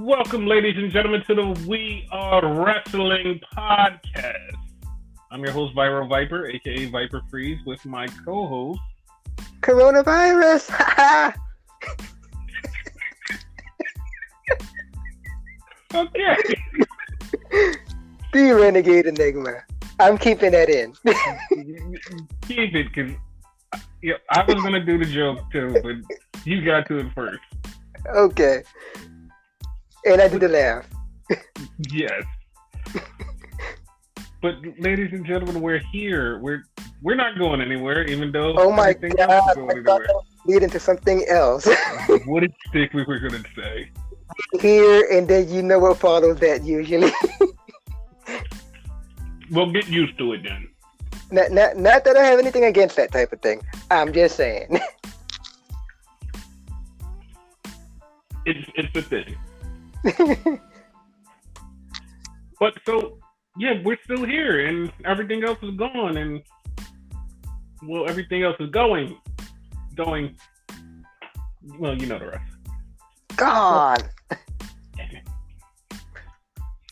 Welcome, ladies and gentlemen, to the We Are Wrestling podcast. I'm your host, Viral Viper, aka Viper Freeze, with my co-host, Coronavirus. Okay. The Renegade Enigma. I'm keeping that in. Keep it, because I was going to do the joke too, but you got to it first. Okay. And I did the laugh. Yes. But, ladies and gentlemen, we're here. We're not going anywhere, even though Oh my everything God. else is I going thought anywhere. that would lead into something else. What did you think we were going to say? Here, and then you know what follows that usually. We'll get used to it then. Not that I have anything against that type of thing. I'm just saying. It's the thing. But so, yeah, we're still here, and everything else is gone, and well, everything else is going. Well, you know the rest. God.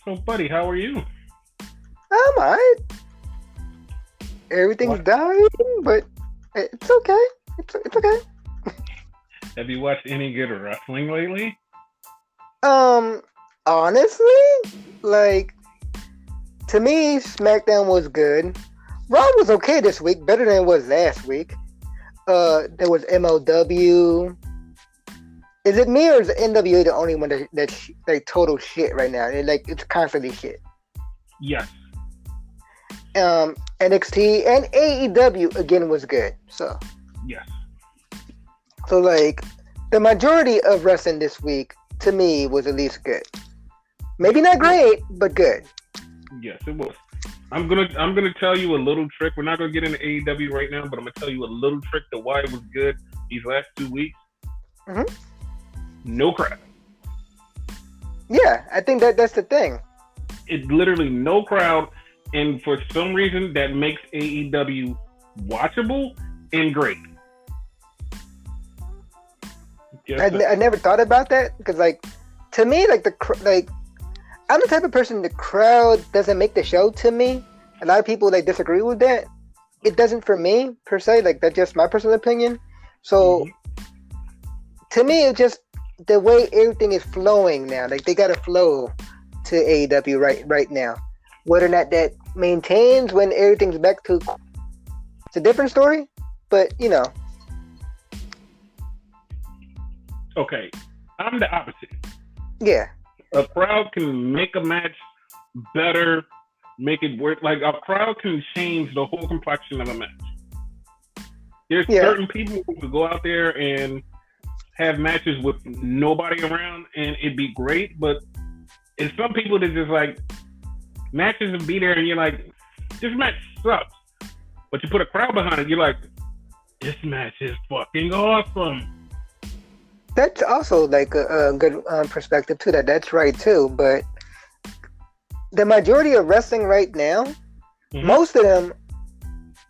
So, buddy, how are you? I'm alright. Everything's What? dying, but it's okay. It's okay. Have you watched any good wrestling lately? Honestly, like, to me, SmackDown was good. Raw was okay this week, better than it was last week. There was MLW. Is it me or is the NWA the only one that's like total shit right now? It's constantly shit. Yes. NXT and AEW again was good. So Yes. like the majority of wrestling this week to me was at least good. Maybe not great, but good. Yes, it was. I'm gonna tell you a little trick. We're not gonna get into AEW right now, but I'm gonna tell you a little trick to why it was good these last 2 weeks. Mm-hmm. No crowd. Yeah, I think that's the thing. It's literally no crowd, and for some reason that makes AEW watchable and great. I never thought about that because, like, to me, like I'm the type of person the crowd doesn't make the show. To me, a lot of people disagree with that. It doesn't for me per se. Like, that's just my personal opinion. So, to me, it's just the way everything is flowing now. Like, they got to flow to AEW right now. Whether or not that maintains when everything's back to, it's a different story. But Okay, I'm the opposite. yeah. A crowd can make a match better, make it work. Like, a crowd can change the whole complexion of a match. There's certain people who could go out there and have matches with nobody around and it'd be great, but it's some people that just like matches and be there and you're like, this match sucks. But you put a crowd behind it, you're like, this match is fucking awesome. That's also like a good perspective too. That's right too. But the majority of wrestling right now, most of them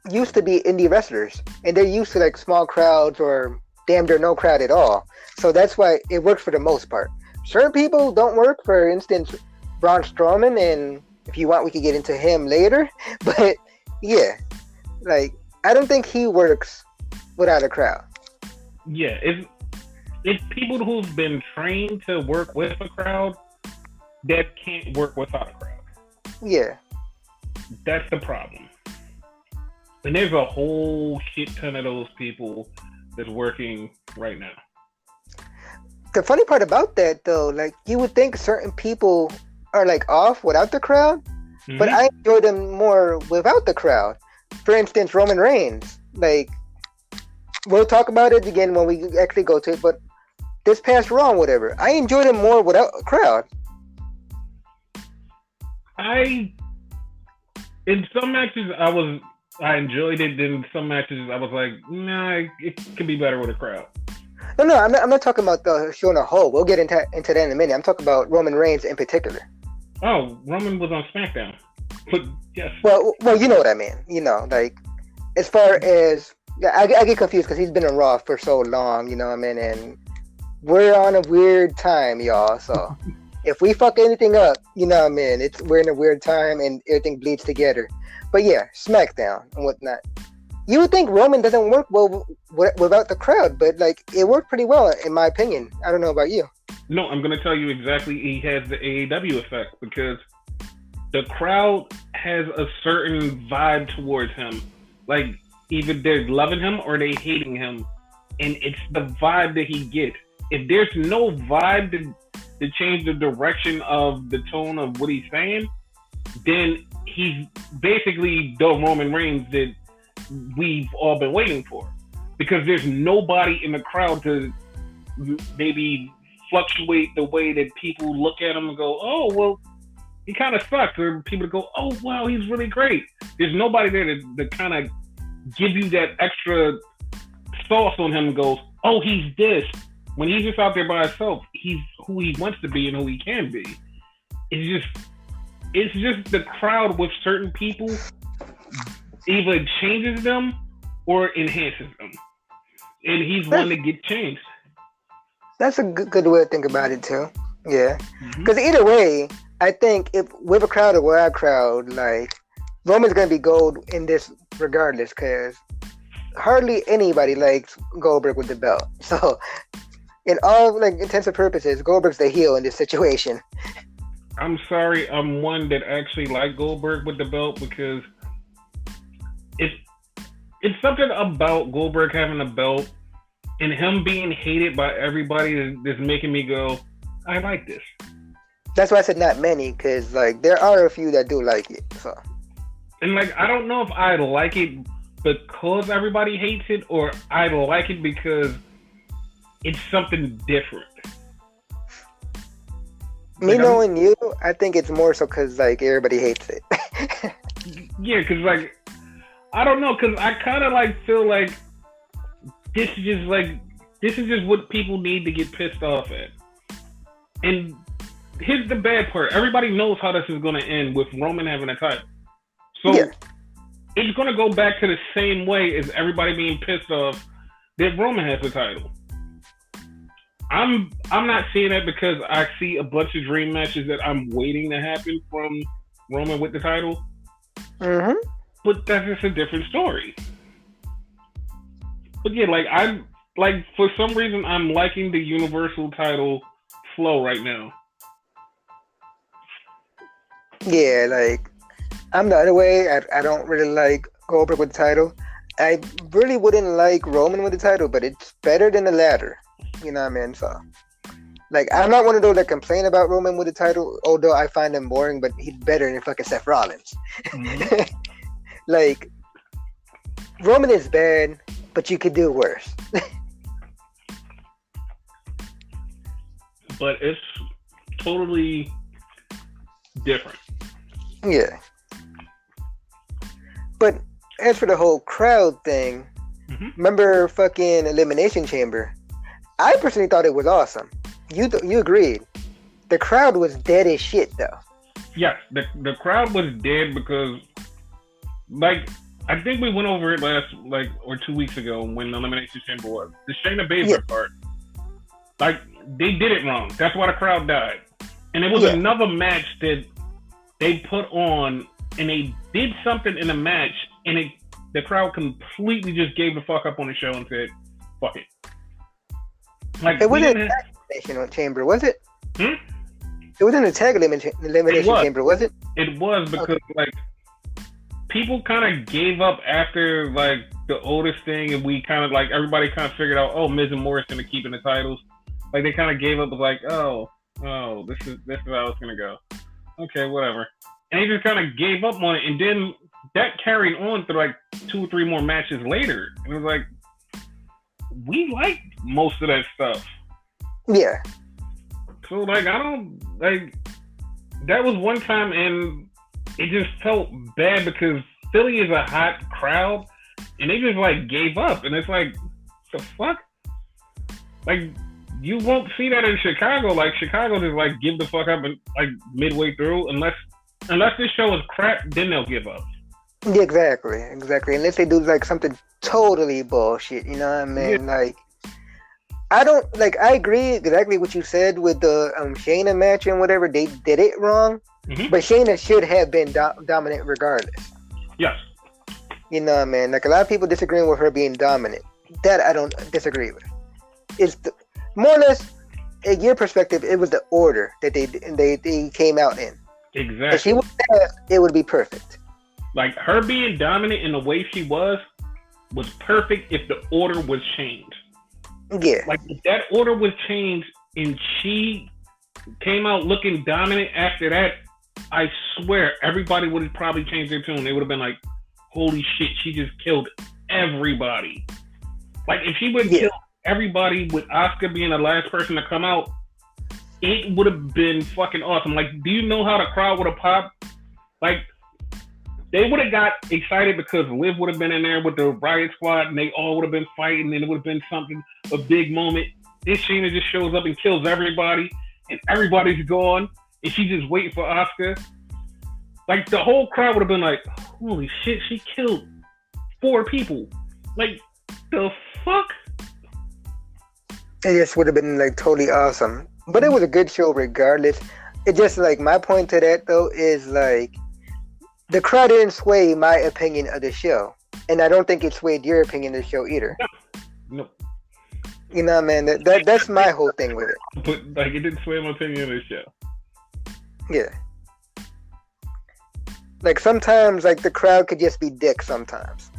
used to be indie wrestlers, and they're used to like small crowds or damn near no crowd at all. So that's why it works for the most part. Certain people don't work. For instance, Braun Strowman, and if you want, we could get into him later. But yeah, like I don't think he works without a crowd. Yeah, it's people who've been trained to work with a crowd that can't work without a crowd. Yeah. That's the problem. And there's a whole shit ton of those people that's working right now. The funny part about that, though, like, you would think certain people are like off without the crowd, but I enjoy them more without the crowd. For instance, Roman Reigns. Like, we'll talk about it again when we actually go to it, but this past Raw, whatever, I enjoyed him more without a crowd. In some matches I enjoyed it. In some matches I was like, nah, it could be better with a crowd. No, I'm not talking about the show in a whole. We'll get into that in a minute. I'm talking about Roman Reigns in particular. Oh, Roman was on SmackDown. But yes. Well, you know what I mean. Like, as far as I get confused because he's been in Raw for so long. You know what I mean? And we're on a weird time, y'all. So If we fuck anything up, you know what I mean? We're in a weird time and everything bleeds together. But yeah, SmackDown and whatnot. You would think Roman doesn't work well without the crowd, but like it worked pretty well in my opinion. I don't know about you. No, I'm going to tell you exactly. He has the AEW effect because the crowd has a certain vibe towards him. Like either they're loving him or they hating him, and it's the vibe that he gets. If there's no vibe to change the direction of the tone of what he's saying, then he's basically the Roman Reigns that we've all been waiting for. Because there's nobody in the crowd to maybe fluctuate the way that people look at him and go, oh, well, he kind of sucks. Or people go, oh, wow, he's really great. There's nobody there to kind of give you that extra sauce on him and goes, oh, he's this. When he's just out there by himself, he's who he wants to be and who he can be. It's just the crowd with certain people either changes them or enhances them. And he's one that gets changed. That's a good way to think about it too. Yeah. Because either way, I think if with a crowd or without a crowd, like Roman's gonna be gold in this regardless, because hardly anybody likes Goldberg with the belt. So in all like intents and purposes, Goldberg's the heel in this situation. I'm sorry, I'm one that actually like Goldberg with the belt because it's something about Goldberg having a belt and him being hated by everybody that's making me go, I like this. That's why I said not many, because like there are a few that do like it. So. And like I don't know if I like it because everybody hates it, or I like it because it's something different. Me knowing you, I think it's more so because like everybody hates it. Yeah, because like I don't know, because I kind of like feel like this is just what people need to get pissed off at. And here's the bad part: everybody knows how this is going to end with Roman having a title. So it's going to go back to the same way as everybody being pissed off that Roman has the title. I'm not seeing that because I see a bunch of dream matches that I'm waiting to happen from Roman with the title. Mm-hmm. But that's just a different story. But yeah, like I'm like for some reason I'm liking the Universal title flow right now. Yeah, like I'm the other way. I don't really like Goldberg with the title. I really wouldn't like Roman with the title, but it's better than the latter. You know what I mean? So, like, I'm not one of those that complain about Roman with the title, although I find him boring, but he's better than fucking Seth Rollins. Mm-hmm. Like, Roman is bad, but you could do worse. But it's totally different. Yeah. But as for the whole crowd thing, remember fucking Elimination Chamber? I personally thought it was awesome. You agreed. The crowd was dead as shit, though. Yes, the crowd was dead because, like, I think we went over it or 2 weeks ago when the Elimination Chamber was. The Shayna Baszler part. Like, they did it wrong. That's why the crowd died. And it was another match that they put on, and they did something in the match, and the crowd completely just gave the fuck up on the show and said, fuck it. Like, it wasn't a tag elimination chamber, was it? It wasn't a tag elimination chamber, was it? It was because like people kind of gave up after like the Otis thing, and we kind of like everybody kind of figured out, oh, Miz and Morrison are keeping the titles. Like they kind of gave up with like, oh, this is how it's gonna go. Okay, whatever. And they just kind of gave up on it, and then that carried on through like 2 or 3 more matches later, and it was like, we liked most of that stuff. Yeah. So like I don't like that was one time, and it just felt bad because Philly is a hot crowd, and they just like gave up, and it's like the fuck. Like you won't see that in Chicago. Like Chicago just like give the fuck up and like midway through, unless this show is crap, then they'll give up. Yeah, exactly. Unless they do like something totally bullshit, you know what I mean? Yeah. Like I don't like. I agree exactly what you said with the Shayna match and whatever. They did it wrong, but Shayna should have been dominant regardless. Yes. You know, man. Like a lot of people disagreeing with her being dominant. That I don't disagree with. It's more or less, in your perspective, it was the order that they came out in. Exactly. If she was there, it would be perfect. Like her being dominant in the way she was perfect if the order was changed. Yeah. Like if that order was changed and she came out looking dominant after that, I swear everybody would have probably changed their tune. They would have been like, holy shit, she just killed everybody. Like if she would have killed everybody with Asuka being the last person to come out, it would have been fucking awesome. Like, do you know how the crowd would have popped? Like, they would have got excited because Liv would have been in there with the Riot Squad and they all would have been fighting and it would have been something, a big moment. This Shayna just shows up and kills everybody and everybody's gone and she's just waiting for Asuka. Like, the whole crowd would have been like, holy shit, she killed 4 people. Like, the fuck? It just would have been like totally awesome. But it was a good show regardless. It just like my point to that though is like the crowd didn't sway my opinion of the show. And I don't think it swayed your opinion of the show either. No. You know, man, that's my whole thing with it. But like it didn't sway my opinion of the show. Yeah. Like sometimes like the crowd could just be dicks sometimes.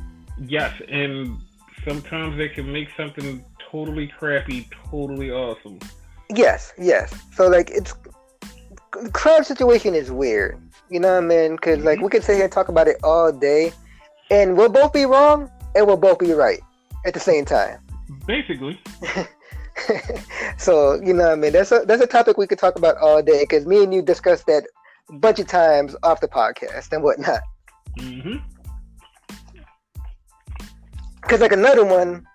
Yes, and sometimes they can make something totally crappy, totally awesome. Yes. So like it's the crowd situation is weird. You know what I mean? Because like we could sit here and talk about it all day, and we'll both be wrong and we'll both be right at the same time. Basically. So you know what I mean? That's a topic we could talk about all day because me and you discussed that a bunch of times off the podcast and whatnot. Because like another one.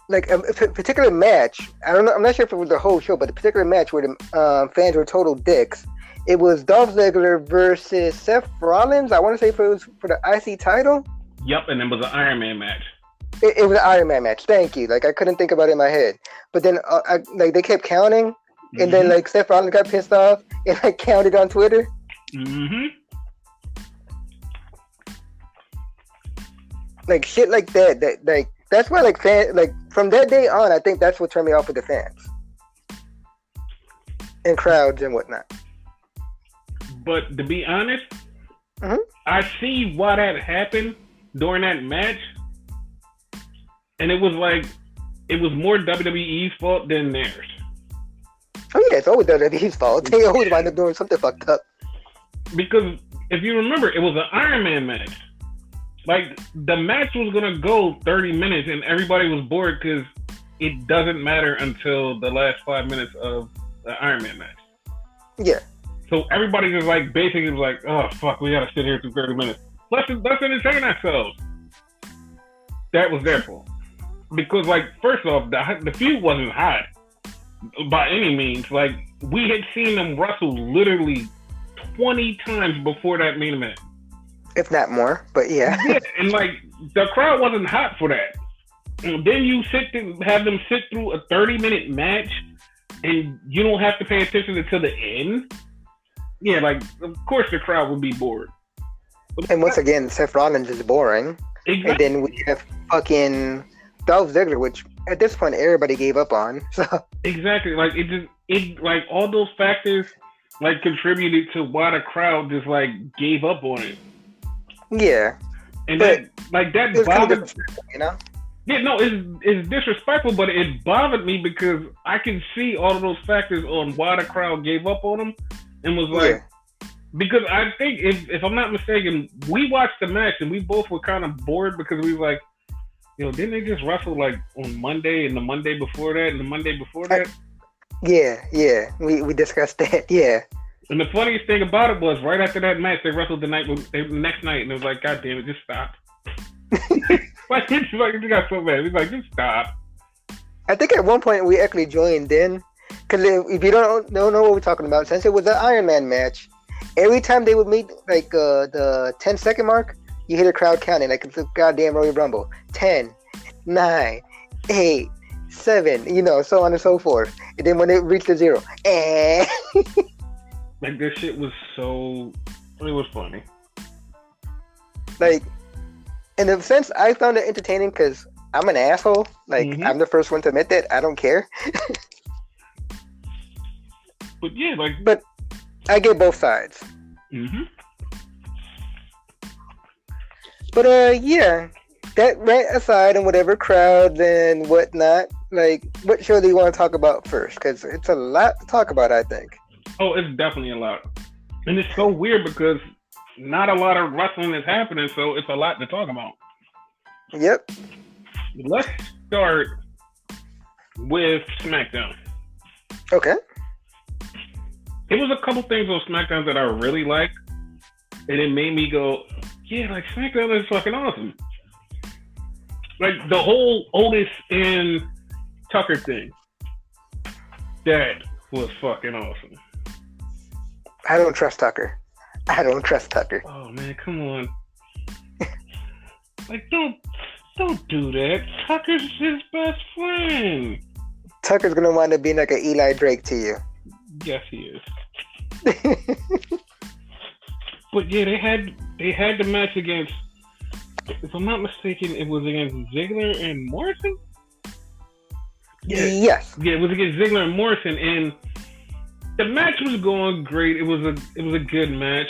Like a particular match, I don't know. I'm not sure if it was the whole show, but the particular match where the fans were total dicks. It was Dolph Ziggler versus Seth Rollins. I want to say it was for the IC title. Yep, and it was an Iron Man match. It was an Iron Man match. Thank you. Like I couldn't think about it in my head, but then like they kept counting, and then like Seth Rollins got pissed off and like counted on Twitter. Like shit like that. That like. That's why, like, from that day on, I think that's what turned me off with the fans and crowds and whatnot. But to be honest, I see why that happened during that match, and it was more WWE's fault than theirs. Oh yeah, it's always WWE's fault. They always wind up doing something fucked up. Because if you remember, it was an Iron Man match. Like, the match was going to go 30 minutes and everybody was bored because it doesn't matter until the last 5 minutes of the Iron Man match. Yeah. So everybody just like, basically was like, oh, fuck, we got to sit here through 30 minutes. Let's entertain ourselves. That was their fault. Because, like, first off, the feud wasn't hot by any means. Like, we had seen them wrestle literally 20 times before that main event. If not more, but yeah. And like the crowd wasn't hot for that. And then you have them sit through a 30-minute match and you don't have to pay attention until the end. Yeah, like of course the crowd would be bored. And once again, Seth Rollins is boring. Exactly. And then we have fucking Dolph Ziggler, which at this point everybody gave up on. So exactly, like it like all those factors like contributed to why the crowd just like gave up on it. Yeah, and that bothered, kind of you know. Yeah, no, it's disrespectful, but it bothered me because I can see all of those factors on why the crowd gave up on them, and was like, because I think if I'm not mistaken, we watched the match and we both were kind of bored because we were like, you know, didn't they just wrestle like on Monday and the Monday before that and the Monday before that? Yeah, we discussed that, yeah. And the funniest thing about it was, right after that match, they wrestled the next night, and it was like, God damn it, just stop. It got so bad. He's like, just stop. I think at one point we actually joined in, because if you don't know what we're talking about, since it was an Iron Man match, every time they would meet like the 10-second mark, you hear the crowd counting like it's a goddamn Royal Rumble. 10, 9, 8, 7, you know, so on and so forth. And then when it reached the 0, like this shit was so, it was funny. Like, in a sense, I found it entertaining because I'm an asshole. Like, I'm the first one to admit that. I don't care. But yeah, like, but I get both sides. But yeah, that rant aside and whatever crowd and whatnot, like, what show do you want to talk about first? Because it's a lot to talk about, I think. Oh, it's definitely a lot. And it's so weird because not a lot of wrestling is happening, so it's a lot to talk about. Yep. Let's start with SmackDown. Okay. It was a couple things on SmackDown that I really liked, and it made me go, yeah, like SmackDown is fucking awesome. Like the whole Otis and Tucker thing, that was fucking awesome. I don't trust Tucker. Oh man, come on. Like don't do that. Tucker's his best friend. Tucker's gonna wind up being like an Eli Drake to you. Yes, he is. But yeah, they had the match against, if I'm not mistaken, it was against Ziggler and Morrison. Yeah. Yes. Yeah, it was against Ziggler and Morrison, and the match was going great. It was a good match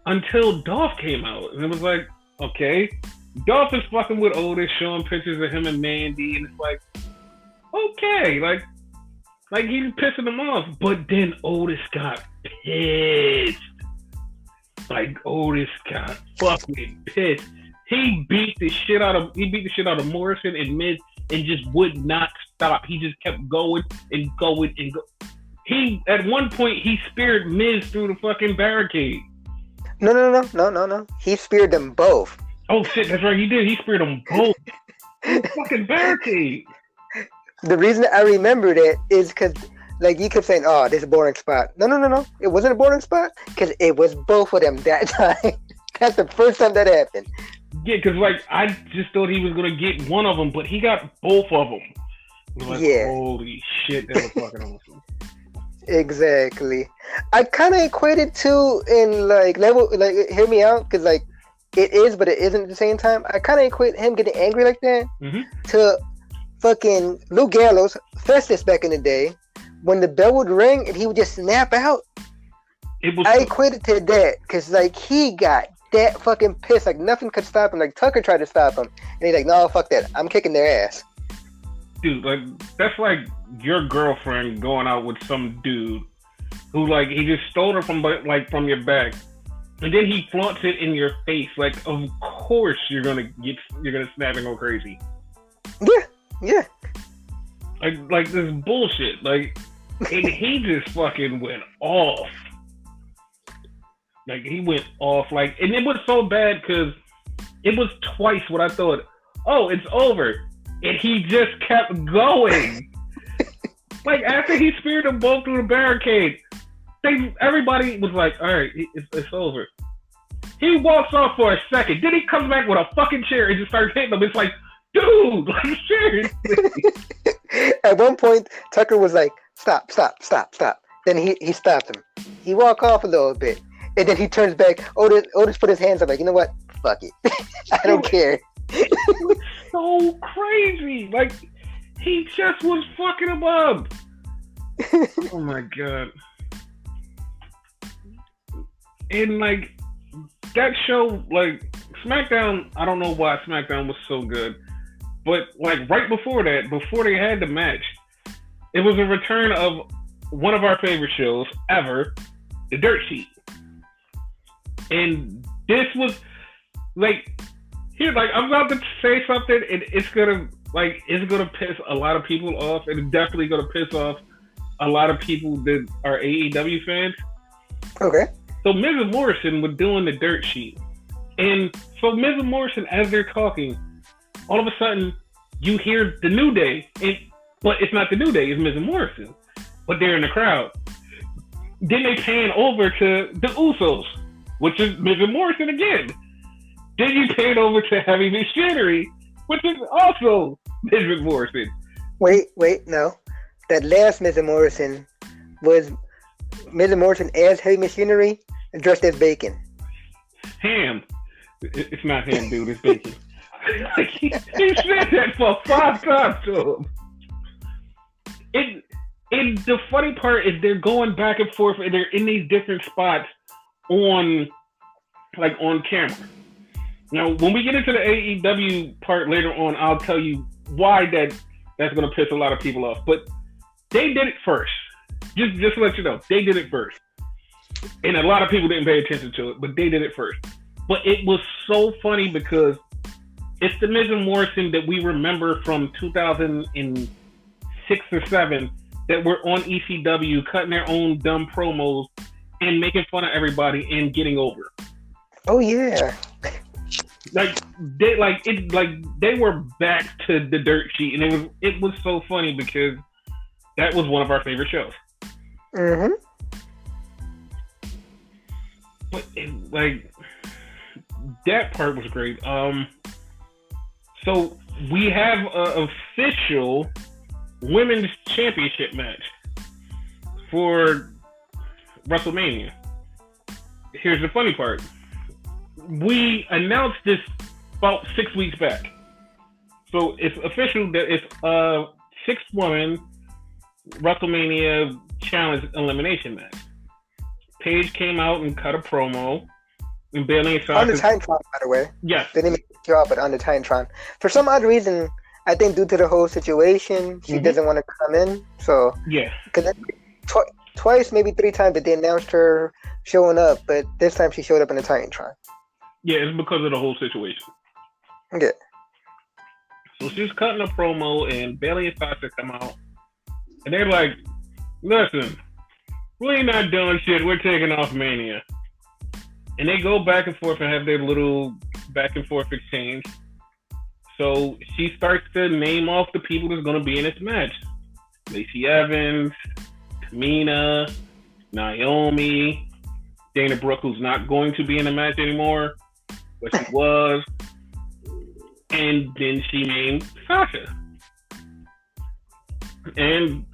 until Dolph came out, and it was like, okay, Dolph is fucking with Otis, showing pictures of him and Mandy, and it's like, okay, like he's pissing him off. But then Otis got pissed. Like Otis got fucking pissed. He beat the shit out of Morrison and Miz and just would not stop. He just kept going and going and go. He at one point he speared Miz through the fucking barricade. No. He speared them both. Oh shit, that's right. He did. He speared them both. The fucking barricade. The reason I remember that is because, like, you kept saying, "Oh, this is a boring spot." No. It wasn't a boring spot because it was both of them that time. That's the first time that happened. Yeah, because like I just thought he was gonna get one of them, but he got both of them. Like, yeah. Holy shit, that was fucking awesome. Exactly. I kind of equated to in like level, like, hear me out, because like it is, but it isn't at the same time. I kind of equate him getting angry like that to fucking Luke Gallows, Festus back in the day, when the bell would ring and he would just snap out. I equated to that because like he got that fucking pissed, like nothing could stop him. Like Tucker tried to stop him, and he's like, "No, fuck that, I'm kicking their ass." Dude, like that's like your girlfriend going out with some dude who like he just stole her from your back, and then he flaunts it in your face. Like, of course you're gonna snap and go crazy. Yeah. Like this bullshit. Like, and he just fucking went off. Like he went off. Like, and it was so bad because it was twice what I thought. Oh, it's over. And he just kept going. Like, after he speared them both through the barricade, everybody was like, all right, it's over. He walks off for a second. Then he comes back with a fucking chair and just starts hitting them. It's like, dude, like, seriously. At one point, Tucker was like, stop. Then he stopped him. He walked off a little bit. And then he turns back. Otis put his hands up like, you know what? Fuck it. I don't care. So crazy. Like, he just was fucking him up. Oh my god. And like that show, like SmackDown, I don't know why SmackDown was so good, but like right before that, before they had the match, it was a return of one of our favorite shows ever, The Dirt Sheet. And this was like, here, like, I'm about to say something, and it's gonna piss a lot of people off, and it's definitely gonna piss off a lot of people that are AEW fans. Okay. So Miz and Morrison were doing the Dirt Sheet, and so Miz and Morrison, as they're talking, all of a sudden you hear the New Day, but it's not the New Day, it's Miz and Morrison, but they're in the crowd. Then they pan over to the Usos, which is Miz and Morrison again. Then you pan over to Heavy Machinery, which is also Miz and Morrison. Wait, no. That last Miz and Morrison was Miz and Morrison as Heavy Machinery and dressed as Bacon. Ham. It's not ham, dude. It's Bacon. he said that for 5 times to him. The funny part is they're going back and forth and they're in these different spots on camera. Now, when we get into the AEW part later on, I'll tell you why that's going to piss a lot of people off. But they did it first. Just to let you know, they did it first. And a lot of people didn't pay attention to it, but they did it first. But it was so funny because it's the Miz and Morrison that we remember from 2006 or 7 that were on ECW cutting their own dumb promos and making fun of everybody and getting over. Oh yeah. They were back to the dirt sheet, and it was so funny because that was one of our favorite shows. Mm-hmm. But that part was great. So we have an official women's championship match for WrestleMania. Here's the funny part. We announced this about 6 weeks back. So it's official that it's a 6-woman WrestleMania Challenge elimination match. Paige came out and cut a promo. And Bayley and Sasha... On the Titantron, by the way. Yes. They didn't make the job, but on the Titantron. For some odd reason, I think due to the whole situation, she doesn't want to come in. So... Yeah. Because twice, maybe 3 times that they announced her showing up, but this time she showed up in the Titantron. Yeah, it's because of the whole situation. Yeah. So she's cutting a promo, and Bayley and Sasha come out, and they're like, listen, we ain't not doing shit, we're taking off Mania. And they go back and forth and have their little back and forth exchange. So she starts to name off the people that's going to be in this match. Lacey Evans, Tamina, Naomi, Dana Brooke, who's not going to be in the match anymore, but she was. And then she named Sasha. And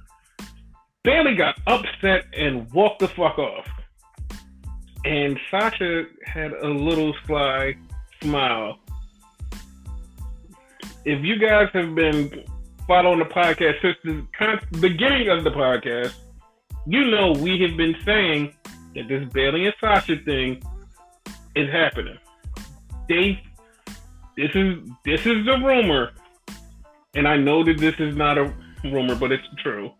Bayley got upset and walked the fuck off. And Sasha had a little sly smile. If you guys have been following the podcast since the beginning of the podcast, you know we have been saying that this Bayley and Sasha thing is happening. This is the rumor, and I know that this is not a rumor, but it's true.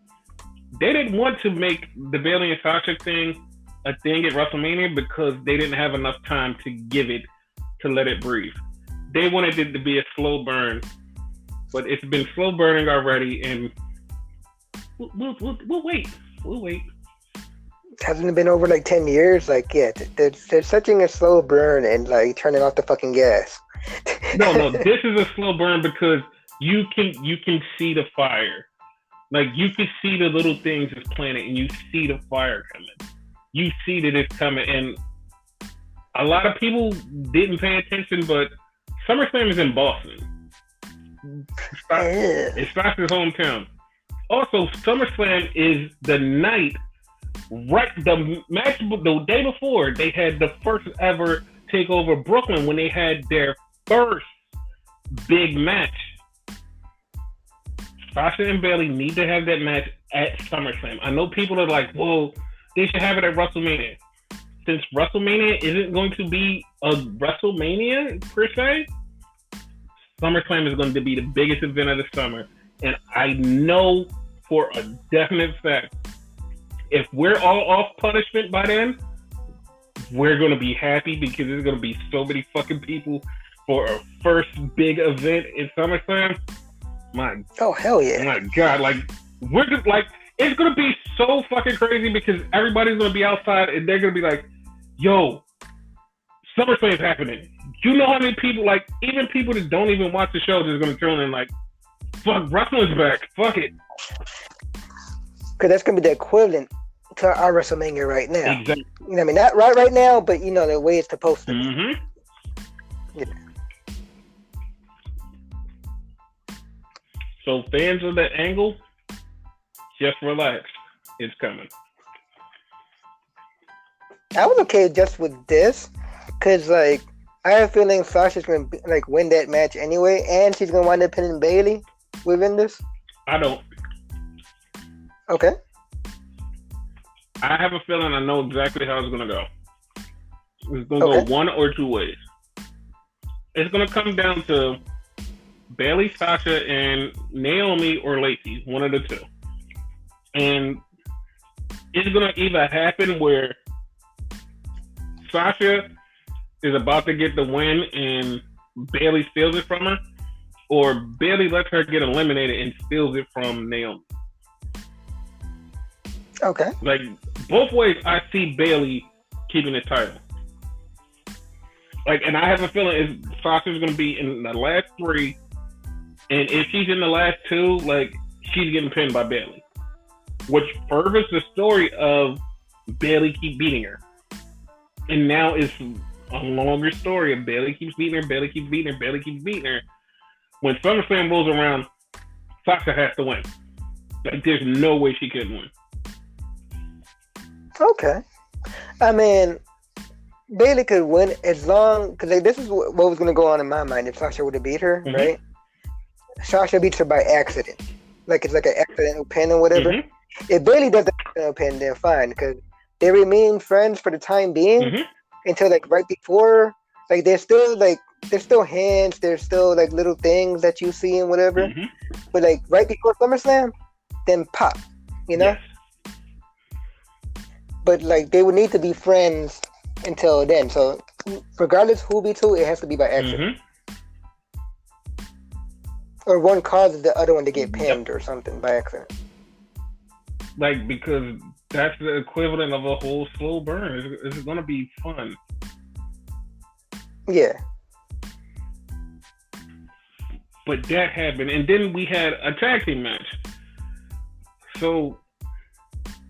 They didn't want to make the Bayley and Sasha thing a thing at WrestleMania because they didn't have enough time to give it to let it breathe. They wanted it to be a slow burn, but it's been slow burning already, and we'll wait. We'll wait. Hasn't it been over like 10 years? Like, yeah, they're suching a slow burn and like turning off the fucking gas. No, this is a slow burn because you can see the fire. Like, you can see the little things it's planted, and you see the fire coming. You see that it's coming, and a lot of people didn't pay attention, but SummerSlam is in Boston. It's Sasha's hometown. Also, SummerSlam is the night, the day before, they had the first ever takeover Brooklyn when they had their first big match. Sasha and Bayley need to have that match at SummerSlam. I know people are like, well, they should have it at WrestleMania. Since WrestleMania isn't going to be a WrestleMania per se, SummerSlam is going to be the biggest event of the summer. And I know for a definite fact, if we're all off punishment by then, we're going to be happy because there's going to be so many fucking people for a first big event in SummerSlam. Oh, hell yeah. My God, we're just it's going to be so fucking crazy because everybody's going to be outside and they're going to be like, yo, SummerSlam's happening. You know how many people, even people that don't even watch the show is going to turn in fuck, wrestling's back. Fuck it. Because that's going to be the equivalent to our WrestleMania right now. Exactly. You know what I mean? Not right now, but the way it's supposed to be. Mm-hmm. Yeah. So fans of that angle, just relax. It's coming. I was okay just with this, cause like I have a feeling Sasha's gonna like win that match anyway, and she's gonna wind up pinning Bayley within this. I don't. Okay. I have a feeling I know exactly how it's gonna go. It's gonna go one or two ways. It's gonna come down to Bayley, Sasha, and Naomi or Lacey, one of the two, and it's gonna either happen where Sasha is about to get the win and Bayley steals it from her, or Bayley lets her get eliminated and steals it from Naomi. Okay. Like, both ways, I see Bayley keeping the title. Like, and I have a feeling Sasha's going to be in the last three, and if she's in the last two, like, she's getting pinned by Bayley, which furthers the story of Bayley keep beating her. And now it's a longer story of Bayley keeps beating her, Bayley keeps beating her, Bayley keeps beating her. When SummerSlam rolls around, Sasha has to win. Like, there's no way she couldn't win. Okay. I mean, Bayley could win as long, because like, this is what was going to go on in my mind if Sasha would have beat her, right? Sasha beats her by accident. Like, it's like an accidental pin or whatever. If Bayley does the accidental pin, then fine, because they remain friends for the time being until like right before, like they're still hands, there's still like little things that you see and whatever. But like right before SummerSlam, then pop, you know? Yes. But like they would need to be friends until then. So regardless who beats who, it has to be by accident. Or one causes the other one to get pinned or something by accident. Like, because that's the equivalent of a whole slow burn. It's going to be fun. Yeah. But that happened. And then we had a tag team match. So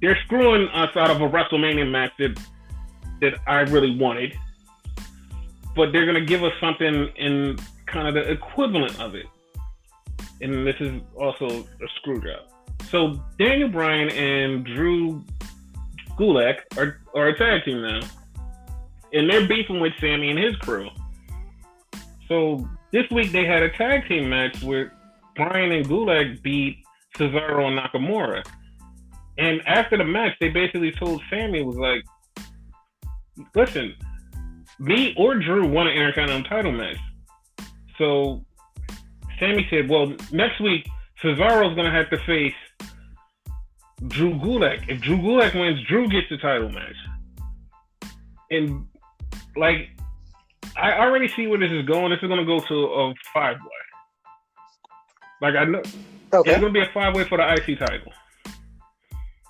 they're screwing us out of a WrestleMania match that I really wanted. But they're going to give us something in kind of the equivalent of it. And this is also a screw job. So Daniel Bryan and Drew Gulak are a tag team now. And they're beefing with Sammy and his crew. So this week they had a tag team match where Bryan and Gulak beat Cesaro and Nakamura. And after the match, they basically told Sammy, was like, listen, me or Drew want an Intercontinental title match. So Sammy said, well, next week, Cesaro's going to have to face Drew Gulak. If Drew Gulak wins, Drew gets the title match. And, like, I already see where this is going. This is going to go to a 5-way. Like, I know it's going to be a 5-way for the IC title.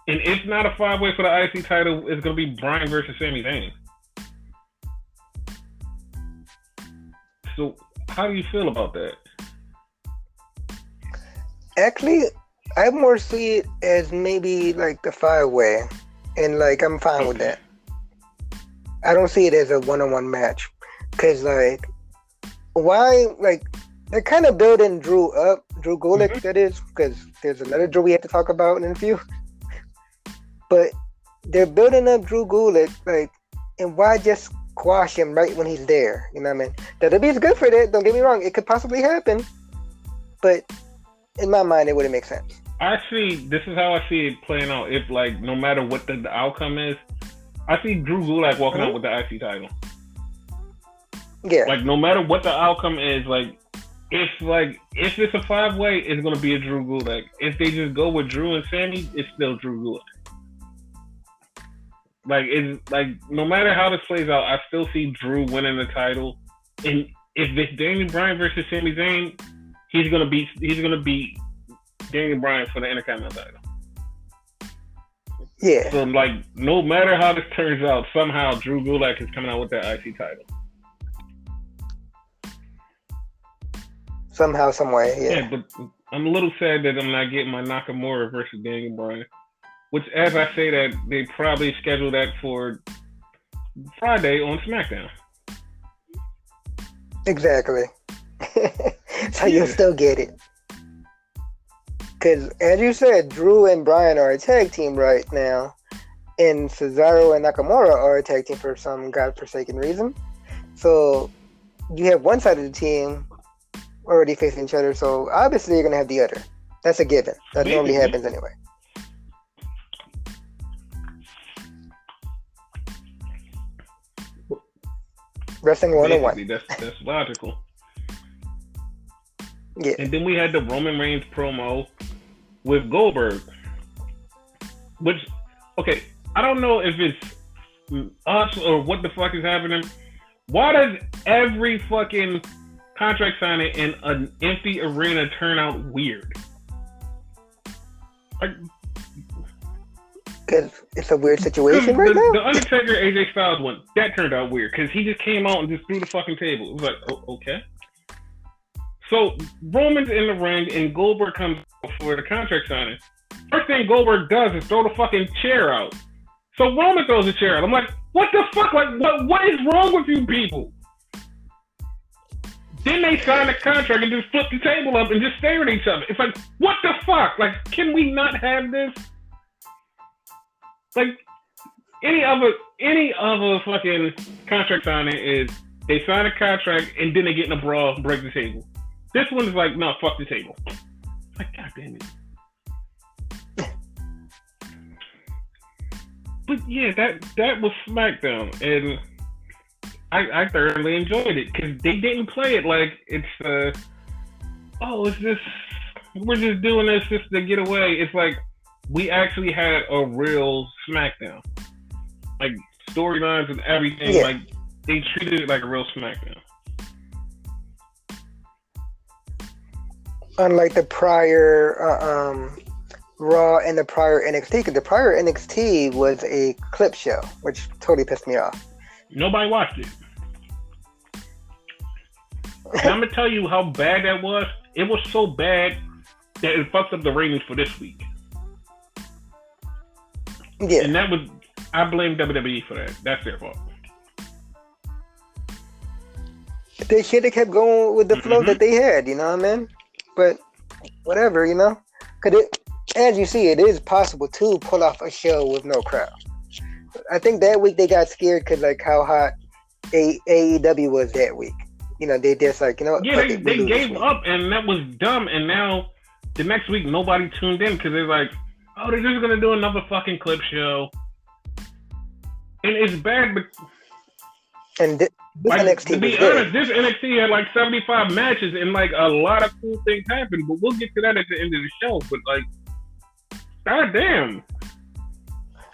And if not a 5-way for the IC title, it's going to be Bryan versus Sami Zayn. So, how do you feel about that? Actually, I more see it as maybe like the 5-way, and like I'm fine with that. I don't see it as a one-on-one match, cause like why, like they're kind of building Drew up, Drew Gulak that is, because there's another Drew we have to talk about in a few. But they're building up Drew Gulak, like, and why just squash him right when he's there? You know what I mean? WWE's good for that. Don't get me wrong; it could possibly happen, but in my mind, it wouldn't make sense. This is how I see it playing out. If, like, no matter what the outcome is, I see Drew Gulak walking out with the IC title. Yeah. Like, no matter what the outcome is, like, if it's a 5-way, it's going to be a Drew Gulak. If they just go with Drew and Sammy, it's still Drew Gulak. Like, it's like, no matter how this plays out, I still see Drew winning the title. And if it's Daniel Bryan versus Sami Zayn, he's gonna beat Daniel Bryan for the Intercontinental title. Yeah. So, like, no matter how this turns out, somehow Drew Gulak is coming out with that IC title. Somehow, some way, yeah. Yeah, but I'm a little sad that I'm not getting my Nakamura versus Daniel Bryan. Which, as I say that, they probably scheduled that for Friday on SmackDown. Exactly. So you'll still get it. Because as you said, Drew and Bryan are a tag team right now, and Cesaro and Nakamura are a tag team for some godforsaken reason. So you have one side of the team already facing each other, so obviously you're gonna have the other. That's a given. That normally happens anyway. Wrestling 101. That's logical. Yeah. And then we had the Roman Reigns promo with Goldberg. Which, okay, I don't know if it's us or what the fuck is happening. Why does every fucking contract signing in an empty arena turn out weird? Because it's a weird situation right now. The Undertaker AJ Styles one, that turned out weird because he just came out and just threw the fucking table. It was like, oh, okay. So Roman's in the ring and Goldberg comes for the contract signing. First thing Goldberg does is throw the fucking chair out. So Roman throws the chair out. I'm like, what the fuck? Like, what is wrong with you people? Then they sign the contract and just flip the table up and just stare at each other. It's like, what the fuck? Like, can we not have this? Like, any other fucking contract signing is they sign a contract and then they get in a brawl and break the table. This one is like, no, fuck the table. Like, God damn it. But yeah, that was SmackDown, and I thoroughly enjoyed it because they didn't play it like it's we're just doing this just to get away. It's like we actually had a real SmackDown, like storylines and everything. Yeah. Like they treated it like a real SmackDown. Unlike the prior Raw and the prior NXT, because the prior NXT was a clip show, which totally pissed me off. Nobody watched it. And I'm gonna tell you how bad that was. It was so bad that it fucked up the ratings for this week. Yeah, and I blame WWE for that. That's their fault. They should have kept going with the flow that they had. You know what I mean? But whatever, you know, because as you see, it is possible to pull off a show with no crowd. I think that week they got scared because like how hot AEW was that week. You know, they just like, you know what? Yeah, they gave up, and that was dumb. And now the next week nobody tuned in because they're like, oh, they're just gonna do another fucking clip show, and it's bad. But this like, NXT, to be honest, this NXT had like 75 matches and like a lot of cool things happened. But we'll get to that at the end of the show. But like, god damn.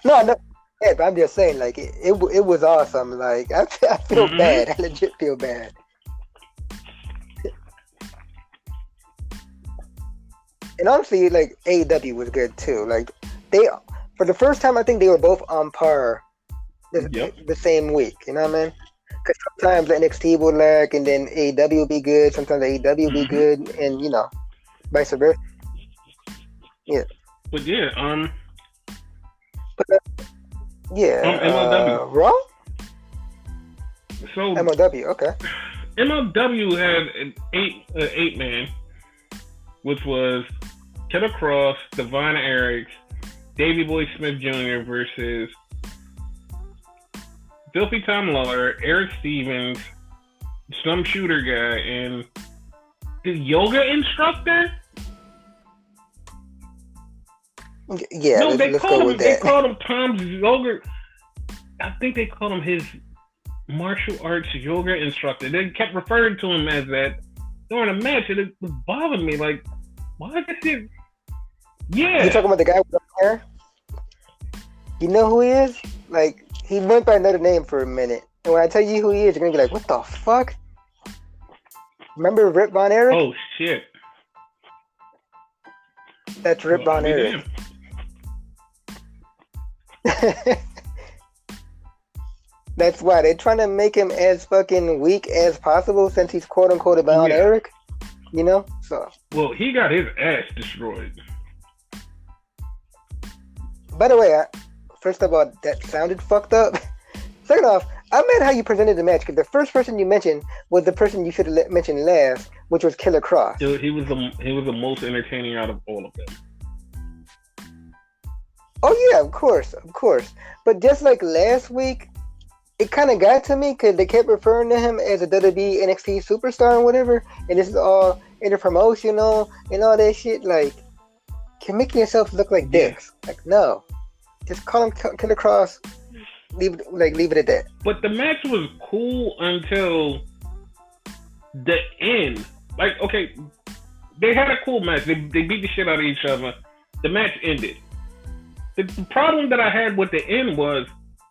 No. Yeah, but I'm just saying, like it was awesome. Like I feel bad. I legit feel bad. And honestly, like AEW was good too. Like they, for the first time, I think they were both on par the same week. You know what I mean? Because sometimes NXT would lag, and then AEW would be good. Sometimes AEW would be good, and you know, vice versa. Yeah. But yeah, MLW. Raw? So MLW, okay. MLW had an eight man, which was Killer Cross, Divine Erics, Davey Boy Smith Jr. versus Filthy Tom Lawler, Eric Stevens, some shooter guy, and the yoga instructor. Yeah, no, they called him Tom's yoga. I think they called him his martial arts yoga instructor. They kept referring to him as that during a match, and it was bothering me. Like, why is this? Yeah, you talking about the guy with the hair? You know who he is? Like, he went by another name for a minute, and when I tell you who he is, you're gonna be like, "What the fuck?" Remember Rip Von Erich? Oh shit, that's Rip Von Erich. That's why they're trying to make him as fucking weak as possible since he's quote unquote Von Erich, you know. So well, he got his ass destroyed. By the way, first of all, that sounded fucked up. Second off, I meant how you presented the match because the first person you mentioned was the person you should have mentioned last, which was Killer Cross. Dude, he was the most entertaining out of all of them. Oh yeah, of course. But just like last week, it kind of got to me because they kept referring to him as a WWE NXT superstar and whatever, and this is all interpromotional and all that shit. Like, you're making yourself look like dicks. Like, no, just call him Killer Cross. Leave it at that. But the match was cool until the end. Like, okay, they had a cool match. They beat the shit out of each other. The match ended. The problem that I had with the end was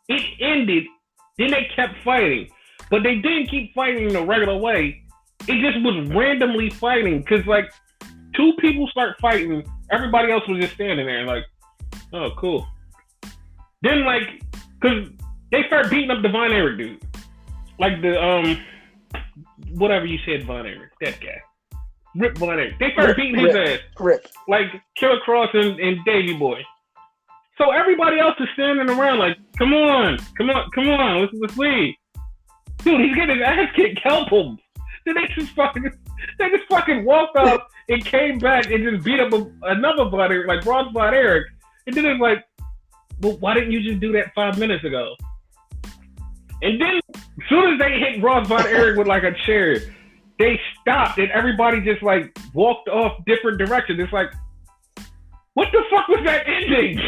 it ended. Then they kept fighting, but they didn't keep fighting in a regular way. It just was randomly fighting because, like, two people start fighting, everybody else was just standing there like, oh, cool. Then, like, because they start beating up the Von Erich dude, like the whatever you said, Von Erich, that guy, Rip Von Erich. They start beating his ass, like Killer Cross and Davey Boy. So everybody else is standing around like, come on, let's leave. Dude, he's getting his ass kicked, help him. Then they just fucking walked out and came back and just beat up another Von Erich, like Ross Von Erich. And then it's like, well, why didn't you just do that 5 minutes ago? And then as soon as they hit Ross Von Erich with like a chair, they stopped and everybody just like walked off different directions. It's like, what the fuck was that ending?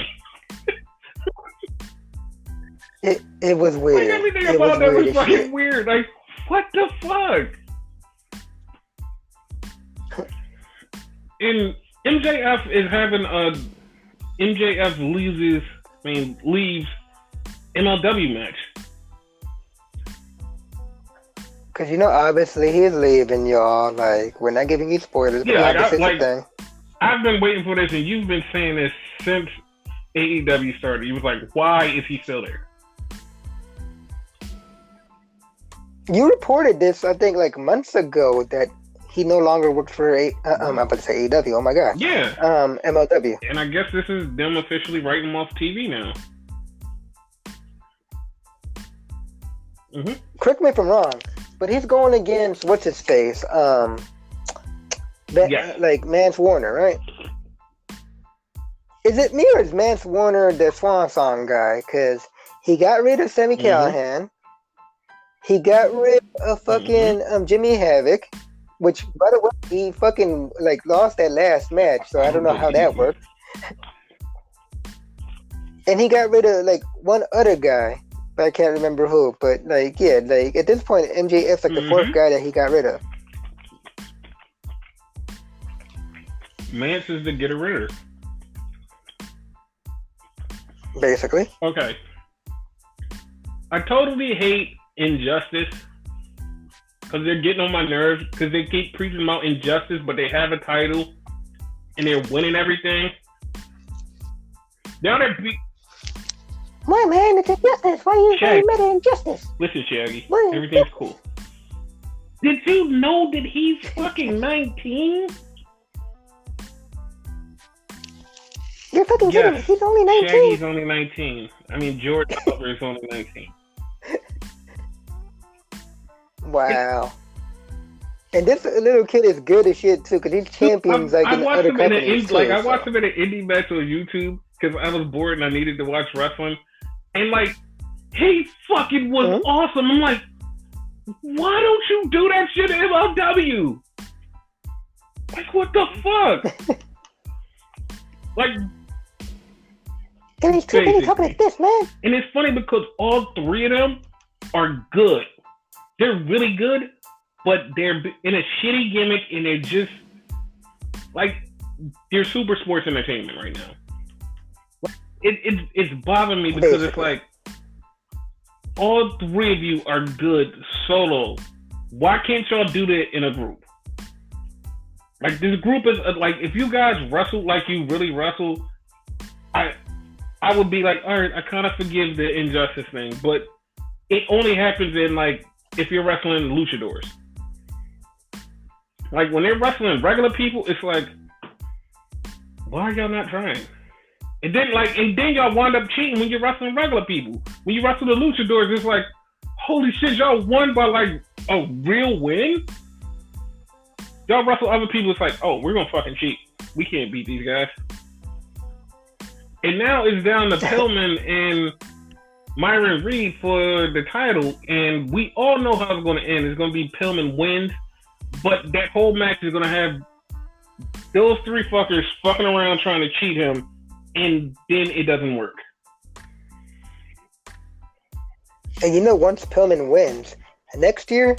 It was weird. Like, everything about that was fucking weird. Like, what the fuck? And MJF is having leaves MLW match. Because, obviously he's leaving, y'all. Like, we're not giving you spoilers. Yeah, I've been waiting for this, and you've been saying this since AEW started. You was like, why is he still there? You reported this, I think, like months ago, that he no longer worked for I'm about to say AEW. Oh my god. Yeah. MLW. And I guess this is them officially writing him off TV now. Mm-hmm. Correct me if I'm wrong, but he's going against what's his face? Like Mance Warner, right? Is it me or is Mance Warner the Swan Song guy? Because he got rid of Sami Callihan. He got rid of fucking Jimmy Havoc, which, by the way, he fucking like lost that last match, so I don't know how that worked. And he got rid of like one other guy, but I can't remember who. But like, yeah, like at this point, MJF's like the fourth guy that he got rid of. Mance is the getter rid of. Basically. Okay. I totally hate Injustice because they're getting on my nerves because they keep preaching about injustice, but they have a title and they're winning everything. Now they're my man, it's injustice. Why you mad at injustice? Listen, Shaggy, everything's cool. Did you know that he's fucking 19? You're fucking kidding me. He's only 19. Shaggy's only 19. I mean, George Oliver is only 19. Wow. And this little kid is good as shit too, because he's champions in other companies. I watched him in an indie match on YouTube because I was bored and I needed to watch wrestling, and like he fucking was awesome. I'm like, why don't you do that shit in MLW? Like, what the fuck? Like, and he's too busy talking like this, man. And it's funny because all three of them are good. They're really good, but they're in a shitty gimmick, and they're just like they're super sports entertainment right now. It's bothering me because it's like all three of you are good solo. Why can't y'all do that in a group? Like, this group is like, if you guys wrestle like you really wrestle, I would be like, all right, I kind of forgive the injustice thing, but it only happens in like if you're wrestling luchadors. Like, when they're wrestling regular people, it's like, why are y'all not trying? And then y'all wind up cheating when you're wrestling regular people. When you wrestle the luchadors, it's like, holy shit, y'all won by like a real win? y'all wrestle other people. It's like, oh, we're gonna fucking cheat. We can't beat these guys. And now it's down to Pillman and Myron Reed for the title, and we all know how it's going to end. It's going to be Pillman wins, but that whole match is going to have those three fuckers fucking around trying to cheat him, and then it doesn't work. And you know, once Pillman wins, next year,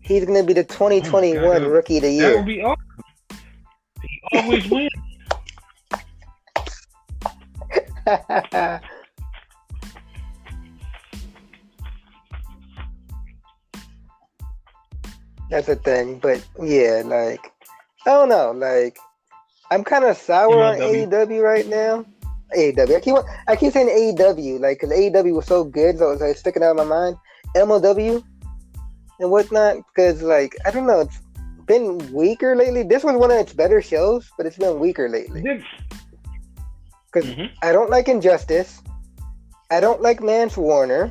he's going to be the 2021 Rookie of the Year. That would be awesome. He always wins. That's the thing, but yeah, like, I don't know, like, I'm kind of sour on AEW right now. AEW, I keep saying AEW, like, because AEW was so good, so it was like sticking out of my mind. MLW and whatnot, because, like, I don't know, it's been weaker lately. This was one of its better shows, but it's been weaker lately. Because I don't like Injustice. I don't like Mance Warner.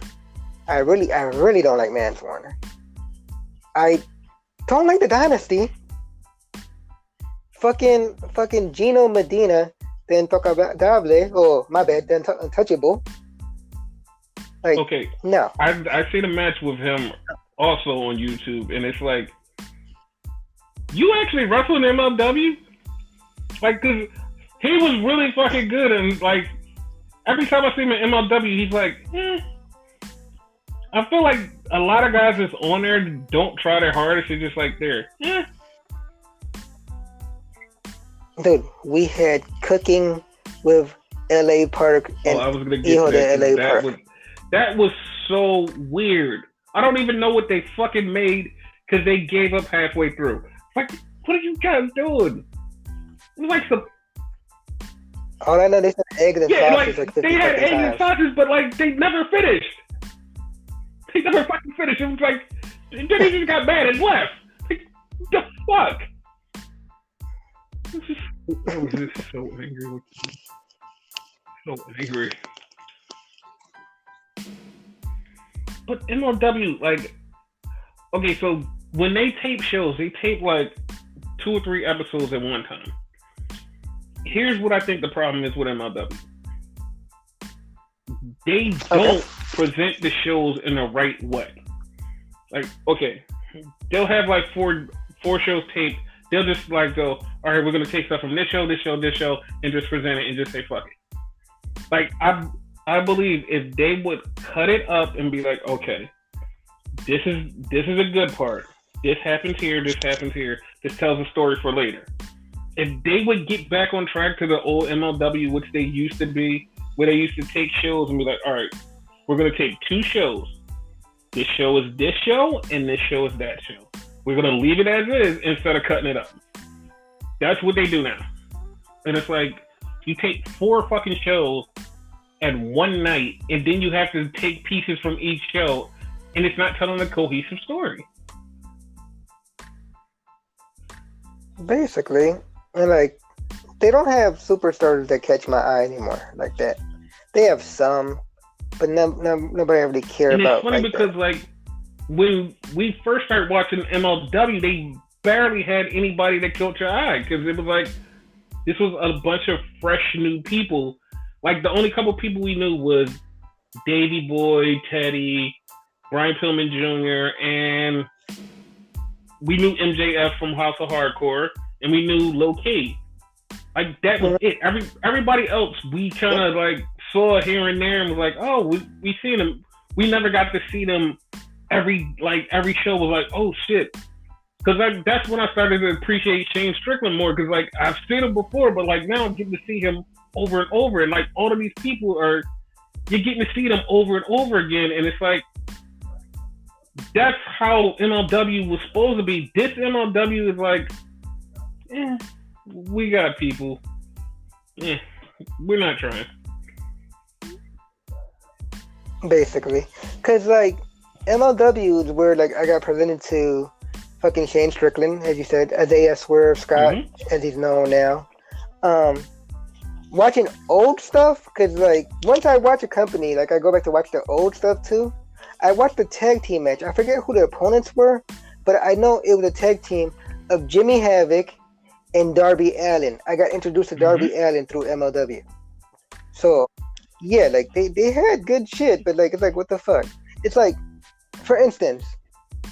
I really don't like Mance Warner. I don't like the Dynasty. Fucking Gino Medina, the Intocable. Oh, my bad, the Untouchable. Like, okay. No. I seen a match with him also on YouTube, and it's like, you actually wrestled in MLW? Like, because he was really fucking good, and like every time I see him in MLW, he's like, I feel like a lot of guys that's on there don't try their hardest. They're just like, Dude, we had Cooking with LA Park and I was gonna get to that. LA Park. That was so weird. I don't even know what they fucking made because they gave up halfway through. Like, what are you guys doing? It was like some. All I know, they said eggs and sausage like 50 they had eggs times. and sausage, but like they never finished. They never fucking finished. It was like then he just got mad and left. Like, the fuck? I was just so angry with you. So angry. But MLW, like, okay, so when they tape shows, they tape like 2 or 3 episodes at one time. Here's what I think the problem is with MLW. They don't present the shows in the right way. Like, okay, they'll have like four shows taped. They'll just like go, all right, we're gonna take stuff from this show, and just present it and just say fuck it. Like, I believe if they would cut it up and be like, okay, this is a good part. This happens here. This happens here. This tells a story for later. If they would get back on track to the old MLW, which they used to be, where they used to take shows and be like, all right, we're going to take 2 shows. This show is this show, and this show is that show. We're going to leave it as is instead of cutting it up. That's what they do now. And it's like, you take 4 fucking shows at one night, and then you have to take pieces from each show, and it's not telling a cohesive story. Basically. And like, they don't have superstars that catch my eye anymore like that. They have some, but nobody really care and about. It's funny like because that. Like when we first started watching MLW, they barely had anybody that caught your eye because it was like this was a bunch of fresh new people. Like the only couple people we knew was Davey Boy, Teddy, Brian Pillman Jr., and we knew MJF from House of Hardcore. And we knew Low Key. Like, that was it. Everybody else, we kind of, like, saw here and there and was like, oh, we seen them. We never got to see them every show was like, oh, shit. Because that's when I started to appreciate Shane Strickland more. Because, like, I've seen him before, but, like, now I'm getting to see him over and over. And, like, all of these people you're getting to see them over and over again. And it's like, that's how MLW was supposed to be. This MLW is like, we got people. We're not trying. Basically. Because, like, MLW is where, like, I got presented to fucking Shane Strickland, as you said, Isaiah Swerve Scott, as he's known now. Watching old stuff, because, like, once I watch a company, like, I go back to watch the old stuff, too. I watched the tag team match. I forget who the opponents were, but I know it was a tag team of Jimmy Havoc and Darby Allin. I got introduced to Darby Allin through MLW. So, yeah, like they had good shit, but like it's like what the fuck? It's like, for instance,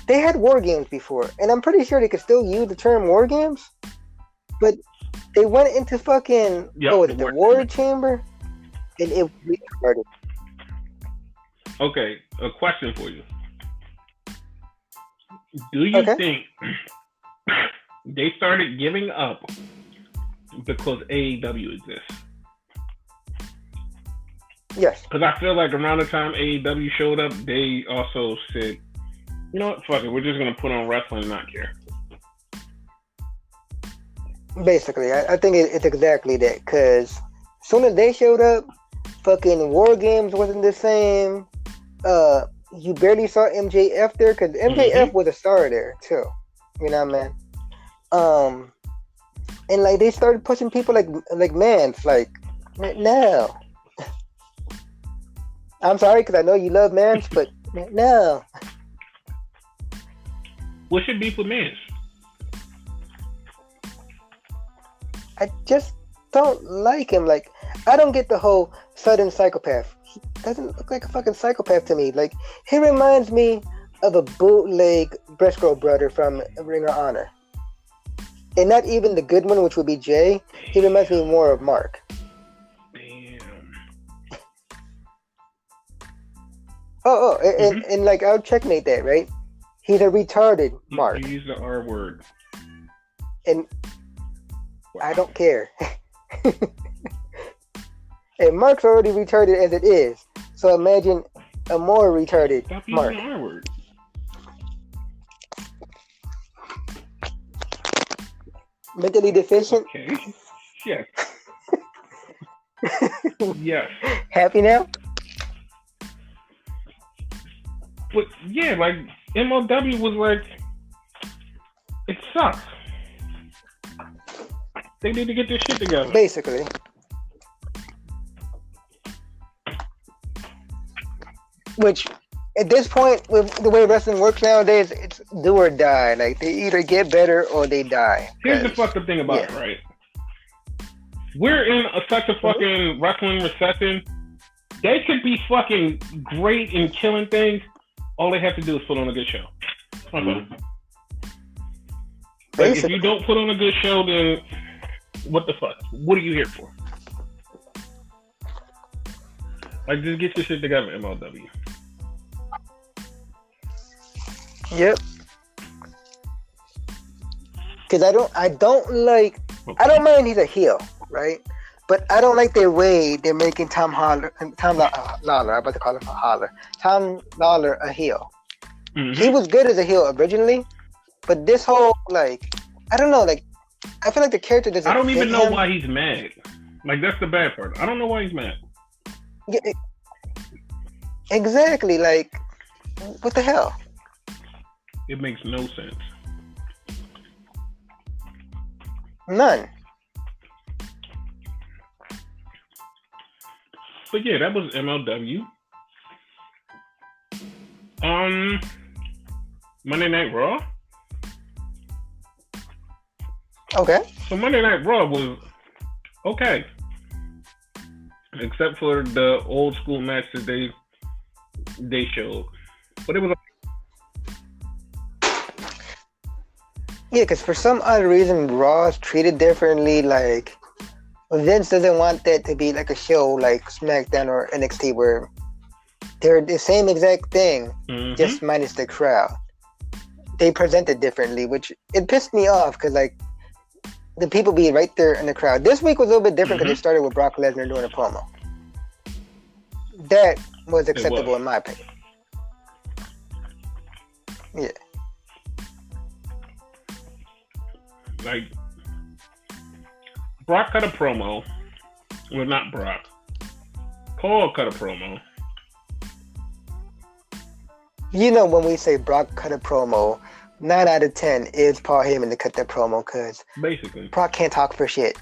they had war games before, and I'm pretty sure they could still use the term war games, but they went into fucking the War Chamber, and it restarted. Okay, a question for you. Do you think they started giving up because AEW exists? Yes. Because I feel like around the time AEW showed up, they also said, you know what, fuck it, we're just going to put on wrestling and not care. Basically, I think it's exactly that. Because as soon as they showed up, fucking War Games wasn't the same. You barely saw MJF there, because MJF was a star there, too. You know what I mean? And like they started pushing people like Mance, like, no. I'm sorry, because I know you love Mance, but no. What's your beef with Mance? I just don't like him. Like, I don't get the whole sudden psychopath. He doesn't look like a fucking psychopath to me. Like, he reminds me of a bootleg Briscoe brother from Ring of Honor. And not even the good one, which would be Jay. He reminds me more of Mark. And like I'll checkmate that, right? He's a retarded Mark. You use the R word. And I don't care. And Mark's already retarded as it is. So imagine a more retarded Mark. Stop using the R word. Mentally deficient? Okay. Yes. Yes. Happy now? But yeah, like MLW was like, it sucks. They need to get their shit together. Basically. Which, at this point, with the way wrestling works nowadays, it's do or die. Like, they either get better or they die. Here's the fucked up thing about it, right? We're in such a fucking wrestling recession. They could be fucking great in killing things. All they have to do is put on a good show. Okay. Like, if you don't put on a good show, then what the fuck? What are you here for? Like, just get your shit together, MLW. Yep. Because I don't like. Okay. I don't mind he's a heel, right? But I don't like their way they're making Tom Lawler. I'm about to call him Holler. Tom Lawler a heel. Mm-hmm. He was good as a heel originally, but this whole, like, I don't know, like, I feel like the character doesn't. I don't even know why he's mad. Like, that's the bad part. I don't know why he's mad. Yeah, exactly. Like, what the hell? It makes no sense. None. But yeah, that was MLW. Monday Night Raw. Okay. So Monday Night Raw was okay, except for the old school match that they showed, but it was. Yeah, because for some odd reason, Raw is treated differently. Like, Vince doesn't want that to be like a show like SmackDown or NXT where they're the same exact thing, just minus the crowd. They present it differently, which it pissed me off because, like, the people be right there in the crowd. This week was a little bit different because it started with Brock Lesnar doing a promo. That was acceptable in my opinion. Yeah. Like, Brock cut a promo. Well, not Brock. Paul cut a promo. You know, when we say Brock cut a promo, 9 out of 10 is Paul Heyman to cut that promo because basically Brock can't talk for shit.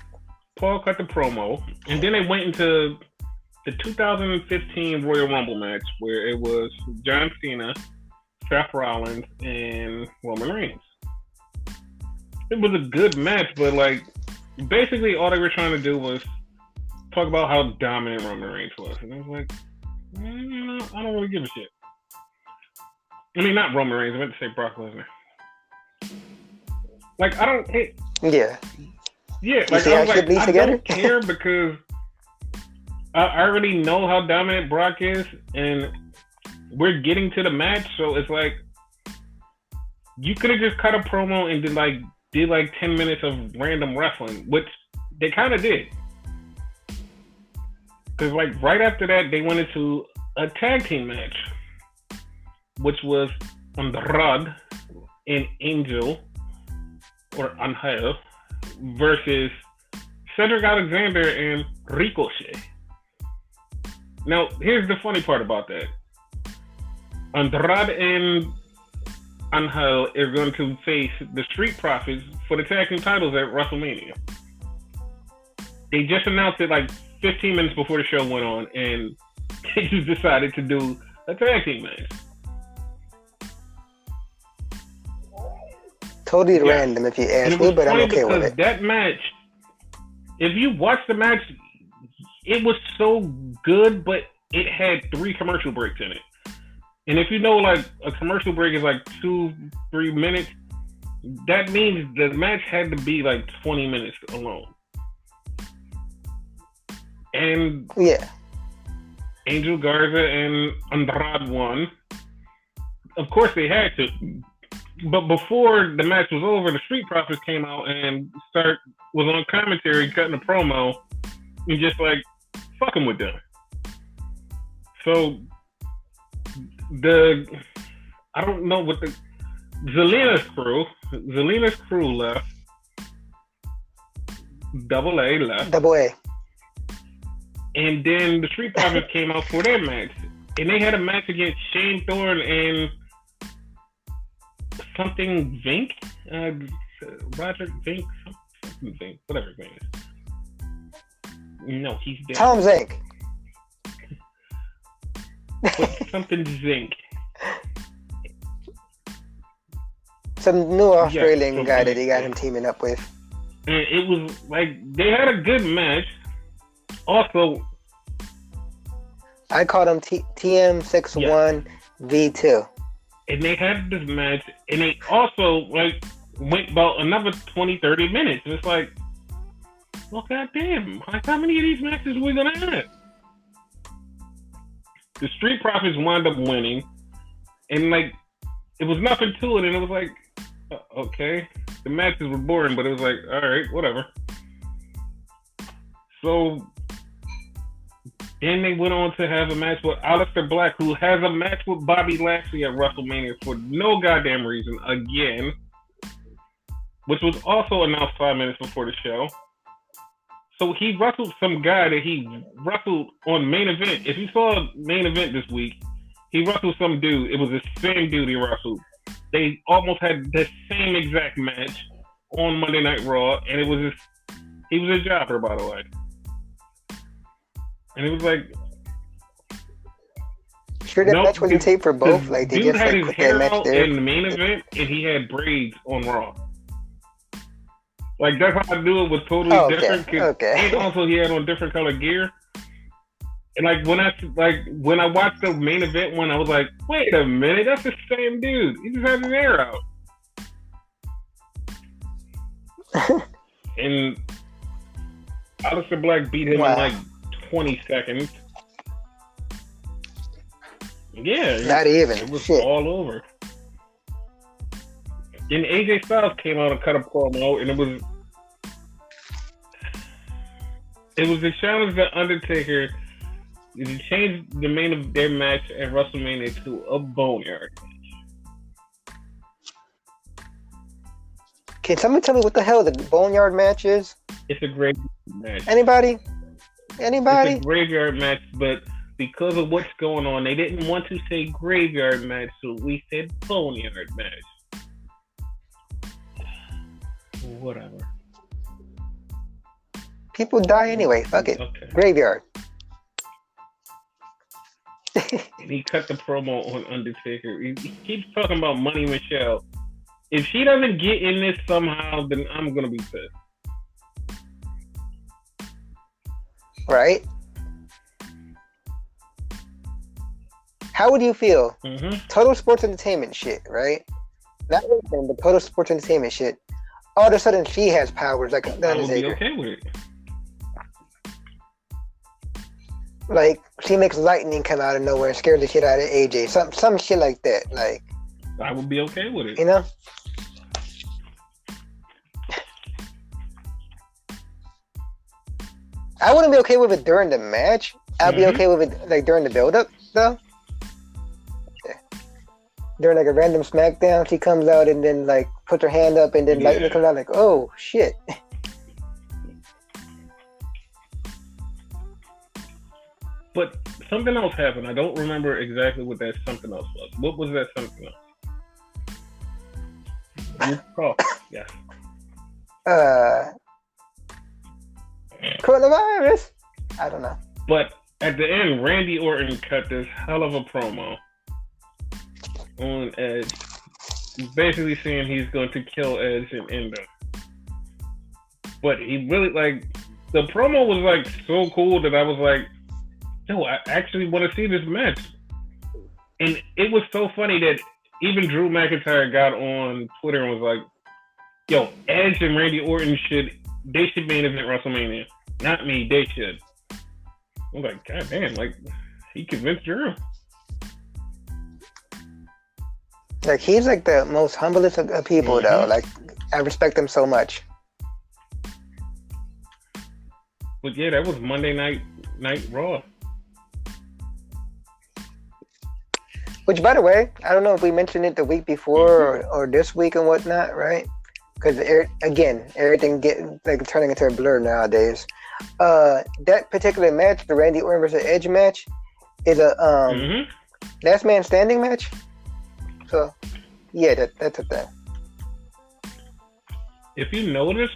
Paul cut the promo, and then they went into the 2015 Royal Rumble match where it was John Cena, Seth Rollins, and Roman Reigns. it was a good match, but like basically all they were trying to do was talk about how dominant Roman Reigns was, and I was like, I don't really give a shit. I mean, not Roman Reigns. I meant to say Brock Lesnar. Like, I don't. Yeah. Yeah. Like, I don't care because I already know how dominant Brock is, and we're getting to the match, so it's like you could have just cut a promo and did like 10 minutes of random wrestling, which they kind of did. Because like right after that, they went into a tag team match, which was Andrade and Angel versus Cedric Alexander and Ricochet. Now, here's the funny part about that. Andrade and Angel are going to face the Street Profits for the tag team titles at WrestleMania. They just announced it like 15 minutes before the show went on, and they just decided to do a tag team match. Totally random if you ask me, but I'm okay with it. That match, if you watch the match, it was so good, but it had 3 commercial breaks in it. And if you know, like, a commercial break is like 2-3 minutes, that means the match had to be like 20 minutes alone. And yeah, Angel Garza and Andrade won. Of course they had to. But before the match was over, the Street Profits came out and was on commentary cutting a promo and just like fucking with them. So I don't know what Zelina's crew left. Double A left. Double A. And then the Street Profits came out for their match. And they had a match against Shane Thorne and something Vink? Roger Vink? Something Vink. Whatever his name is. No, he's dead. Tom Zink. Something Zink. Some new Australian guy that they got him teaming up with. And it was like, they had a good match. Also, I called him TM61 V2. And they had this match, and they also like went about another 20-30 minutes. And it's like, well, goddamn, like, how many of these matches are we gonna have? The Street Profits wound up winning, and like it was nothing to it, and it was like, okay, the matches were boring, but it was like, all right, whatever. So then they went on to have a match with Aleister Black, who has a match with Bobby Lashley at WrestleMania for no goddamn reason again, which was also announced 5 minutes before the show. So he wrestled some guy that he wrestled on Main Event. If you saw Main Event this week, he wrestled some dude. It was the same dude he wrestled. They almost had the same exact match on Monday Night Raw, and he was a jobber, by the way. And it was like, sure, that match wasn't taped for both. Like they just had like his put hair that match out there. in the Main Event, and he had braids on Raw. Like, that's how I knew it was totally different. Okay. And also, he had on different color gear. And like when I watched the Main Event one, I was like, wait a minute, that's the same dude. He just had his hair out. And Aleister Black beat him in like 20 seconds. Yeah. Not even. It was all over. Then AJ Styles came out and cut a promo, and it was a challenge to Undertaker to change the main of their match at WrestleMania to a Boneyard match. Can someone tell me what the hell the Boneyard match is? It's a graveyard match. Anybody? It's a graveyard match, but because of what's going on, they didn't want to say graveyard match, so we said Boneyard match. Whatever. People die anyway. Fuck it. Okay. Graveyard. He cut the promo on Undertaker. He keeps talking about Money Michelle. If she doesn't get in this somehow, then I'm gonna be pissed. Right? How would you feel? Mm-hmm. Total sports entertainment shit, right? Not anything, but total sports entertainment shit. All of a sudden, she has powers like I would be okay with it. Like, she makes lightning come out of nowhere and scares the shit out of AJ. Some shit like that. Like, I would be okay with it. You know? I wouldn't be okay with it during the match. I'd be okay with it like during the build-up, though. During like a random SmackDown, she comes out and then like puts her hand up and then lightning comes out like, oh shit. But something else happened. I don't remember exactly what that something else was. What was that something else? Oh, yes. Coronavirus? I don't know. But at the end, Randy Orton cut this hell of a promo on Edge, basically saying he's going to kill Edge and end him. But he really, like, the promo was like so cool that I was like, yo, I actually want to see this match. And it was so funny that even Drew McIntyre got on Twitter and was like, yo, Edge and Randy Orton should main event WrestleMania. Not me, they should. I'm like, god damn, like, he convinced Drew. Like, he's like the most humblest of people, though. Like, I respect him so much. But yeah, that was Monday Night Raw. Which, by the way, I don't know if we mentioned it the week before or this week and whatnot, right? Because again, everything turning into a blur nowadays. That particular match, the Randy Orton versus Edge match, is a last man standing match. So, yeah, that's a thing. If you notice,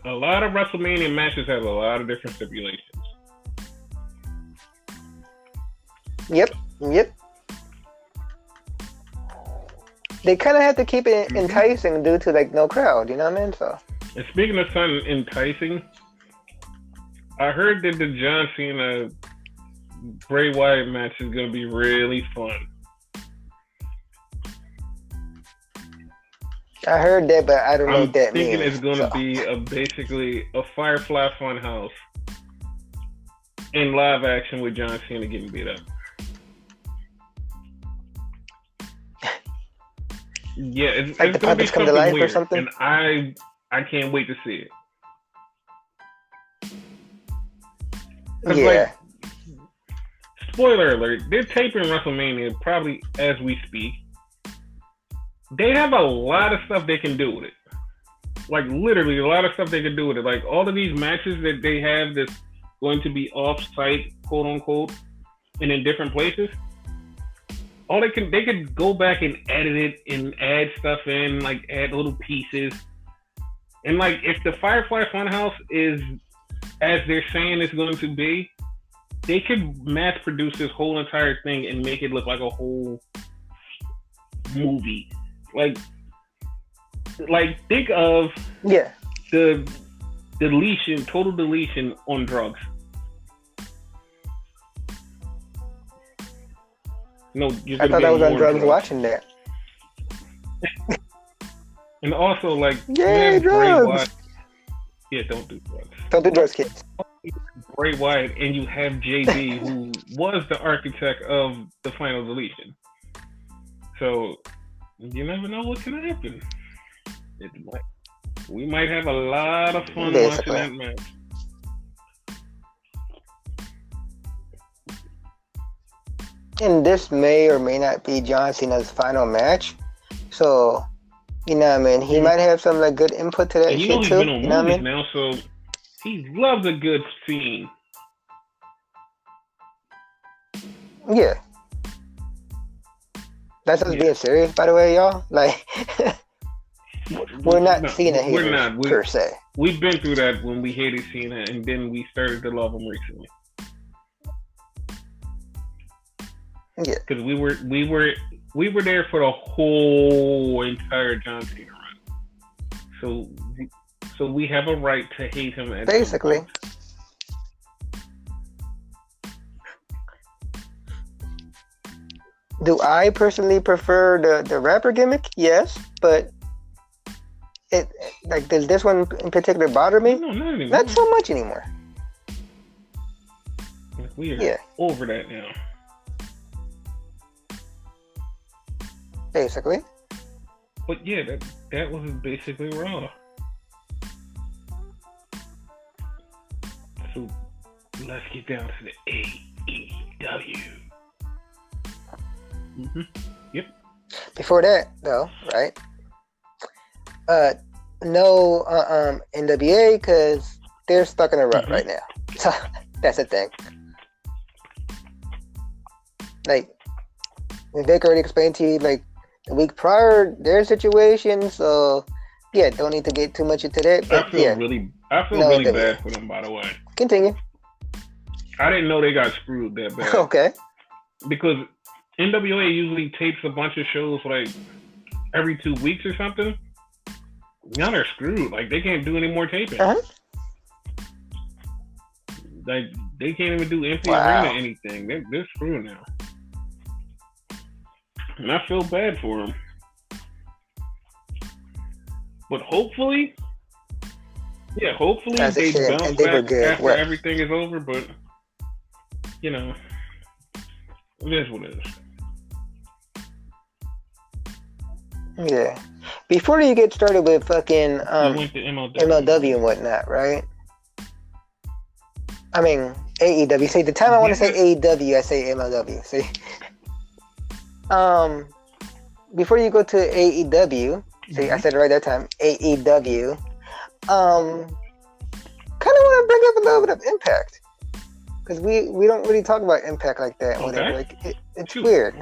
a lot of WrestleMania matches have a lot of different stipulations. Yep. They kind of have to keep it enticing due to like no crowd, you know what I mean? So. And speaking of something enticing, I heard that the John Cena Bray Wyatt match is going to be really fun. I heard that, but I don't know what that means. I'm thinking it's going to be basically a Firefly Funhouse in live action with John Cena getting beat up. Yeah, it's like the going to be come to life weird, or something. And I can't wait to see it. Yeah. Like, spoiler alert, they're taping WrestleMania probably as we speak. They have a lot of stuff they can do with it. Like, literally, a lot of stuff they can do with it. Like, all of these matches that they have that's going to be off-site, quote-unquote, and in different places, they could go back and edit it and add stuff in, like, add little pieces. And, like, if the Firefly Funhouse is as they're saying it's going to be, they could mass produce this whole entire thing and make it look like a whole movie. Like think of the total deletion on drugs. No, I thought I was on drugs watching that. And also, like, yay, drugs. Yeah, don't do drugs. Don't do drugs, kids. Bray Wyatt, and you have JB, who was the architect of the final deletion. So you never know what's gonna happen. We might have a lot of fun watching that match. And this may or may not be John Cena's final match. So, you know what I mean? He might have some like good input to that and shit he's too. Been on you know what I mean? Now, so he loves a good scene. Yeah. That's us being serious, by the way, y'all. Like, we're not Cena haters, we're not. per se. We've been through that when we hated Cena, and then we started to love him recently. Yeah, because we we were there for the whole entire John Cena run. So we have a right to hate him. Basically. Do I personally prefer the rapper gimmick? Yes, but it like does this one in particular bother me? No, not anymore. Not so much anymore. We are over that now. Basically. But yeah, that was basically Raw. So let's get down to the AEW. Mm-hmm. Yep. Before that, though, right? No NWA because they're stuck in a rut right now. So that's the thing. Like Vic already explained to you, like the week prior, their situation. So yeah, don't need to get too much into that. But I feel really bad for them. By the way, continue. I didn't know they got screwed that bad. Okay. Because NWA usually tapes a bunch of shows like every 2 weeks or something. Now they're screwed. Like they can't do any more taping. Like they can't even do empty arena anything. They're screwed now. And I feel bad for them. But hopefully they bounce back after everything is over. But you know, it is what it is. Yeah. Before you get started with fucking went to MLW and whatnot, right? I mean AEW. See, the time I want to say AEW, I say MLW. See. Before you go to AEW, see, I said it right that time. AEW. Kind of want to bring up a little bit of Impact because we don't really talk about Impact like that. Whatever. Like it's weird.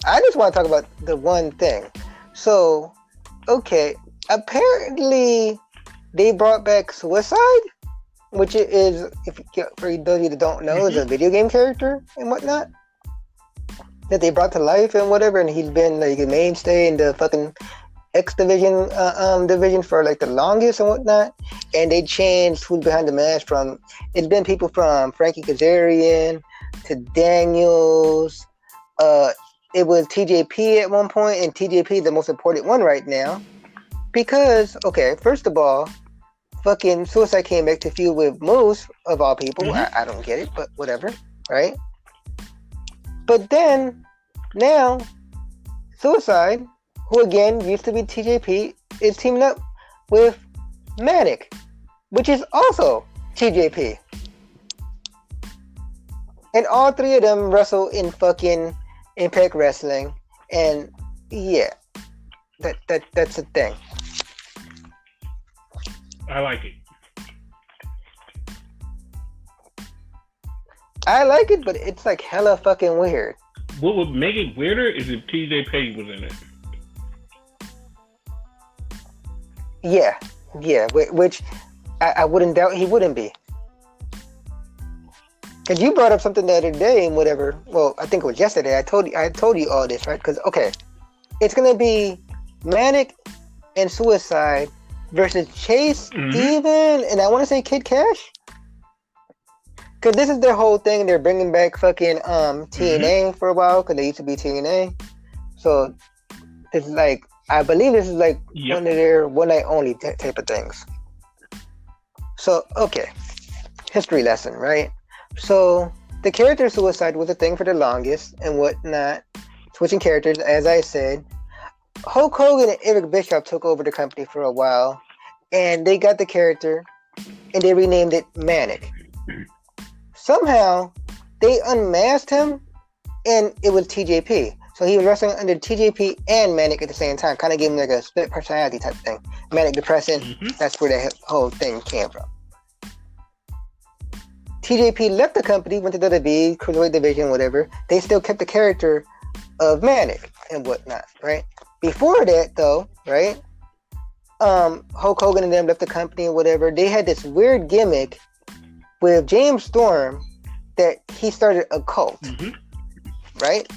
I just want to talk about the one thing. So, okay, apparently they brought back Suicide, which is, for those of you that don't know, is a video game character and whatnot that they brought to life and whatever, and he's been like a mainstay in the fucking X division division for like the longest and whatnot. And they changed who's behind the mask from. It's been people from Frankie Kazarian to Daniels. It was TJP at one point, and TJP is the most important one right now. Because, okay, first of all, fucking Suicide came back to feud with Moose, of all people. I don't get it, but whatever, right? But then, now, Suicide, who again used to be TJP, is teaming up with Manic, which is also TJP. And all three of them wrestle in fucking Impact Wrestling, and yeah, that's the thing. I like it. I like it, but it's like hella fucking weird. What would make it weirder is if TJ Page was in it. Yeah, which I wouldn't doubt he wouldn't be. Because you brought up something the other day and whatever. Well, I think it was yesterday. I told you all this, right? Because okay, it's gonna be Manic and Suicide versus Chase, Steven, and I want to say Kid Cash. Because this is their whole thing. They're bringing back fucking TNA for a while because they used to be TNA. So this is like, I believe this is like one of their one night only type of things. So okay, history lesson, right? So the character Suicide was a thing for the longest and whatnot, switching characters, as I said. Hulk Hogan and Eric Bischoff took over the company for a while, and they got the character, and they renamed it Manic. Somehow, they unmasked him, and it was TJP. So he was wrestling under TJP and Manic at the same time, kind of gave him like a split personality type thing. Manic Depressant, that's where that whole thing came from. TJP left the company, went to WWE, Cruiserweight division, whatever. They still kept the character of Manic and whatnot, right? Before that, though, right? Hulk Hogan and them left the company and whatever. They had this weird gimmick with James Storm that he started a cult. right?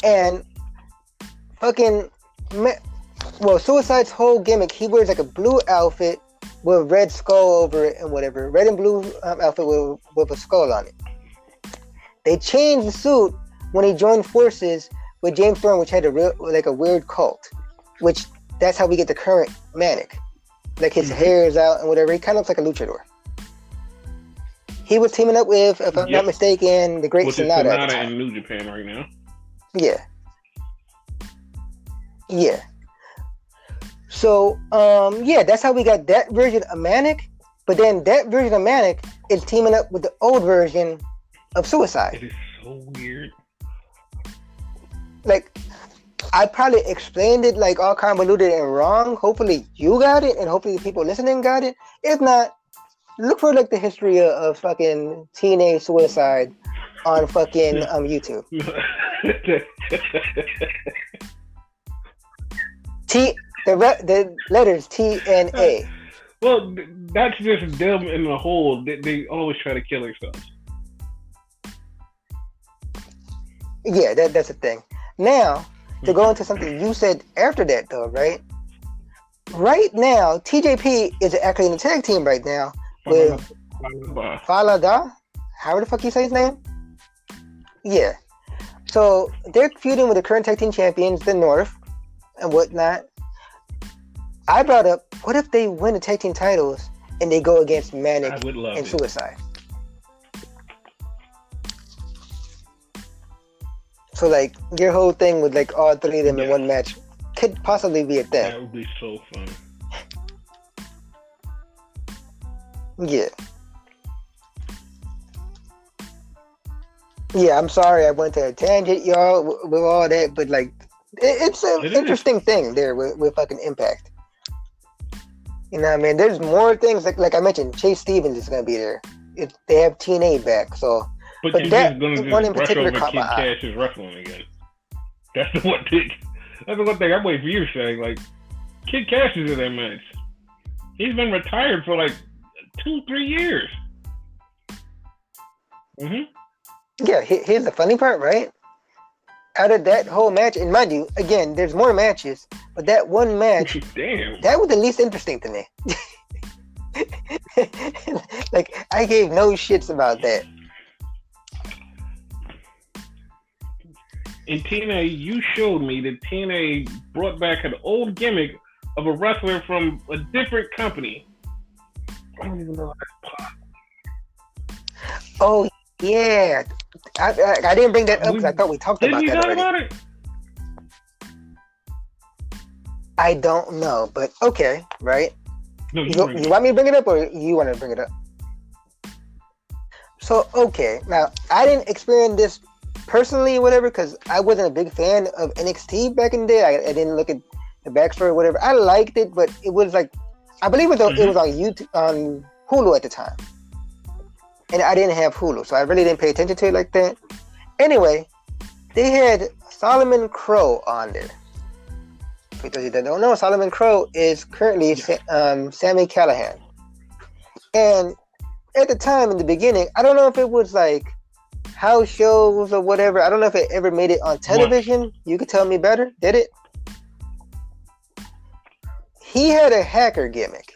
And fucking, Suicide's whole gimmick, he wears like a blue outfit with a red skull over it and whatever. Red and blue outfit with a skull on it. They changed the suit when he joined forces with James Storm, which had a weird cult. Which, that's how we get the current Manic. Like his hair is out and whatever. He kind of looks like a luchador. He was teaming up with, if I'm not mistaken, the Great Sonata. Sonata in New Japan right now. Yeah. Yeah. So, that's how we got that version of Manic. But then that version of Manic is teaming up with the old version of Suicide. It is so weird. Like, I probably explained it like all convoluted and wrong. Hopefully you got it, and hopefully the people listening got it. If not, look for like the history of fucking teenage suicide on fucking YouTube. The letters T and A. Well, that's just them in the hole. They always try to kill themselves. Yeah, that's the thing. Now, to go into something you said after that, though, right? Right now, TJP is actually in the tag team right now with Falada. How the fuck you say his name? Yeah. So they're feuding with the current tag team champions, the North, and whatnot. I brought up, what if they win the tag team titles and they go against Manic and Suicide? So, like, your whole thing with, like, all three of them in one match could possibly be a thing. That would be so fun. Yeah. Yeah, I'm sorry I went to a tangent, y'all, with all that, but, like, it's an interesting thing there with fucking Impact. You know what I mean? There's more things, like I mentioned, Chase Stevens is going to be there. If they have TNA back, so... But you're just going to brush over Kid Cash's wrestling again. That's the one thing. That's the one thing I'm waiting for you to say. Like, Kid Cash is in that match. He's been retired for like 2-3 years. Mm-hmm. Yeah, here's the funny part, right? Out of that whole match, and mind you, again, there's more matches, but that one match, damn, that was the least interesting to me. Like, I gave no shits about that. In TNA, you showed me that TNA brought back an old gimmick of a wrestler from a different company. I don't even know how that's possible. Oh, yeah. I didn't bring that up because I thought we talked about that already. About it? I don't know, but okay, right? No, you want me to bring it up, or you want to bring it up? So, okay. Now, I didn't experience this personally, whatever, because I wasn't a big fan of NXT back in the day. I didn't look at the backstory or whatever. I liked it, but it was like, I believe it was on YouTube, on Hulu at the time. And I didn't have Hulu, so I really didn't pay attention to it like that. Anyway, they had Solomon Crow on there. For those of you that don't know, Solomon Crow is currently Sami Callihan. And at the time, in the beginning, I don't know if it was like house shows or whatever. I don't know if it ever made it on television. What? You could tell me better. Did it? He had a hacker gimmick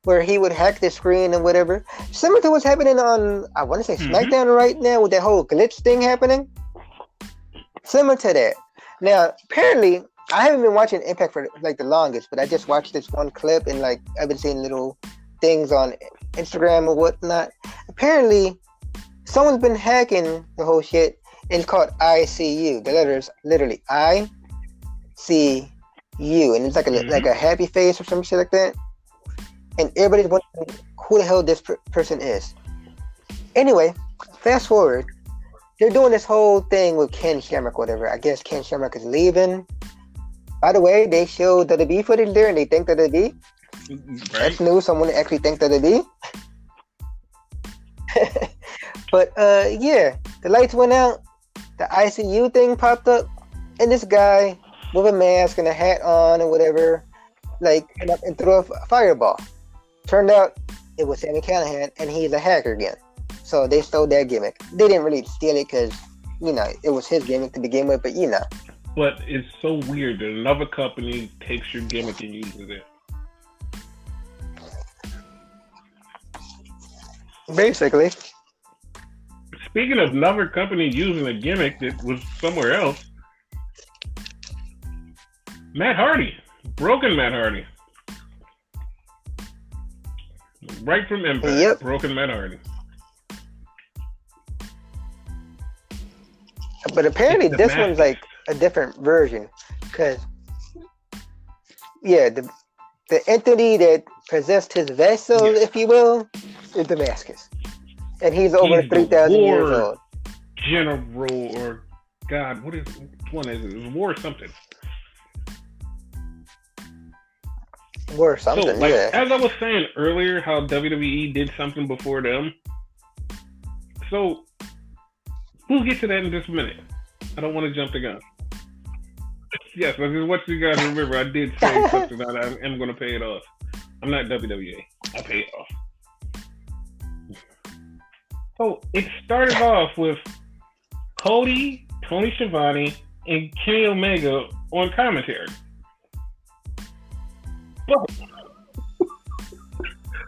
where he would hack the screen and whatever. Similar to what's happening on, I want to say SmackDown right now with that whole glitch thing happening. Similar to that. Now, apparently, I haven't been watching Impact for like the longest, but I just watched this one clip and like I've been seeing little things on Instagram or whatnot. Apparently, someone's been hacking the whole shit. And it's called ICU. The letters literally ICU, and it's like a happy face or some shit like that. And everybody's wondering who the hell this person is. Anyway, fast forward. They're doing this whole thing with Ken Shamrock, whatever. I guess Ken Shamrock is leaving. By the way, they showed WWE footage there, and they think WWE. Right. That's new. Someone actually thinks WWE. But yeah, the lights went out. The ICU thing popped up, and this guy with a mask and a hat on and whatever, like, went up and threw a fireball. Turned out it was Sami Callihan, and he's a hacker again. So they stole that gimmick. They didn't really steal it because it was his gimmick to begin with, but But it's so weird that another company takes your gimmick and uses it. Basically. Speaking of another company using a gimmick that was somewhere else, Matt Hardy. Broken Matt Hardy. Right from Impact. Yep. Broken Matt Hardy. But apparently this one's like a different version. Because, the entity that possessed his vessel, if you will, is Damascus. And he's over 3,000 years old. General, or God, which one is it? It was War something. War something, so, as I was saying earlier, how WWE did something before them. So, we'll get to that in just a minute. I don't want to jump the gun. Yes, I just want you guys to remember I did say something that I am going to pay it off. I'm not WWE. I pay it off. So it started off with Cody, Tony Schiavone, and Kenny Omega on commentary.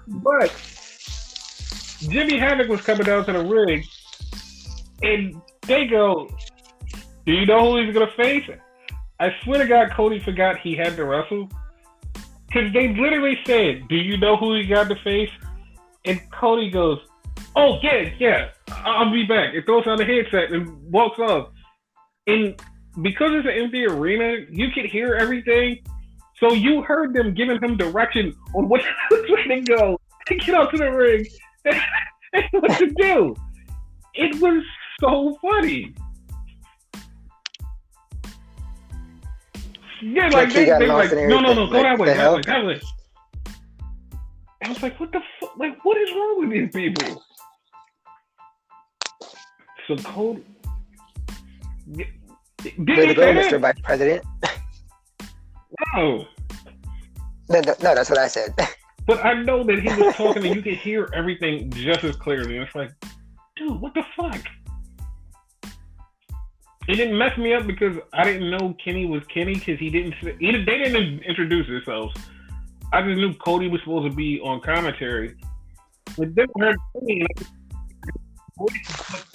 But Jimmy Havoc was coming down to the ring, and they go, "Do you know who he's going to face?" I swear to God, Cody forgot he had to wrestle. Because they literally said, "Do you know who he got to face?" And Cody goes, "Oh, yeah, I'll be back." It throws on the headset and walks off. And because it's an empty arena, you could hear everything. So you heard them giving him direction on what to go to get out to the ring and what to do. It was so funny. Yeah, like they like, no, go that way. I was like, what the fuck? Like, what is wrong with these people? So Cody, did they go, Mr. Vice President? No, that's what I said. But I know that he was talking and you could hear everything just as clearly. And it's like, dude, what the fuck? It didn't mess me up because I didn't know Kenny was Kenny because they didn't introduce themselves. I just knew Cody was supposed to be on commentary. But then I heard Kenny, and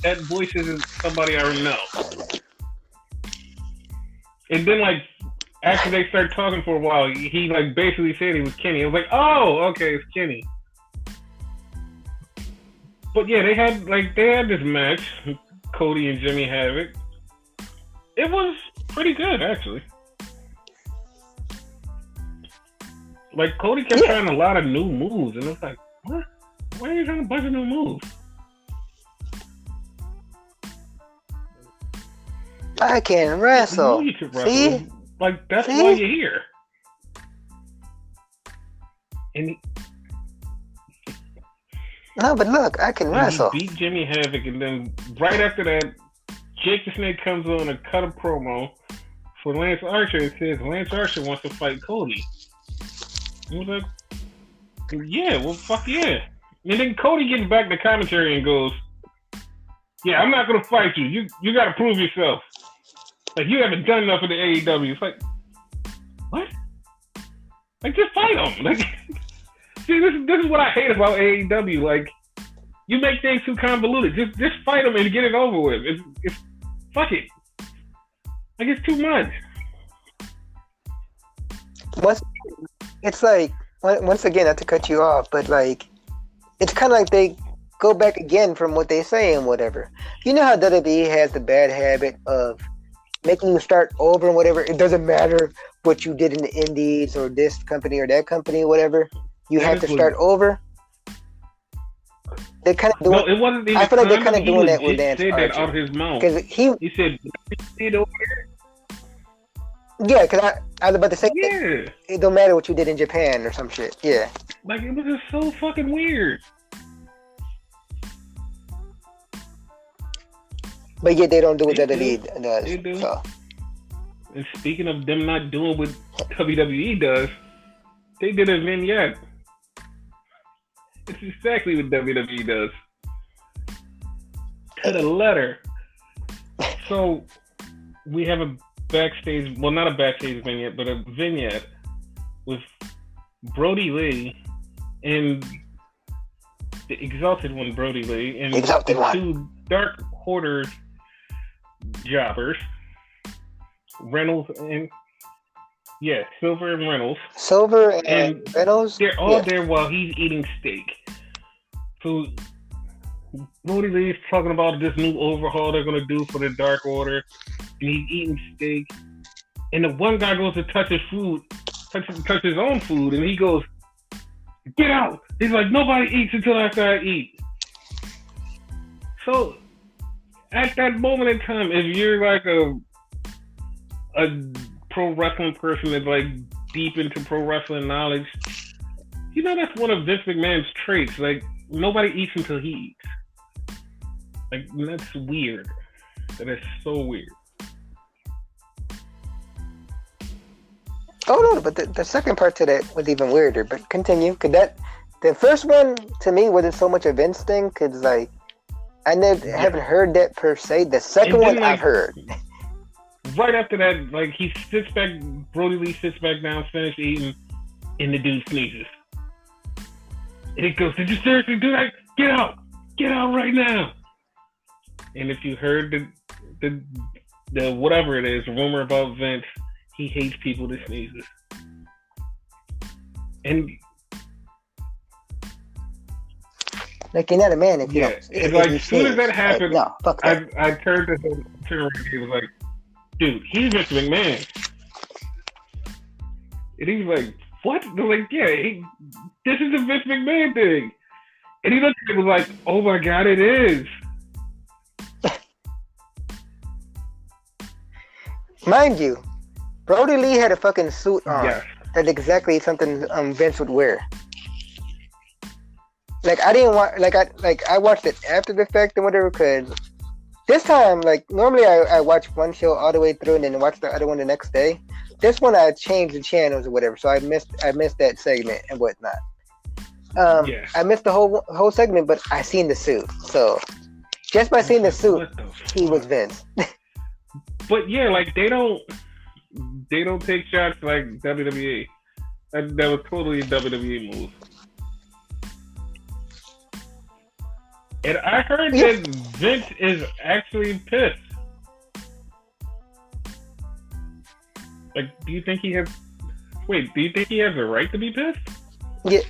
that voice isn't somebody I already know. And then, like, after they started talking for a while, he like basically said he was Kenny. I was like, oh, okay, it's Kenny. But yeah, they had this match, Cody and Jimmy Havoc. It was pretty good, actually. Like, Cody kept trying a lot of new moves, and it's like, what? Why are you trying a bunch of new moves? I can wrestle. You can wrestle. See? Like, that's why you're here. And no, but look, I can wrestle. He beat Jimmy Havoc, and then right after that, Jake the Snake comes on and cut a promo for Lance Archer and says Lance Archer wants to fight Cody. And I was like, yeah, well, fuck yeah. And then Cody gets back to commentary and goes, yeah, I'm not going to fight you. You got to prove yourself. Like, you haven't done enough for the AEW. It's like, what? Like, just fight him. Like, see, this is what I hate about AEW. Like, you make things too convoluted. Just fight them and get it over with. It's fuck it. Like, it's too much. It's like, once again, not to cut you off, but like, it's kind of like they go back again from what they say and whatever. You know how WWE has the bad habit of making you start over and whatever. It doesn't matter what you did in the indies or this company or that company, whatever. You have to start over. They kind of do it. It wasn't even. I feel like they're kind of doing that with Lance Archer. He said that out of his mouth. Because he said, "See it over here." Yeah, because I was about to say, it don't matter what you did in Japan or some shit. Yeah. Like, it was just so fucking weird. But yet they don't do what WWE does. They do. So. And speaking of them not doing what WWE does, they did a vignette. It's exactly what WWE does. To the letter. So we have a backstage, well, not a backstage vignette, but a vignette with Brody Lee and the Exalted One, Brody Lee, and Exalted One. two Dark Order jobbers, Reynolds and Silver and Reynolds. Silver and Reynolds. They're all there while he's eating steak. So Brody Lee's talking about this new overhaul they're gonna do for the Dark Order, and he's eating steak. And the one guy goes to touch his food, touch his own food, and he goes, "Get out!" He's like, "Nobody eats until after I eat." So at that moment in time, if you're like a pro wrestling person that's like deep into pro wrestling knowledge, you know that's one of Vince McMahon's traits. Like, nobody eats until he eats. Like, that's weird. That is so weird. Oh no, but the second part to that was even weirder. But continue, cause the first one to me wasn't so much a Vince thing, cause like I haven't heard that per se. The second one, like, I've heard. Right after that, like, he sits back, Brody Lee sits back down, finished eating, and the dude sneezes. And he goes, "Did you seriously do that? Get out! Get out right now!" And if you heard the whatever it is, rumor about Vince, he hates people that sneezes. And like, you're not a man if you don't. If like, as soon as that happened, no, fuck that. I turned to him, he was like, "Dude, he's Vince McMahon." And he was like, "What?" They're like, "Yeah, this is a Vince McMahon thing." And he looked at it and was like, "Oh my God, it is." Mind you, Brody Lee had a fucking suit on. Yes. That's exactly something Vince would wear. Like, I didn't want, I watched it after the fact and whatever, because this time, like, normally I watch one show all the way through and then watch the other one the next day. This one I changed the channels or whatever, so I missed that segment and whatnot. I missed the whole segment, but I seen the suit. So just by seeing the suit, he was Vince. But yeah, like, they don't take shots like WWE. That was totally a WWE move. And I heard that Vince is actually pissed. Like, do you think he has the right to be pissed? Yeah.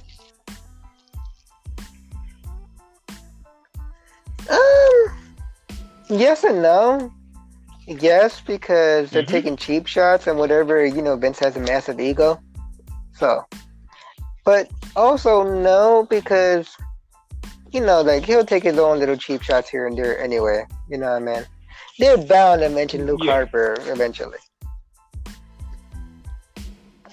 Yes and no. Yes, because they're taking cheap shots and whatever, Vince has a massive ego. So, but also no, because, like, he'll take his own little cheap shots here and there anyway. You know what I mean? They're bound to mention Luke Harper eventually.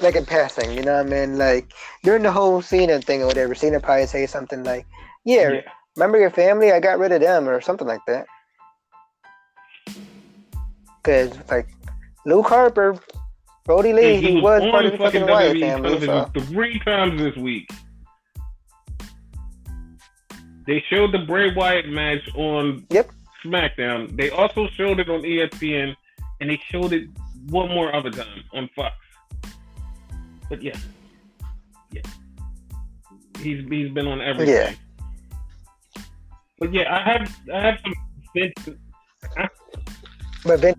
Like, in passing, you know what I mean? Like, during the whole Cena thing or whatever, Cena probably say something like, yeah, remember your family? I got rid of them, or something like that. Because, like, Luke Harper, Brody Lee, he was part of the fucking Wyatt family. So. 3 times this week. They showed the Bray Wyatt match on SmackDown. They also showed it on ESPN, and they showed it one more other time on Fox. But yeah, he's been on everything. Yeah. But yeah, I have some Vince. But Vince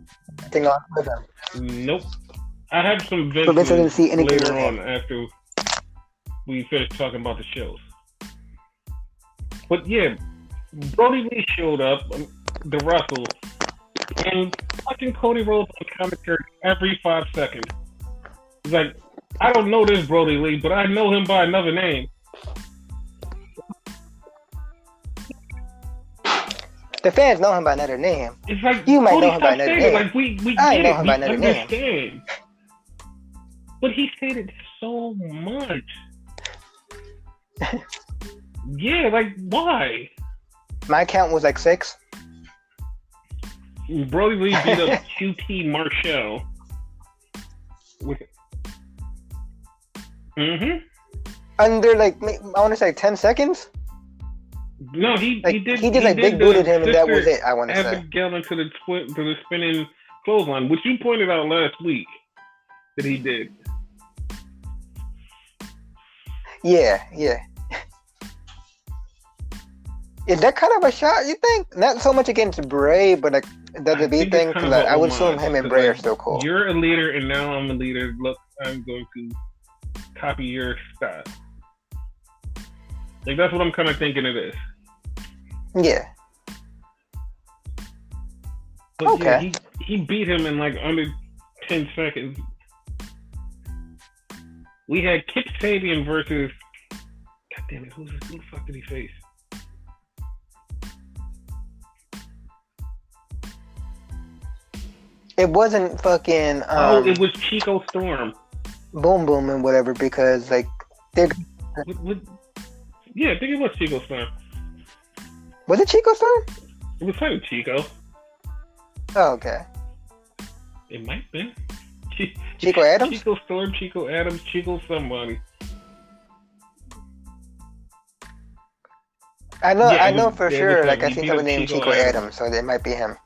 thing on with him. Nope. I have some Vince. But Vince didn't see anything later on after we finish talking about the shows. But yeah, Brody Lee showed up, the Russell, and fucking Cody Rhodes on commentary every 5 seconds. He's like, I don't know this Brody Lee, but I know him by another name. The fans know him by another name. It's like, you might know him by another name. Like, we I get know it. him We by another understand. name. But he said it so much. Yeah, like, why? My count was like 6. Brody Lee beat up QT Marshall. Under, like, I want to say 10 seconds? No, he did. He just like big booted him, and that was it. I want to say. Abigail into the spinning clothesline, which you pointed out last week that he did. Yeah. Is that kind of a shot, you think? Not so much against Bray, but like the WWE thing, because I would assume him and Bray are still cool. You're a leader, and now I'm a leader. Look, I'm going to copy your style. Like, that's what I'm kind of thinking it is. Yeah. But okay. Yeah, he beat him in like under 10 seconds. We had Kip Sabian versus... God damn it, who the fuck did he face? It wasn't fucking. It was Chico Storm. Boom Boom and whatever, because like they're. Yeah, I think it was Chico Storm. Was it Chico Storm? It was kind of Chico. Oh, okay. It might have been. Chico Adams? Chico Storm, Chico Adams, Chico somebody. I know for sure. Like I seen someone named Chico Adams, so it might be him.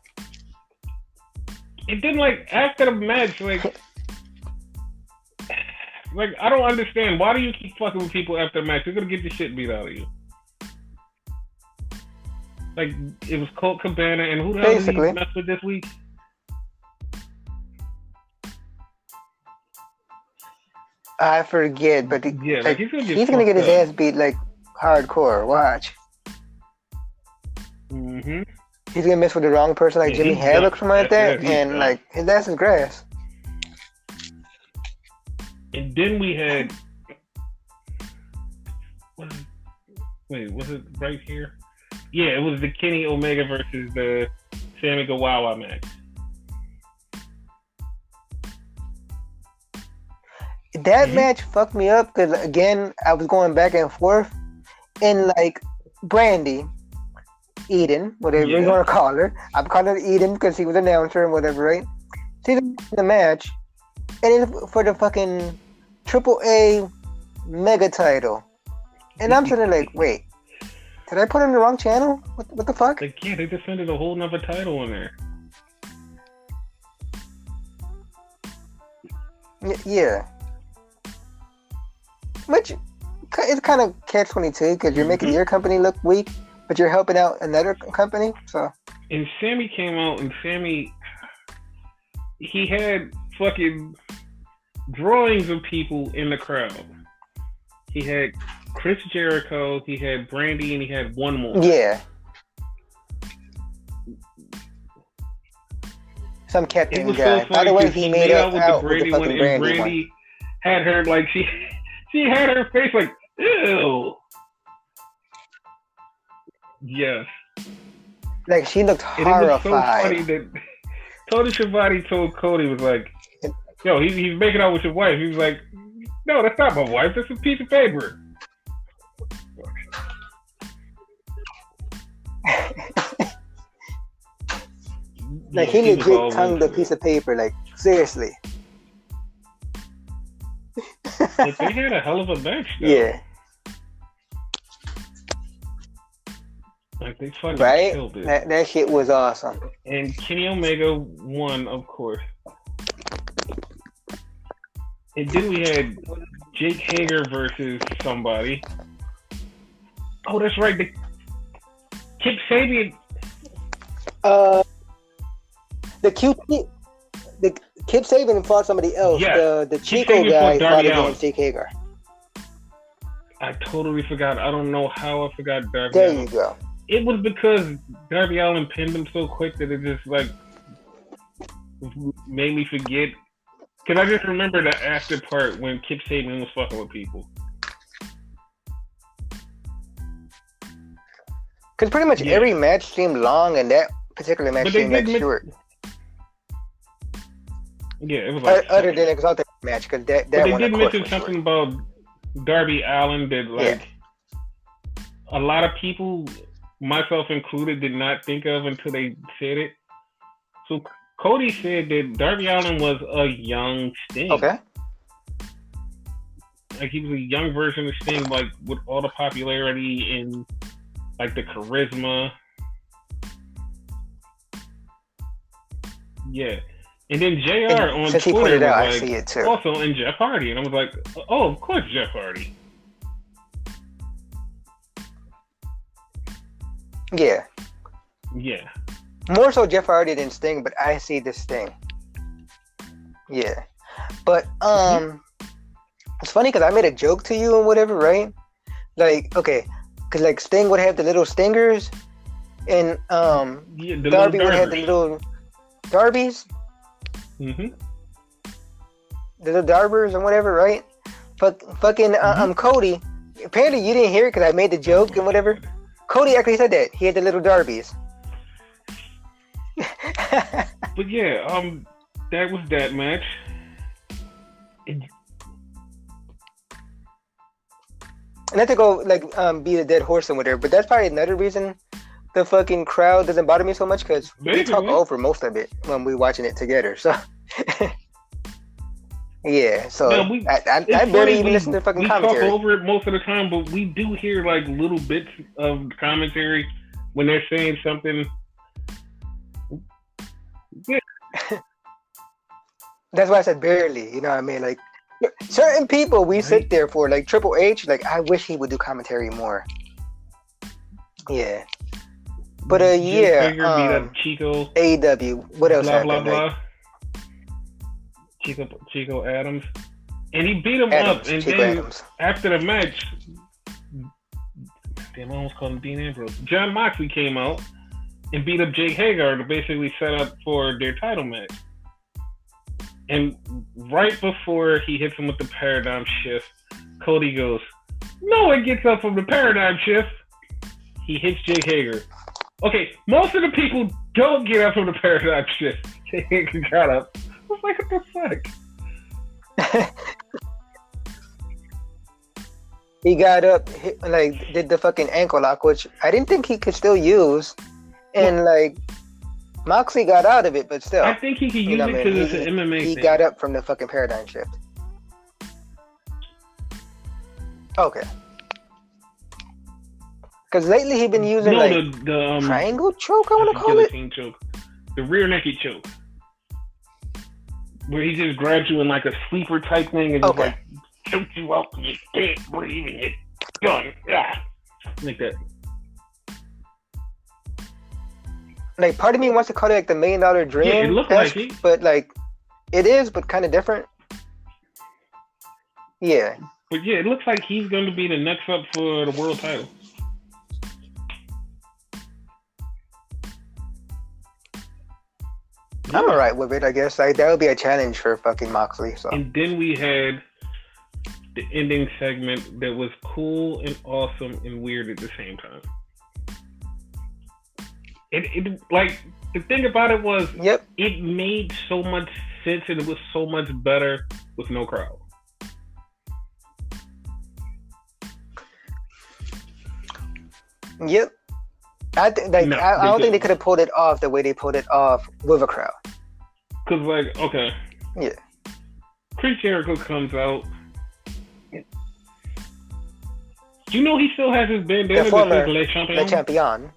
And then, like, after the match, like I don't understand. Why do you keep fucking with people after the match? You're gonna get the shit beat out of you. Like, it was Colt Cabana, and who the hell did he mess with this week? I forget, but he's gonna get his ass beat like hardcore. Watch. Mm-hmm. He's gonna mess with the wrong person, like Jimmy Havoc, something like that, and like his ass is grass. And then we had, was it right here? Yeah, it was the Kenny Omega versus the Sammy Guevara match. That match fucked me up because again I was going back and forth, and like Brandy. Eden, whatever you want to call her. I'm calling her Eden because he was an announcer and whatever, right? She's in the match, and it's for the fucking AAA mega title. And I'm sitting there like, wait, did I put her in the wrong channel? What the fuck? Like, yeah, they defended a whole nother title in there. Yeah. Which, it's kind of catch-22 because you're making your company look weak, but you're helping out another company, so. And Sammy came out, and he had fucking drawings of people in the crowd. He had Chris Jericho, he had Brandy, and he had one more. Yeah. Some captain guy. So by the way, he made out with the Brady one, and Brandy had her like she had her face like ew. Yes. Like she looked horrified. It was so funny that Tony Schiavone told Cody, was like, "Yo, he's making out with your wife." He was like, "No, that's not my wife. That's a piece of paper." Like he legit tongued a piece of paper. Like seriously. But they had a hell of a match, though. Yeah. Like they fucking killed it. That shit was awesome. And Kenny Omega won, of course. And then we had Jake Hager versus somebody. Oh, that's right. The Kip Sabian. The Kip Sabian fought somebody else. Yeah. The Chico guy fought against Jake Hager. I totally forgot. I don't know how I forgot Darby There Allin. You go. It was because Darby Allin pinned him so quick that it just like made me forget. Cause I just remember the after part when Kip Sabian was fucking with people. Cause pretty much every match seemed long, and that particular match seemed like short. Yeah, it was like other than the Exalted match, because that but one. They did mention something about Darby Allin that like a lot of people, myself included, did not think of until they said it. So Cody said that Darby Allin was a young Sting. Okay. Like he was a young version of Sting, like with all the popularity and like the charisma. Yeah. And then JR on since Twitter he pointed out, was I see it too. also in Jeff Hardy. And I was like, oh, of course Jeff Hardy. Yeah. Yeah. More so Jeff Hardy than Sting, but I see the Sting. Yeah. But it's funny because I made a joke to you and whatever, right? Like, okay, because like Sting would have the little stingers, and Darby would have the little Darbies. Mm-hmm. The little Darbers and whatever, right? Fucking Cody. Apparently you didn't hear it because I made the joke and whatever. Cody actually said that he had the little Darbies. But yeah, that was that match. Not to go like be the dead horse and whatever, but that's probably another reason the fucking crowd doesn't bother me so much because we talk over most of it when we're watching it together. So yeah, so no, I barely even listen to the fucking commentary. We talk over it most of the time, but we do hear like little bits of commentary when they're saying something. Yeah. That's why I said barely. You know what I mean? Like certain people we sit there for, like Triple H. Like I wish he would do commentary more. Yeah. But yeah, beat up Chico. AEW. What else happened? Blah. Chico Adams, and he beat him up, and Chico then Adams. After the match, damn, I almost called him Dean Ambrose. Jon Moxley came out and beat up Jake Hager to basically set up for their title match. And right before he hits him with the paradigm shift, Cody goes, "No one gets up from the paradigm shift." He hits Jake Hager. Okay, most of the people don't get up from the paradigm shift. Jake Hager got up. I was like, what the fuck? He got up, like, did the fucking ankle lock, which I didn't think he could still use. And, like, Moxley got out of it, but still. I think he could use it because it's an MMA thing. He got up from the fucking paradigm shift. Okay. Because lately he's been using, the triangle choke, I want to call it? Choke. The rear naked choke. Where he just grabs you in like a sleeper type thing and just like chokes you out and you can't breathe and you're done. Yeah. Like that. Like part of me wants to call it like the $1 Million Dream. Yeah, it looks like it. But like it is, but kind of different. Yeah. But yeah, it looks like he's going to be the next up for the world title. I'm alright with it, I guess. Like that would be a challenge for fucking Moxley. So. And then we had the ending segment that was cool and awesome and weird at the same time. It like the thing about it was, it made so much sense and it was so much better with no crowd. Yep. I don't think they could have pulled it off the way they pulled it off with a crowd. Cause like, okay, yeah, Chris Jericho comes out. You know he still has his bandana. The former Le Champion.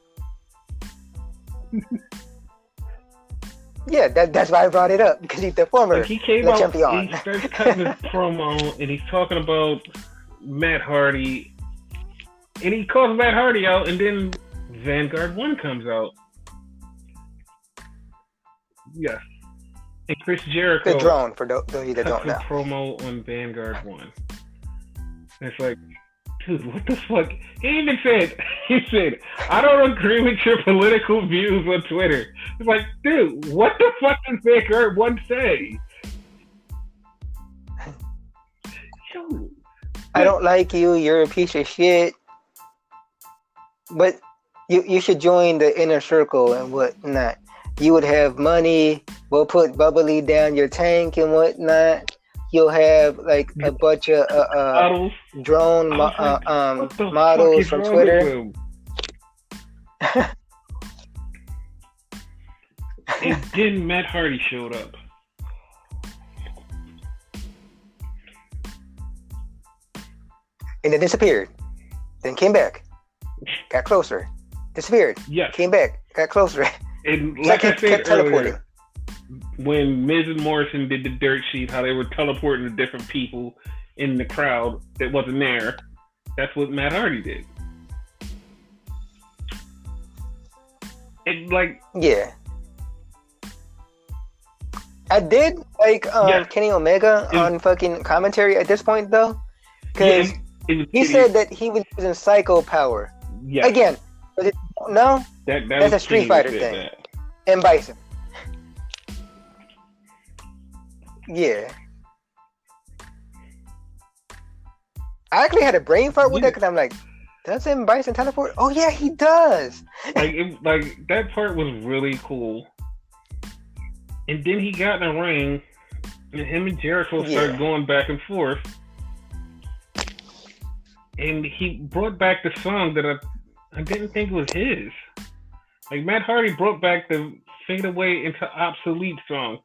Yeah, that's why I brought it up because he's the former. Like he came Le out, Champion. He starts cutting his promo and he's talking about Matt Hardy, and he calls Matt Hardy out, and then Vanguard 1 comes out. Yeah. And Chris Jericho. The drone, for those of you that don't know. Promo on Vanguard 1. And it's like, dude, what the fuck? He said, I don't agree with your political views on Twitter. It's like, dude, what the fuck does Vanguard 1 say? Yo, I don't like you. You're a piece of shit. But you should join the inner circle and whatnot. You would have money. We'll put bubbly down your tank and whatnot. You'll have like a bunch of drone models from Twitter. And then Matt Hardy showed up. And then disappeared. Then came back. got closer, disappeared, Yes. came back, got closer. And like I said kept teleporting. earlier, when Miz and Morrison did the dirt sheet, how they were teleporting to different people in the crowd that wasn't there, that's what Matt Hardy did. It like Yeah. I did like Kenny Omega on fucking commentary at this point though, because he said that he was using psycho power. Yeah. Again, no, that's a Street Fighter thing. That. And Bison. Yeah. I actually had a brain fart with that because I'm like, doesn't Bison teleport? Oh yeah, he does. Like that part was really cool. And then he got in the ring, and him and Jericho started going back and forth. And he brought back the song that I didn't think was his. Like Matt Hardy brought back the Fade Away into Obsolete song,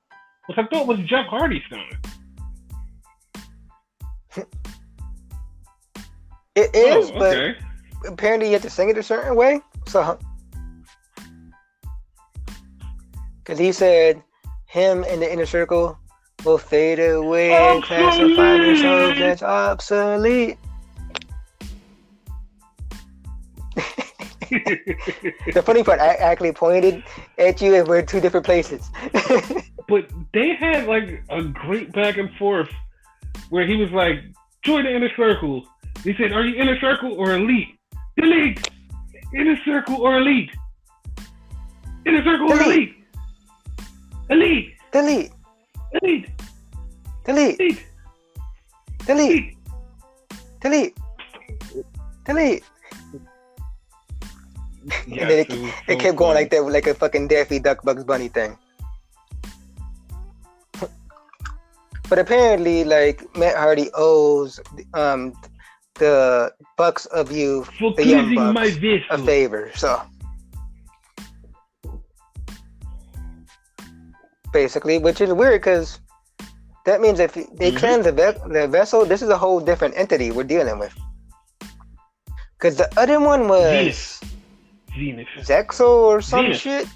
which I thought was Jeff Hardy's song. It is, but apparently you have to sing it a certain way. So, because he said, him and the Inner Circle will fade away and classify themselves as obsolete. The funny part, I actually pointed at you and we're in two different places. But they had like a great back and forth where he was like, join the Inner Circle. He said, are you Inner Circle or Elite? Delete! Inner Circle or Elite? Inner Circle or Elite? Elite! Delete! Delete! Delete! Delete! Delete! Delete! Yeah, and then it kept going like that, like a fucking Daffy Duck Bugs Bunny thing. But apparently, like, Matt Hardy owes the Bucks of Youth, the Young Bucks, a favor. So basically, which is weird because that means if they cleanse the vessel, this is a whole different entity we're dealing with. Because the other one was Zenith. Zexo or some Zenith. shit.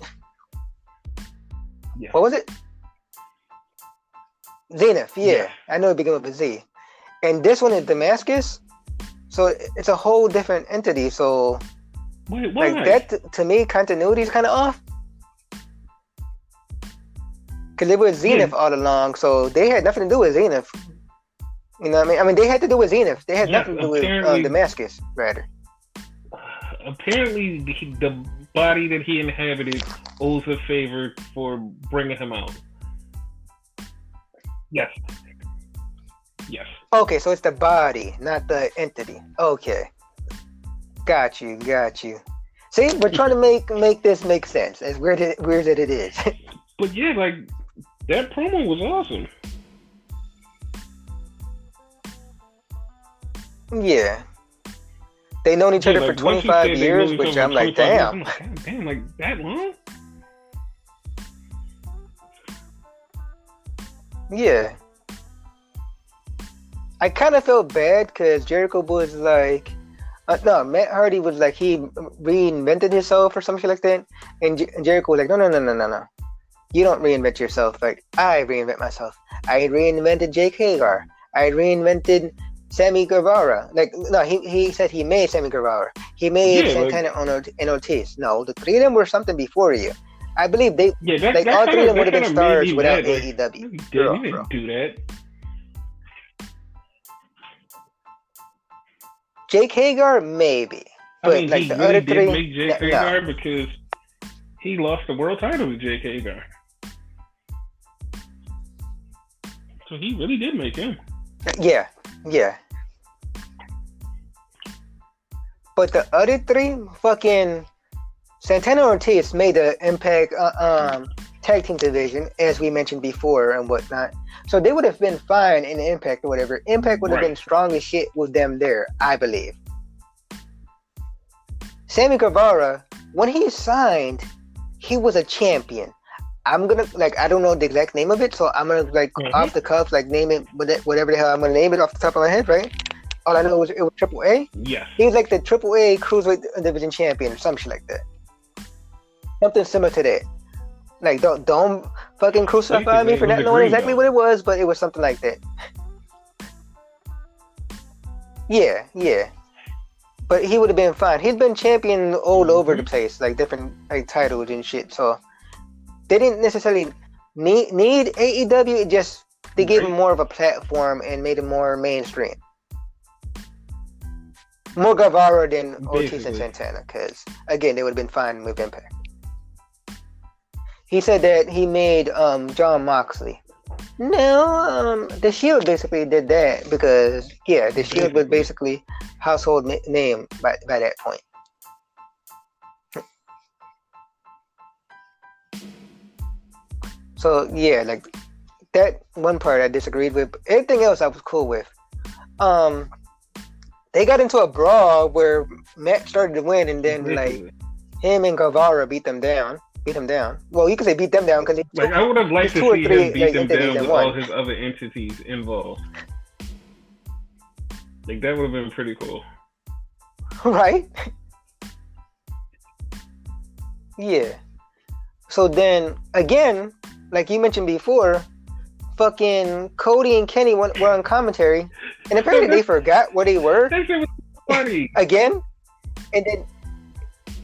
Yeah. What was it? Zenith, yeah. I know it began with a Z. And this one is Damascus. So it's a whole different entity. So Wait, why? like that to me, continuity is kind of off. Because it was Zenith all along, so they had nothing to do with Zenith. You know what I mean? I mean, they had to do with Zenith. They had nothing to do with Damascus, rather. Apparently, the body that he inhabited owes a favor for bringing him out. Yes. Yes. Okay, so it's the body, not the entity. Okay. Got you. See, we're trying to make this make sense, as weird that it is. But yeah, like, that promo was awesome. Yeah. They known each other for 25 years, which I'm like, damn. Damn, like, that long? Yeah. I kind of felt bad because Jericho was like, no, Matt Hardy was like, he reinvented himself or something like that. And Jericho was like, no. You don't reinvent yourself. Like, I reinvent myself. I reinvented Jake Hagar. I reinvented Sammy Guevara. Like, no, he said he made Sammy Guevara. He made Santana and Ortiz. No, the three of them were something before you. I believe they, all three of them would have been stars without AEW. You didn't do that. Jake Hagar, maybe. But I mean, like he the really other did three, make Jake Hagar because he lost the world title to Jake Hagar. So he really did make him. Yeah. But the other three, fucking Santana Ortiz made the Impact tag team division, as we mentioned before and whatnot. So they would have been fine in the Impact or whatever. Impact would have been strong as shit with them there, I believe. Sammy Guevara, when he signed, he was a champion. I'm gonna I don't know the exact name of it, so I'm gonna off the cuff name it whatever the hell I'm gonna name it off the top of my head, right? All I know was it was AAA. Yes. He was like the AAA Cruiserweight Division champion or some shit like that. Something similar to that. Like, don't fucking crucify me for not knowing exactly what it was, but it was something like that. Yeah. But he would have been fine. He's been champion all over the place, like different like titles and shit. So they didn't necessarily need AEW. It just they gave him more of a platform and made him more mainstream. More Guevara than Ortiz and Santana, because again, they would have been fine with Impact. He said that he made John Moxley. No, the Shield basically did that because the Shield was basically household name by that point. So yeah, like that one part I disagreed with. Everything else I was cool with. They got into a brawl where Matt started to win, and then like him and Guevara beat him down. Well, you could say beat them down because like I would have liked to see him beat them down with all his other entities involved. Like that would have been pretty cool, right? Yeah. So then again, like you mentioned before, fucking Cody and Kenny were on commentary, and apparently they forgot where they were. That shit was funny. Again, and then.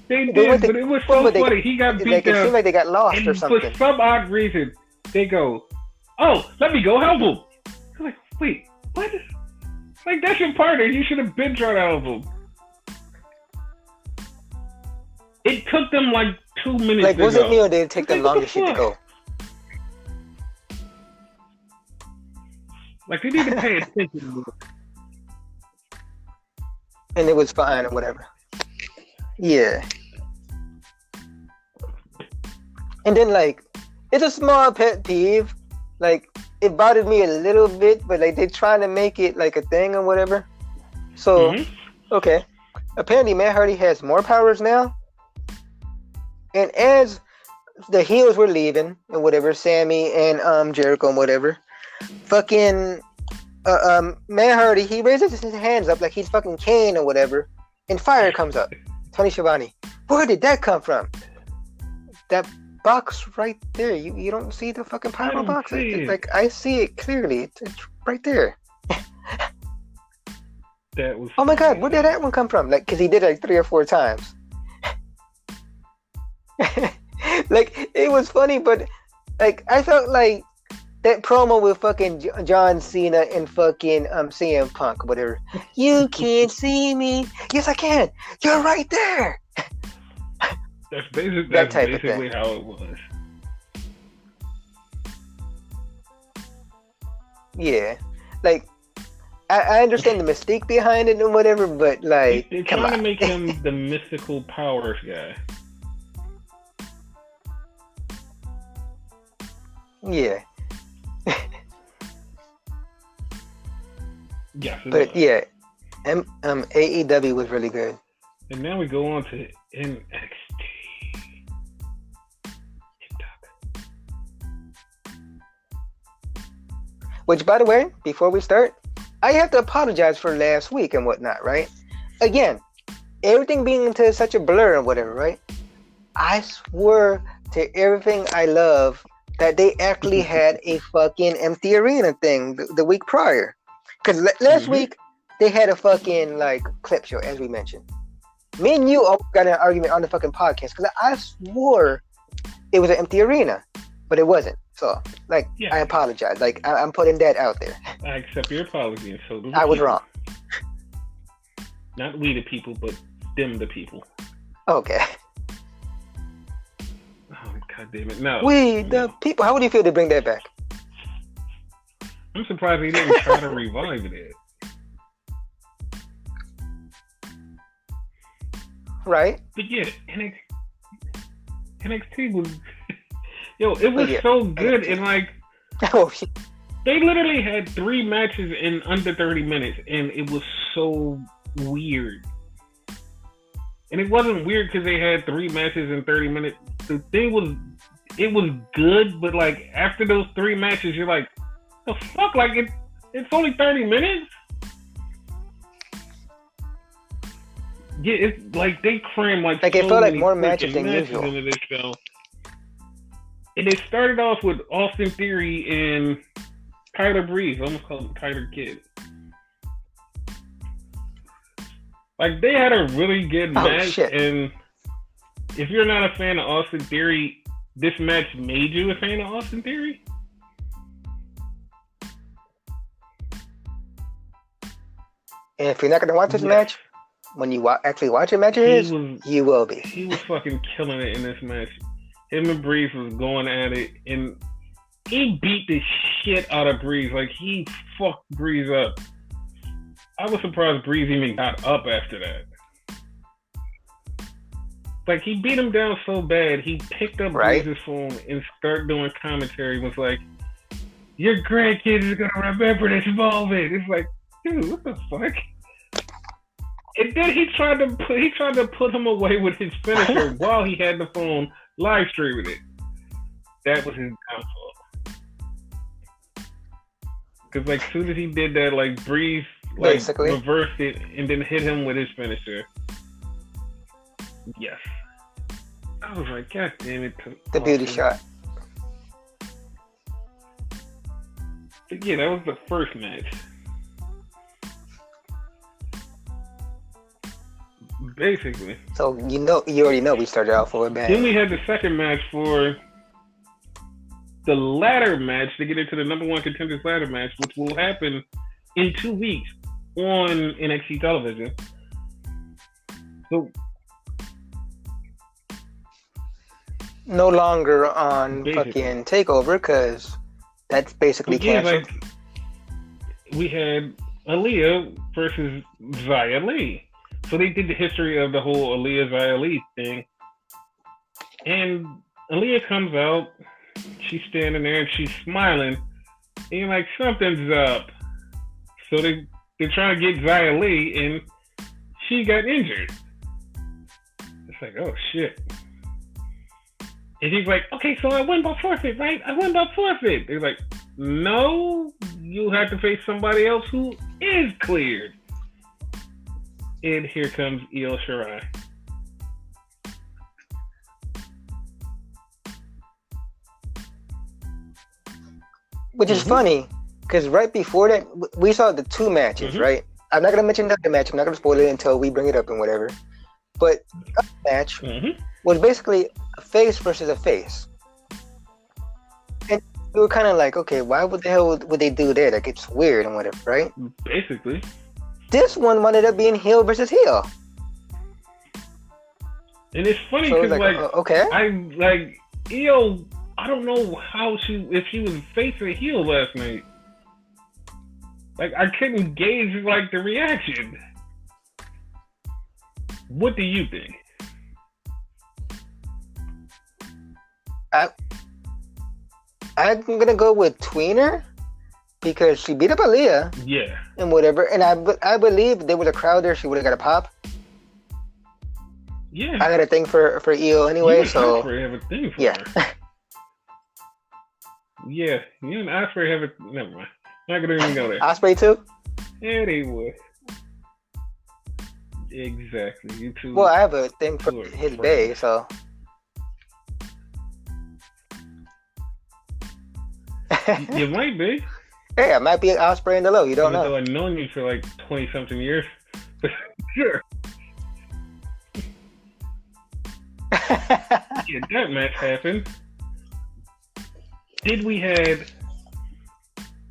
They did, but it was so funny. He got beat down. It seemed like they got lost or something. For some odd reason, they go, "Oh, let me go help him." I'm like, wait, what? Like, that's your partner. You should have been trying to help him. It took them like 2 minutes. Like, was it me or did it take them longer shit to go? Like, they need to pay attention. And it was fine or whatever. Yeah. And then, like, it's a small pet peeve. Like, it bothered me a little bit, but, like, they're trying to make it, like, a thing or whatever. So, okay. Apparently, Matt Hardy has more powers now. And as the heels were leaving and whatever, Sammy and Jericho and whatever, fucking Matt Hardy, he raises his hands up like he's fucking Kane or whatever, and fire comes up. Tony Schiavone, where did that come from? That box right there. You don't see the fucking pyro box? It's like, I see it clearly. It's right there. That was. Oh my god, where did that one come from? Like, because he did it like 3 or 4 times. Like, it was funny, but like I felt like that promo with fucking John Cena and fucking CM Punk, whatever. You can't see me. Yes, I can. You're right there. That's basically how it was. Yeah, like I understand the mystique behind it and whatever, but like they're trying to make him the mystical powers guy. Yeah. Yes, but yeah, AEW was really good. And now we go on to NXT. Which, by the way, before we start, I have to apologize for last week and whatnot, right? Again, everything being into such a blur and whatever, right? I swear to everything I love that they actually had a fucking empty arena thing the week prior. Because last week, they had a fucking, like, clip show, as we mentioned. Me and you got in an argument on the fucking podcast, because I swore it was an empty arena, but it wasn't. So, like, I apologize. Like, I'm putting that out there. I accept your apology. So I was wrong. Not we the people, but them the people. Okay. Oh, God damn it. No. We the people. How would you feel to bring that back? I'm surprised they didn't try to revive it. Right? But yeah, NXT was... Yo, it was so good, and like... They literally had 3 matches in under 30 minutes, and it was so weird. And it wasn't weird because they had 3 matches in 30 minutes. The thing was... It was good, but like, after those 3 matches, you're like, the fuck? Like, it's only 30 minutes? Yeah, it's like they cram like it so felt like many more matches than matches usual into this show. And it started off with Austin Theory and Tyler Breeze, almost called him Tyler Kidd. Like they had a really good match, and if you're not a fan of Austin Theory, this match made you a fan of Austin Theory. And if you're not gonna watch this match, when you actually watch a match of his, you will be. He was fucking killing it in this match. Him and Breeze was going at it, and he beat the shit out of Breeze. Like, he fucked Breeze up. I was surprised Breeze even got up after that. Like, he beat him down so bad, he picked up Breeze's phone and started doing commentary. Was like, your grandkids is gonna remember this moment. It's like, dude, what the fuck? And then he tried to put him away with his finisher while he had the phone live streaming it. That was his downfall. Because like soon as he did that, like Breeze reversed it and then hit him with his finisher. Yes. I was like, God damn it. The beauty shot. But yeah, that was the first match. Basically. So you already know we started out for a bang. Then we had the second match for the ladder match to get into the number one contenders ladder match, which will happen in 2 weeks on NXT television. So no longer on fucking TakeOver because that's basically canceled. Like, we had Aaliyah versus Xia Li. So they did the history of the whole Aaliyah Xia Li thing. And Aaliyah comes out, she's standing there and she's smiling. And you're like, something's up. So they're trying to get Xia Li and she got injured. It's like, oh shit. And he's like, okay, so I win by forfeit, right? I win by forfeit. They're like, no, you have to face somebody else who is cleared. And here comes Io Shirai. Which is funny, because right before that, we saw the two matches, right? I'm not going to mention the match. I'm not going to spoil it until we bring it up and whatever. But the match was basically a face versus a face. And we were kind of like, okay, why would the hell would they do that? Like, it's weird and whatever, right? Basically. This one ended up being heel versus heel. And it's funny because, okay. I like Io. I don't know if she was face or heel last night. Like, I couldn't gauge like the reaction. What do you think? I'm gonna go with tweener because she beat up Aaliyah. Yeah. And whatever, and I believe there was a crowd there. She would have got a pop. Yeah. I got a thing for Io anyway, so I have a thing for her. Yeah, you and Ospreay have a. Never mind. I'm not gonna even go there. Ospreay too? Yeah, they would. Exactly. You too. Well, I have a thing for his bae, so. You might be. Hey, I might be an Ospreay in the low. You don't know. Though I've known you for like 20-something years. Sure. Yeah, that match happened. Did we had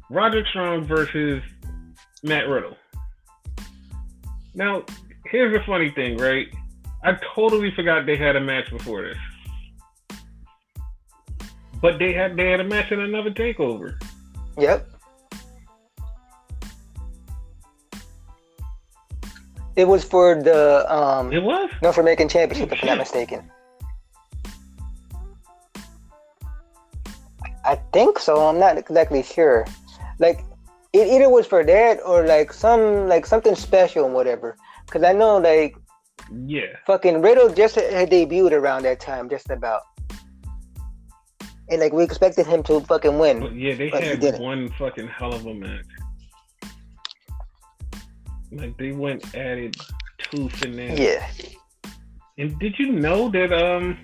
Roderick Strong versus Matt Riddle. Now, here's the funny thing, right? I totally forgot they had a match before this. But they had a match in another takeover. Yep. It was for the It was? North American Championship, if I'm not mistaken. I think so. I'm not exactly sure. Like, it either was for that or something special and whatever. Because I know, fucking Riddle just had debuted around that time, just about. And we expected him to fucking win. But yeah, they had one fucking hell of a match. They went at it Who Fernandez. Yeah. And did you know that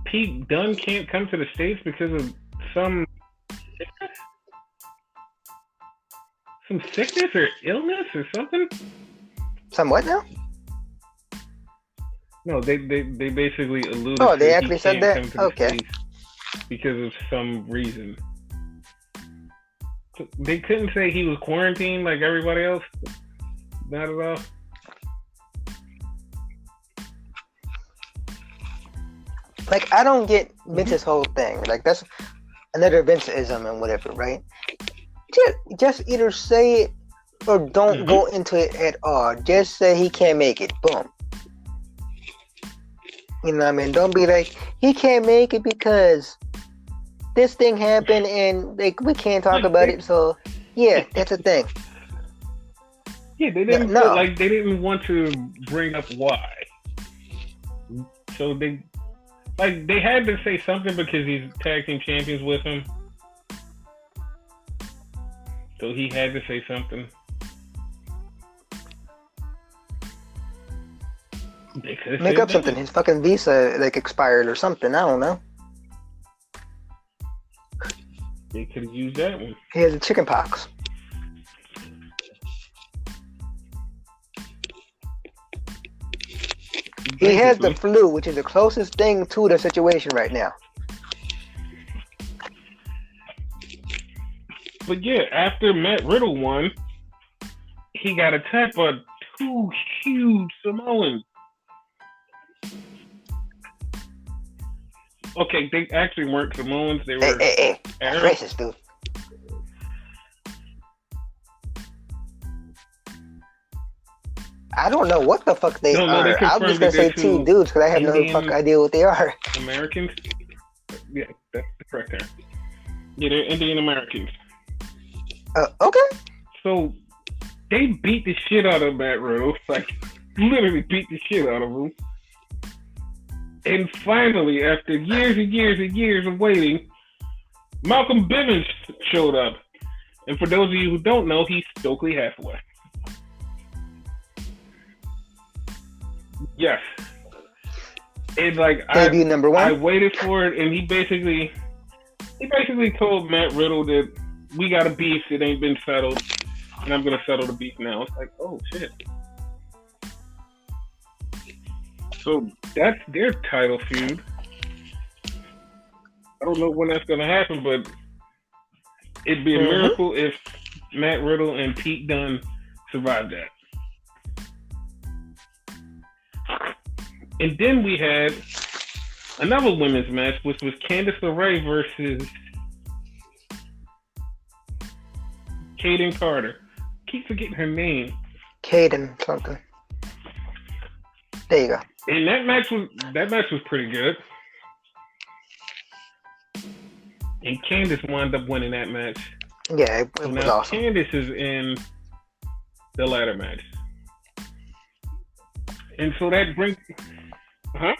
Pete Dunne can't come to the States because of some sickness or illness or something? Some what now? No, they basically alluded Oh, to they he actually said can't that? come to the Okay. States because of some reason. So they couldn't say he was quarantined like everybody else? Not at all? Like, I don't get Vince's whole thing. Like, that's another Vinceism and whatever, right? Just either say it or don't go into it at all. Just say he can't make it. Boom. You know what I mean? Don't be like, he can't make it because this thing happened and like we can't talk about it. So, yeah, that's a thing. Yeah, they didn't they didn't want to bring up why. So they had to say something because he's tag team champions with him. So he had to say something. Make up something. His fucking visa like expired or something. I don't know. They could have used that one. He has a chicken pox. He has the flu, which is the closest thing to the situation right now. But yeah, after Matt Riddle won, he got attacked by two huge Samoans. Okay, they actually weren't Samoans. They were Arabs. Racist, dude. I don't know what the fuck they are. I'm just gonna say two dudes because I have no fucking idea what they are. Americans? Yeah, that's the correct term. Yeah, they're Indian Americans. Okay. So they beat the shit out of Matt Riddle, like literally beat the shit out of him. And finally, after years and years and years of waiting, Malcolm Bivens showed up. And for those of you who don't know, he's Stokely Hathaway. Yes. And like debut number one. I waited for it, and he basically told Matt Riddle that we got a beef, it ain't been settled, and I'm gonna settle the beef now. It's like, oh shit. So that's their title feud. I don't know when that's gonna happen, but it'd be a miracle if Matt Riddle and Pete Dunne survived that. And then we had another women's match, which was Candice LeRae versus Kayden Carter. Keep forgetting her name. Kayden something. There you go. And that match was pretty good. And Candice wound up winning that match. Yeah, it was awesome. Candice is in the ladder match. And so that brings... Huh?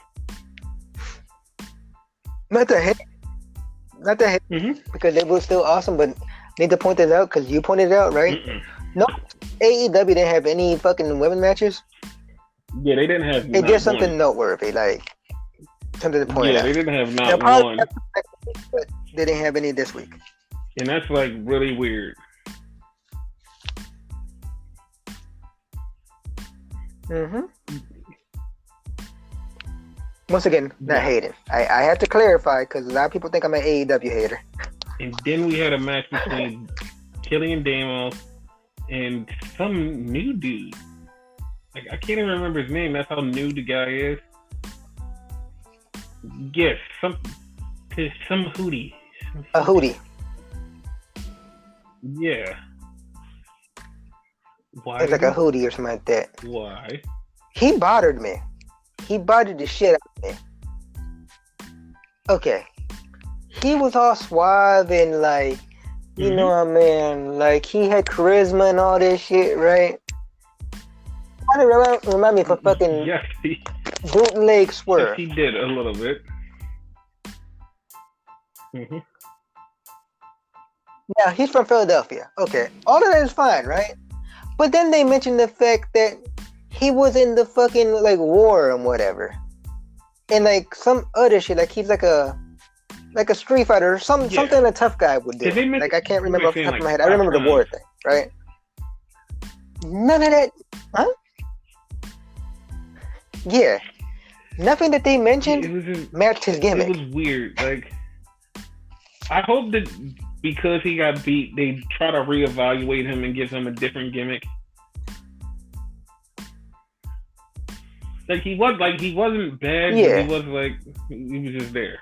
Not the hit. Because they were still awesome, but need to point this out because you pointed it out, right? No, AEW didn't have any fucking women matches. Yeah, they didn't have. It's just something noteworthy, like something to point out. Yeah, they didn't have not one. But they didn't have any this week, and that's like really weird. Once again, not hating. I have to clarify because a lot of people think I'm an AEW hater. And then we had a match between Killian Damos and some new dude. Like, I can't even remember his name. That's how new the guy is. Yes, some hootie. A hootie. Yeah. Why? It's like a hootie or something like that. Why? He bothered me. He bothered the shit out of me. Okay. He was all suave and like, you know what I mean? Like, he had charisma and all this shit, right? Remind me of a fucking bootleg Swerve. Yes, he did a little bit. Now, he's from Philadelphia. Okay. All of that is fine, right? But then they mentioned the fact that he was in the fucking like war and whatever, and like some other shit. Like he's like a street fighter or something a tough guy would do. Like I can't remember off the top of my head. I remember the war thing, right? None of that, huh? Yeah, nothing that they mentioned matched his gimmick. It was weird. Like I hope that because he got beat, they try to reevaluate him and give him a different gimmick. Like he wasn't bad. Yeah. But he was just there.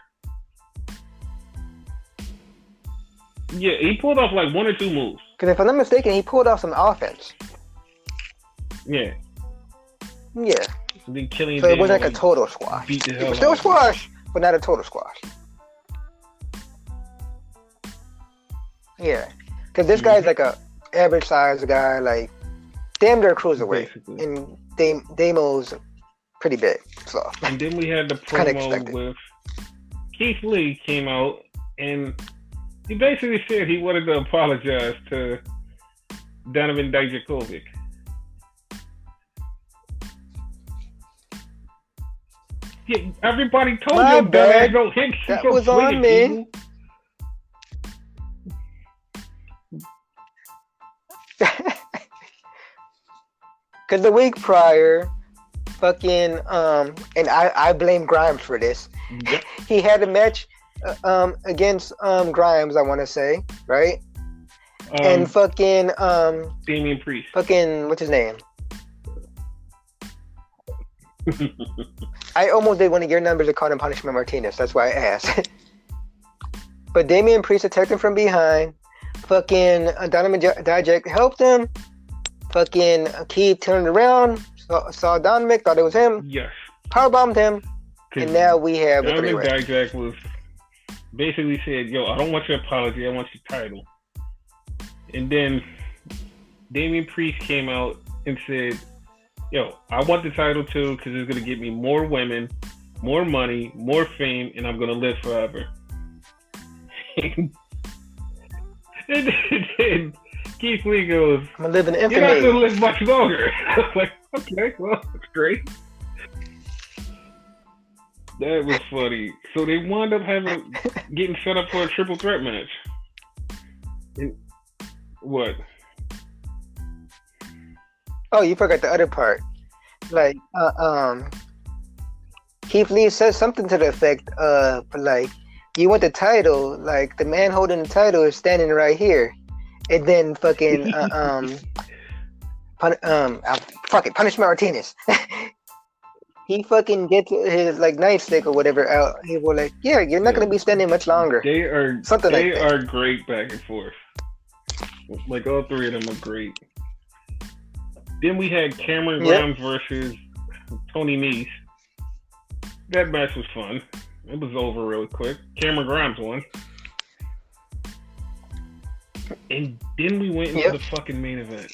Yeah, he pulled off like one or two moves. Because if I'm not mistaken, he pulled off some offense. Yeah. Yeah. So it wasn't like a total squash. It was still a squash, but not a total squash. Yeah. Because this guy's like a average size guy, like damn near cruiserweight. Basically. And Damo's pretty big. So. And then we had the promo with Keith Lee came out and he basically said he wanted to apologize to Donovan Dijakovic. Yeah, everybody told you bad. Go hit. That was on me. Because the week prior, fucking and I blame Grimes for this. Yep. He had a match against Grimes, I want to say, right? And fucking Damian Priest. Fucking what's his name? I almost did one of your numbers to call him Punishment Martinez. That's why I asked. But Damian Priest attacked him from behind. Fucking Donovan Dijak helped him. Fucking Keith turned around, saw Donovan, thought it was him. Yes. Powerbombed him. And now we have a three-way. Donovan Dijak was basically said, yo, I don't want your apology, I want your title. And then Damian Priest came out and said, yo, I want the title too because it's going to get me more women, more money, more fame, and I'm going to live forever. And then Keith Lee goes, I'm going to live in infamy. You're not going to live much longer. I was like, okay, well, that's great. That was funny. So they wound up getting set up for a triple threat match. And what? Oh, you forgot the other part. Like, Keith Lee says something to the effect of, like, you want the title, like, the man holding the title is standing right here. And then fucking, Punishment Martinez. He fucking gets his, like, nightstick or whatever out. He will, like, yeah, you're not going to be standing much longer. They are great back and forth. Like, all three of them are great. Then we had Cameron Grimes versus Tony Nese. That match was fun. It was over real quick. Cameron Grimes won. And then we went into the fucking main event.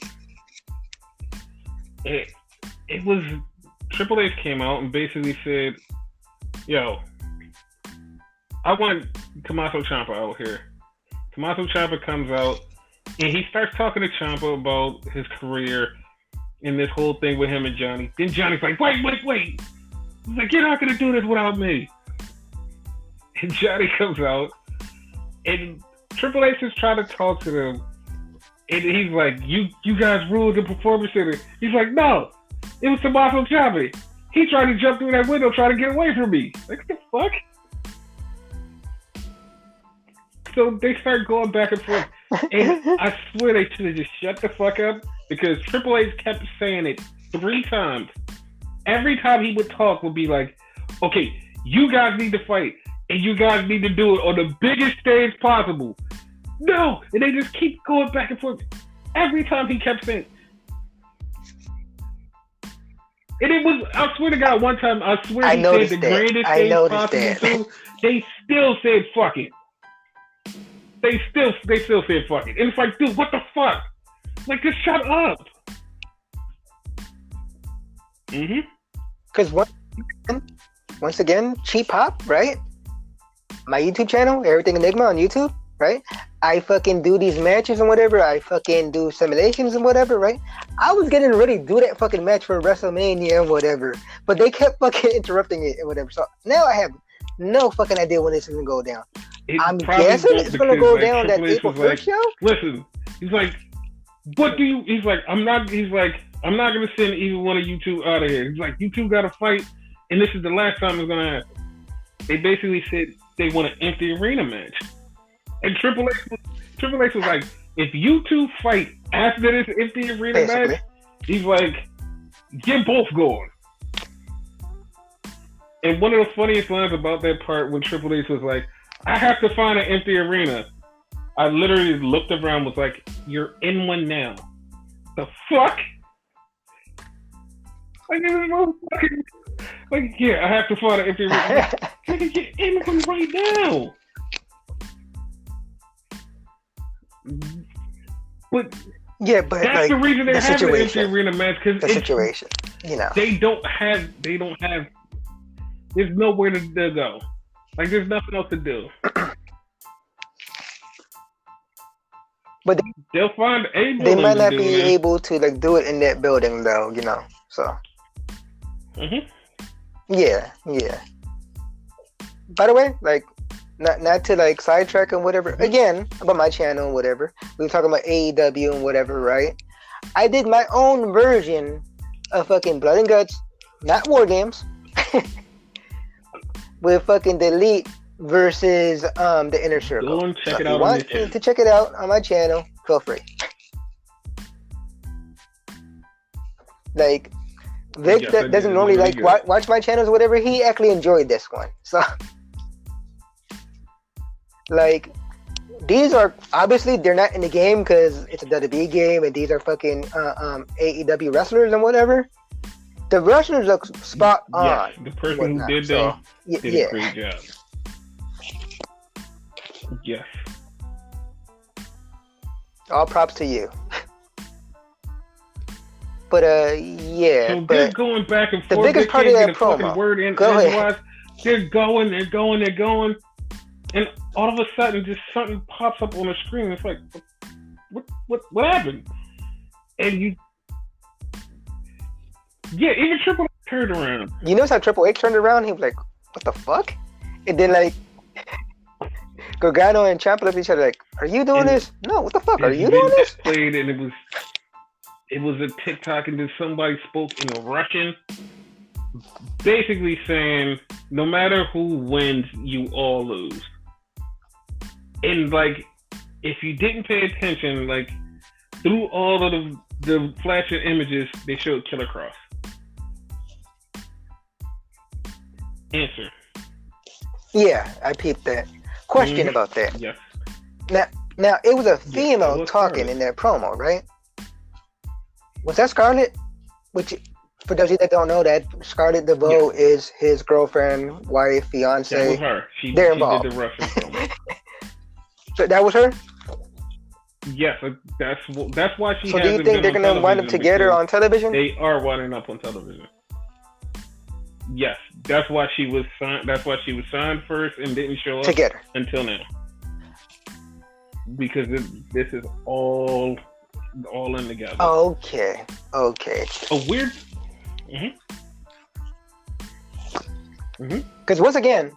It was... Triple H came out and basically said, yo, I want Tommaso Ciampa out here. Tommaso Ciampa comes out and he starts talking to Ciampa about his career and this whole thing with him and Johnny. Then Johnny's like, wait. He's like, you're not going to do this without me. And Johnny comes out and Triple H is trying to talk to them. And he's like, you guys ruled the Performance Center. He's like, no, it was Tommaso Ciampa. He tried to jump through that window, trying to get away from me. Like, what the fuck? So they start going back and forth. And I swear they should have just shut the fuck up because Triple H kept saying it 3 times. Every time he would talk would be like, okay, you guys need to fight and you guys need to do it on the biggest stage possible. No! And they just keep going back and forth. Every time he kept saying and it was, I swear to God, one time, I swear he said the greatest stage possible too. They still said fuck it. They still said fuck it. And it's like, dude, what the fuck? Like, just shut up. Mm-hmm. Because once again, Cheap Pop, right? My YouTube channel, Everything Enigma on YouTube. right? I fucking do these matches and whatever. I fucking do simulations and whatever, right? I was getting ready to do that fucking match for WrestleMania and whatever, but they kept fucking interrupting it and whatever. So now I have no fucking idea when this is gonna go down. I'm guessing it's gonna go down that April 1st show. Listen, he's like, what do you? He's like, I'm not gonna send either one of you two out of here. He's like, you two gotta fight, and this is the last time it's gonna happen. They basically said they want an empty arena match. And Triple H was like, if you two fight after this empty arena match, he's like, get both going. And one of the funniest lines about that part when Triple H was like, I have to find an empty arena. I literally looked around, was like, you're in one now. The fuck? Like, yeah, I have to find an empty arena. Like, you're in one right now. But that's like, the reason they're having an empty arena match, because the situation, you know, they don't have. There's nowhere to go. Like, there's nothing else to do. But they'll find a building. They might not be able to like do it in that building though, you know. So. Yeah. By the way, like. Not to like sidetrack and whatever. Again, about my channel and whatever. We were talking about AEW and whatever, right? I did my own version of fucking Blood and Guts, not War Games, with fucking the Elite versus the Inner Circle. Go and check it out. If you want to check it out on my channel, feel free. Like Vic that doesn't normally like watch my channels or whatever. He actually enjoyed this one, so. Like, these are obviously they're not in the game because it's a WWE game, and these are fucking AEW wrestlers and whatever. The wrestlers look spot on. Yes, the person who did them did a great job. Yes. All props to you. But yeah. So they're going back and forth. The biggest part of that promo. Word in, go ahead. They're going, and all of a sudden, just something pops up on the screen. It's like, what happened? And even Triple H turned around. You notice how Triple H turned around? He was like, what the fuck? And then like, Gargano and Ciampa looked at each other like, are you doing this? No, what the fuck? Are you doing this? Played, and it was a TikTok, and then somebody spoke in Russian, basically saying, no matter who wins, you all lose. And like, if you didn't pay attention, like through all of the flashing images, they showed Killer Kross. Answer. Yeah, I peeped that. Question about that. Yes. Now it was a female talking in that promo, right? Was that Scarlett? Which, for those of you that don't know, that Scarlett DeVoe is his girlfriend, wife, fiance. That was her. They're involved. Did the Russian promo. So that was her? Yes, that's why she. So do you think they're gonna wind up together on television? They are winding up on television. Yes, that's why she was signed. That's why she was signed first and didn't show up together until now. Because this is all in together. Okay. A weird. Because once again,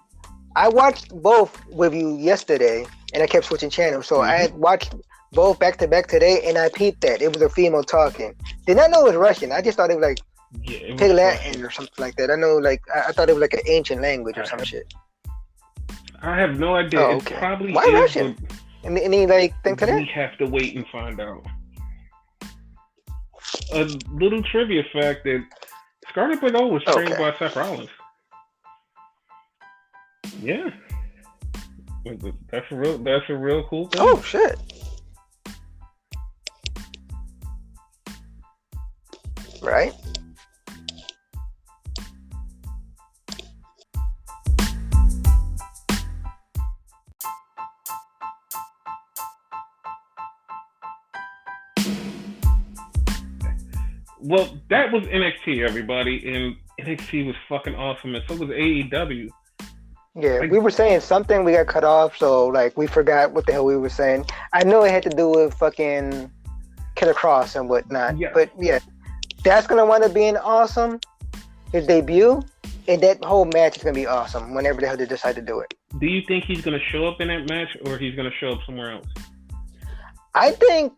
I watched both with you yesterday, and I kept switching channels. So I had watched both back to back today, and I peeped that it was a female talking. Did not know it was Russian. I just thought it was like Pig Latin or something like that. I know, like I thought it was like an ancient language or some shit. I have no idea. Oh, okay. It probably why is, Russian? Any like thing to that? We have to wait and find out. A little trivia fact that Scarlett DeVoe was trained by Seth Rollins. Yeah, that's a real cool thing. Oh shit! Right. Well, that was NXT, everybody, and NXT was fucking awesome, and so was AEW. Yeah, Like, we were saying something, we got cut off, so like we forgot what the hell we were saying. I know it had to do with fucking Killer Cross and whatnot, yeah. but yeah, that's gonna wind up being awesome. His debut, and that whole match is gonna be awesome whenever the hell they decide to do it. Do you think he's gonna show up in that match, or he's gonna show up somewhere else? I think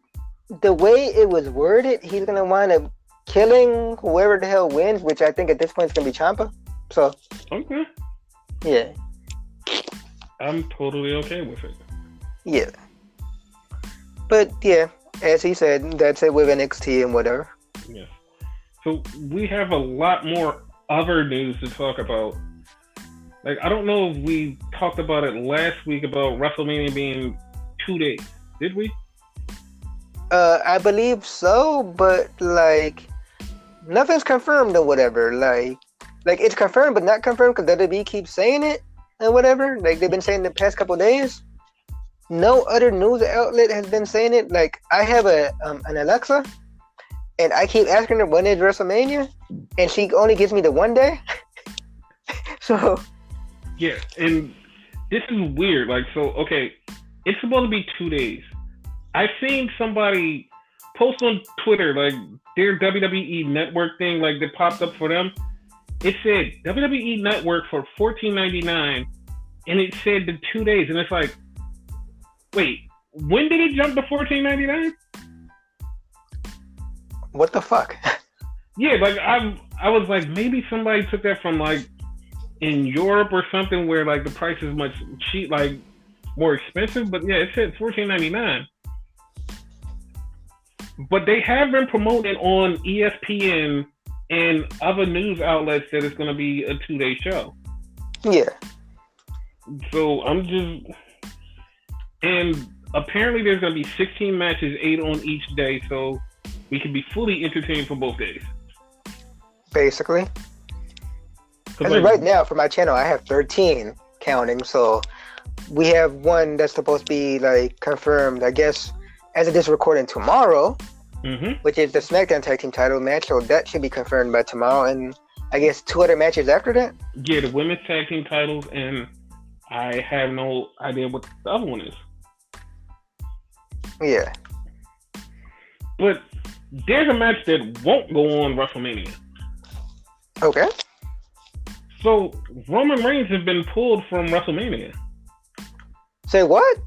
the way it was worded, he's gonna wind up killing whoever the hell wins, which I think at this point is gonna be Ciampa. So Okay, yeah, I'm totally okay with it. yeah. But yeah, as he said, that's it with NXT and whatever. Yes. So we have a lot more other news to talk about. Like, I don't know if we talked about it last week about WrestleMania being 2 days. Did we? I believe so, but like nothing's confirmed or whatever. Like it's confirmed but not confirmed because WWE keeps saying it and whatever. Like they've been saying the past couple days. No other news outlet has been saying it. Like I have an Alexa, and I keep asking her when is WrestleMania, and she only gives me the 1 day. So Yeah, and this is weird. Like, so, okay, it's supposed to be 2 days. I've seen somebody post on Twitter, like, their WWE Network thing, like, that popped up for them. It said WWE Network for $14.99, and it said the 2 days, and it's like, wait, when did it jump to $14.99? what the fuck? Yeah, like, I was like, maybe somebody took that from, like, in Europe or something where, like, the price is much cheap, like, more expensive, but yeah, it said $14.99. But they have been promoting on ESPN and other news outlets that it's going to be a 2-day show. Yeah. So I'm just, and apparently there's going to be 16 matches, 8 on each day, so we can be fully entertained for both days. Basically. As of right now, for my channel, I have 13 counting. So we have one that's supposed to be like confirmed, I guess, as of this recording tomorrow, which is the SmackDown Tag Team title match. So that should be confirmed by tomorrow. And I guess 2 other matches after that. Yeah, the women's tag team titles, and I have no idea what the other one is. Yeah. But there's a match that won't go on WrestleMania. Okay. So Roman Reigns has been pulled from WrestleMania. Say what?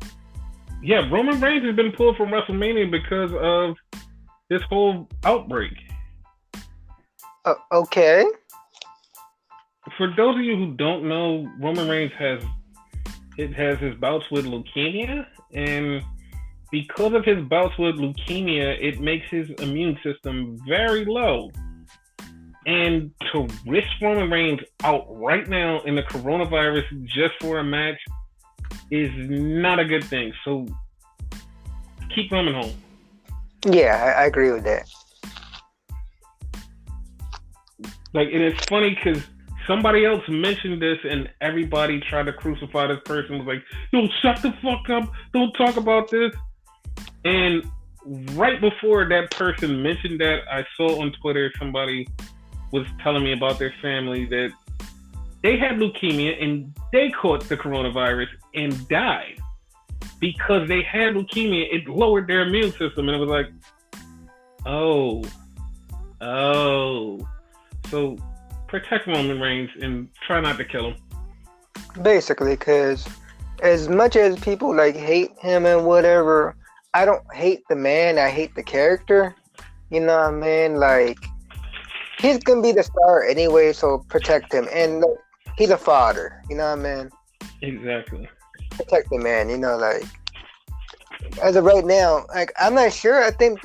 Yeah, Roman Reigns has been pulled from WrestleMania because of this whole outbreak. Okay. For those of you who don't know, Roman Reigns has his bouts with leukemia, and because of his bouts with leukemia, it makes his immune system very low. And to risk Roman Reigns out right now in the coronavirus just for a match is not a good thing. So keep Roman home. Yeah, I agree with that. Like, and it's funny because somebody else mentioned this and everybody tried to crucify this person. Was like, yo, shut the fuck up. Don't talk about this. And right before that person mentioned that, I saw on Twitter somebody was telling me about their family that they had leukemia and they caught the coronavirus and died because they had leukemia. It lowered their immune system, and it was like, oh, so protect Roman Reigns and try not to kill him. Basically, because as much as people like hate him and whatever, I don't hate the man. I hate the character. You know what I mean? Like, he's gonna be the star anyway, so protect him. And look, he's a father, you know what I mean? Exactly. Protect the man, you know, like, as of right now, like, I'm not sure. I think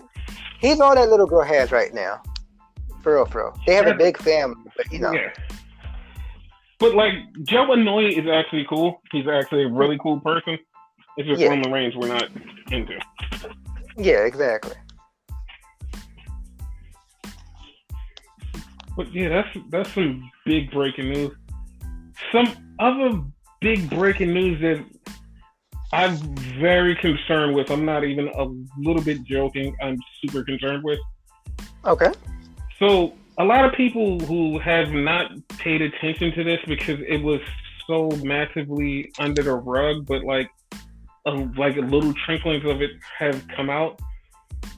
he's all that little girl has right now. For real. They have a big family, but you know. Yeah. But like, Joe Anoa'i is actually cool. He's actually a really cool person. It's just Roman Reigns we're not into. Yeah, exactly. But yeah, that's some big breaking news. Some other big breaking news that I'm very concerned with. I'm not even a little bit joking. I'm super concerned with. Okay. So a lot of people who have not paid attention to this because it was so massively under the rug, but like a little trinklings of it have come out.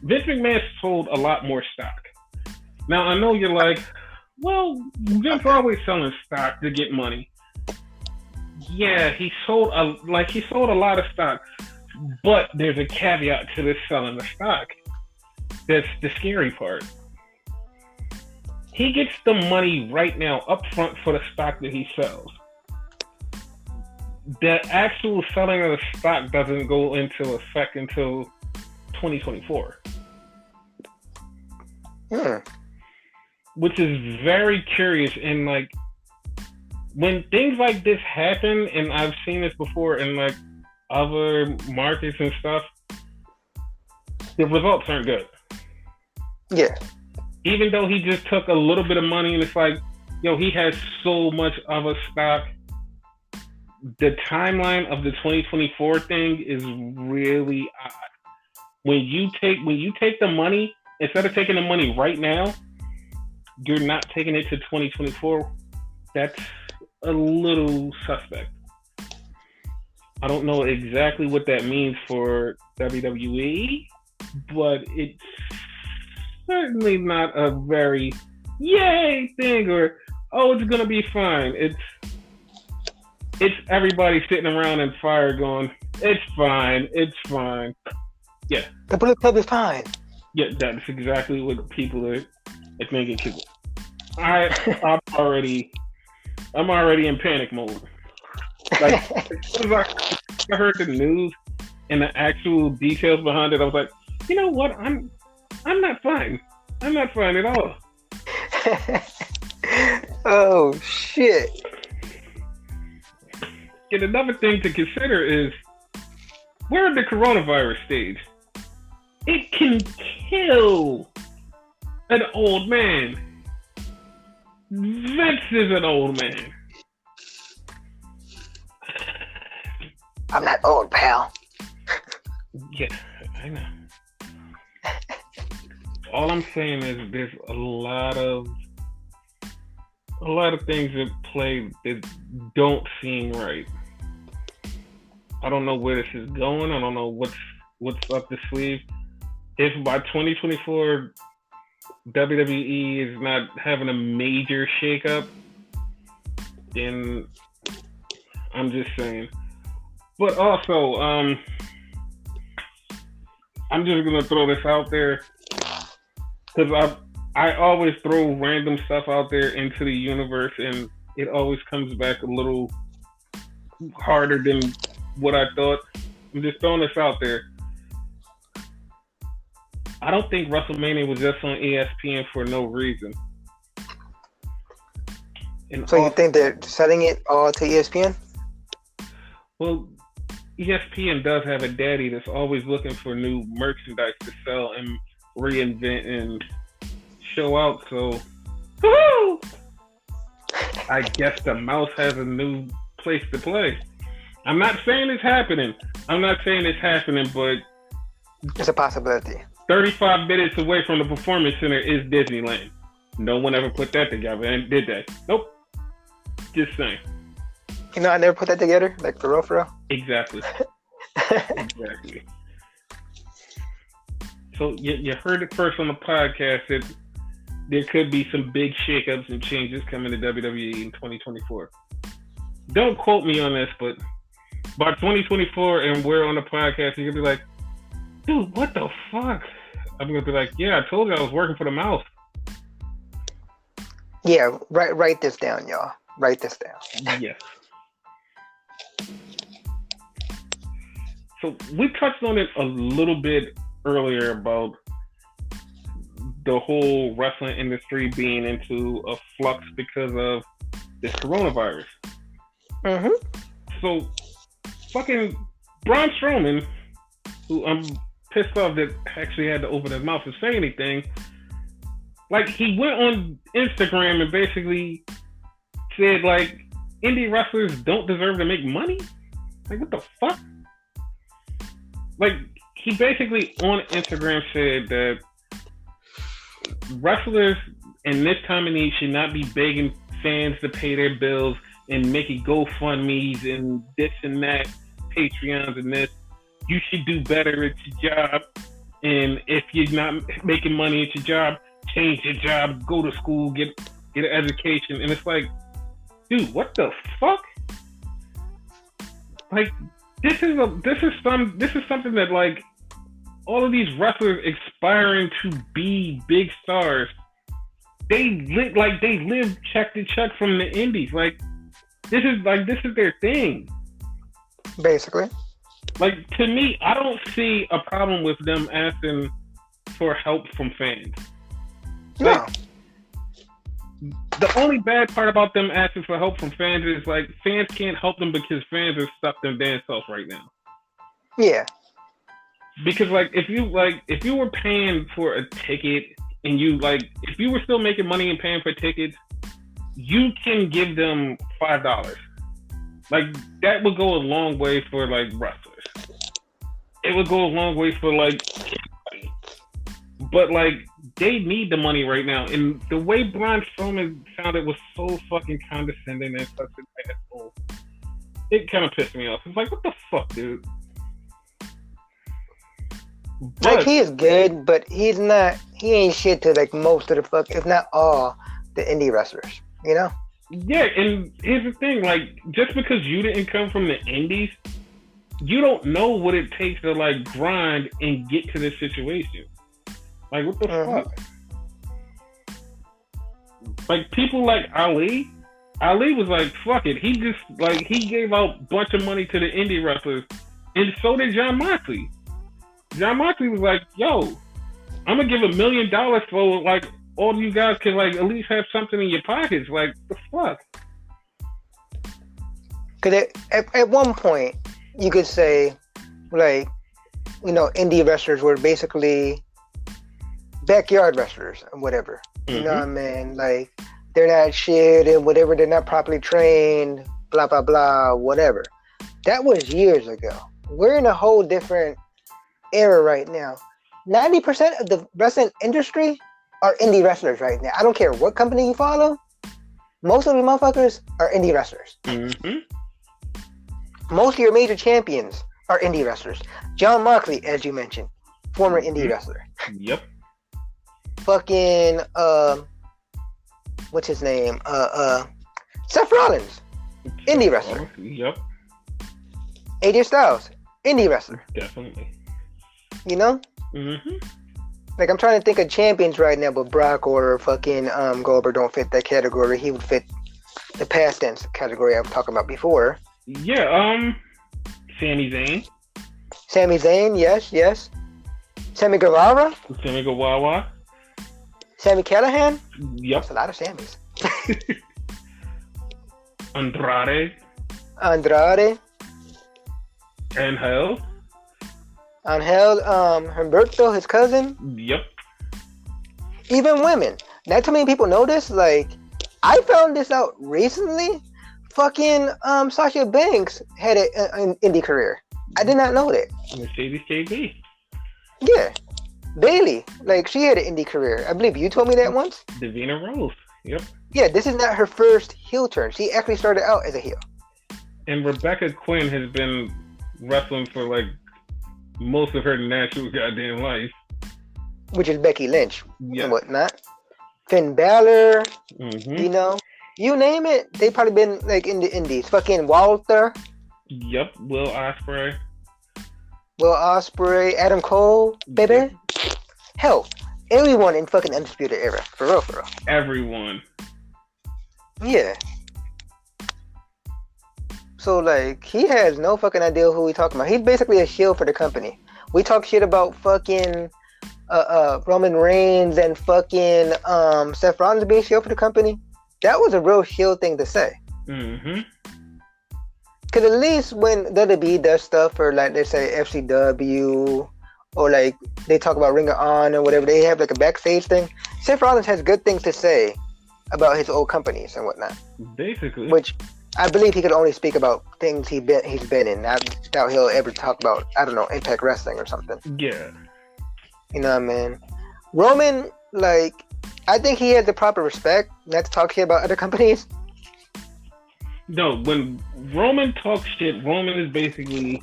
Vince McMahon sold a lot more stock. Now I know you're like, well, Vince always selling stock to get money. Yeah, he sold a lot of stock, but there's a caveat to this selling the stock. That's the scary part. He gets the money right now up front for the stock that he sells. The actual selling of the stock doesn't go into effect until 2024. Which is very curious. And like, when things like this happen, and I've seen this before in like other markets and stuff, the results aren't good. Yeah. Even though he just took a little bit of money, and it's like, yo, he has so much of a stock. The timeline of the 2024 thing is really odd. When you take the money, instead of taking the money right now, you're not taking it to 2024. That's a little suspect. I don't know exactly what that means for WWE, but it's certainly not a very yay thing or, oh, it's gonna be fine. It's everybody sitting around in fire going, it's fine. Yeah. The Bullet Club is fine. Yeah, that's exactly what people are thinking. I'm already in panic mode. Like, as soon as I heard the news and the actual details behind it, I was like, you know what? I'm not fine. I'm not fine at all. Oh shit. And another thing to consider is we're in the coronavirus stage. It can kill an old man. Vince is an old man. I'm not old, pal. Yeah, I know. All I'm saying is there's a lot of things at play that don't seem right. I don't know where this is going. I don't know what's up the sleeve. If by 2024 WWE is not having a major shakeup, then I'm just saying. But also, I'm just gonna throw this out there because I always throw random stuff out there into the universe, and it always comes back a little harder than what I thought. I'm just throwing this out there. I don't think WrestleMania was just on ESPN for no reason. So you think they're setting it all to ESPN? Well, ESPN does have a daddy that's always looking for new merchandise to sell and reinvent and show out. So, woo! I guess the mouse has a new place to play. I'm not saying it's happening. But it's a possibility. 35 minutes away from the Performance Center is Disneyland. No one ever put that together, and did they? Nope. Just saying. You know, I never put that together, like for real. Exactly. Exactly. So you heard it first on the podcast that there could be some big shakeups and changes coming to WWE in 2024. Don't quote me on this, but by 2024 and we're on the podcast, you're going to be like, dude, what the fuck? I'm going to be like, yeah, I told you I was working for the mouse. Yeah, write this down, y'all. Write this down. Yes. So we touched on it a little bit earlier about the whole wrestling industry being into a flux because of this coronavirus. Mm-hmm. So fucking Braun Strowman, who I'm pissed off that actually had to open his mouth to say anything, like he went on Instagram and basically said like indie wrestlers don't deserve to make money. Like what the fuck? Like he basically on Instagram said that wrestlers in this time of need should not be begging fans to pay their bills and making GoFundMe's and this and that, Patreons and this. You should do better at your job. And if you're not making money at your job, change your job, go to school, get an education. And it's like, dude, what the fuck? Like, this is something that, like, all of these wrestlers aspiring to be big stars, they live check to check from the indies. Like, this is their thing. Basically. Like, to me, I don't see a problem with them asking for help from fans. Like, no. The only bad part about them asking for help from fans is, like, fans can't help them because fans are stuck in their self right now. Yeah. Because, like, if you were paying for a ticket and if you were still making money and paying for tickets, you can give them $5. Like, that would go a long way for, like, wrestlers. It would go a long way for, like, anybody. But, like, they need the money right now. And the way Braun Strowman sounded was so fucking condescending and such an asshole. It kind of pissed me off. It's like, what the fuck, dude? But, like, he is good, but he ain't shit to, like, most of the fuck, if not all, the indie wrestlers, you know? Yeah, and here's the thing, like, just because you didn't come from the indies, you don't know what it takes to, like, grind and get to this situation. Like, what the fuck? Like, people like Ali was like, fuck it. He just, like, he gave out a bunch of money to the indie wrestlers, and so did Jon Moxley. Jon Moxley was like, yo, I'm gonna give $1 million for, like, all you guys can, like, at least have something in your pockets. Like, the fuck? Because at one point, you could say, like, you know, indie wrestlers were basically backyard wrestlers or whatever. You know what I mean? Like, they're not shit and whatever, they're not properly trained, blah, blah, blah, whatever. That was years ago. We're in a whole different era right now. 90% of the wrestling industry are indie wrestlers right now. I don't care what company you follow. Most of the motherfuckers are indie wrestlers. Most of your major champions are indie wrestlers. Jon Moxley, as you mentioned, former indie wrestler. Yep. Fucking what's his name? Seth Rollins, indie wrestler. Yep. AJ Styles, indie wrestler. Definitely. You know? Like, I'm trying to think of champions right now, but Brock or fucking Goldberg don't fit that category. He would fit the past tense category I was talking about before. Yeah, Sami Zayn. Sami Zayn, yes. Sammy Guevara. Sami Callihan. Yep. That's a lot of Sammys. Andrade. Angel, Humberto, his cousin. Yep. Even women. Not too many people know this. Like, I found this out recently. Fucking Sasha Banks had an indie career. I did not know that. Mercedes JB. Yeah. Bailey, like, she had an indie career. I believe you told me that once. Davina Rose. Yep. Yeah, this is not her first heel turn. She actually started out as a heel. And Rebecca Quinn has been wrestling for, like, most of her natural goddamn life. Which is Becky Lynch and whatnot. Finn Balor, you know, you name it, they probably been, like, in the indies. Fucking Walter. Yep, Will Ospreay, Adam Cole, baby. Yep. Hell, everyone in fucking Undisputed Era. For real. Everyone. Yeah. So, like, he has no fucking idea who we talking about. He's basically a shield for the company. We talk shit about fucking Roman Reigns and fucking Seth Rollins being a shield for the company. That was a real shield thing to say. Because at least when WWE does stuff for, like, let's say FCW, or, like, they talk about Ring of Honor or whatever, they have, like, a backstage thing. Seth Rollins has good things to say about his old companies and whatnot. Basically. Which I believe he could only speak about things he's been in. I doubt he'll ever talk about, I don't know, Impact Wrestling or something. Yeah. You know what I mean? Roman, like, I think he has the proper respect not to talk shit about other companies. No, when Roman talks shit, Roman is basically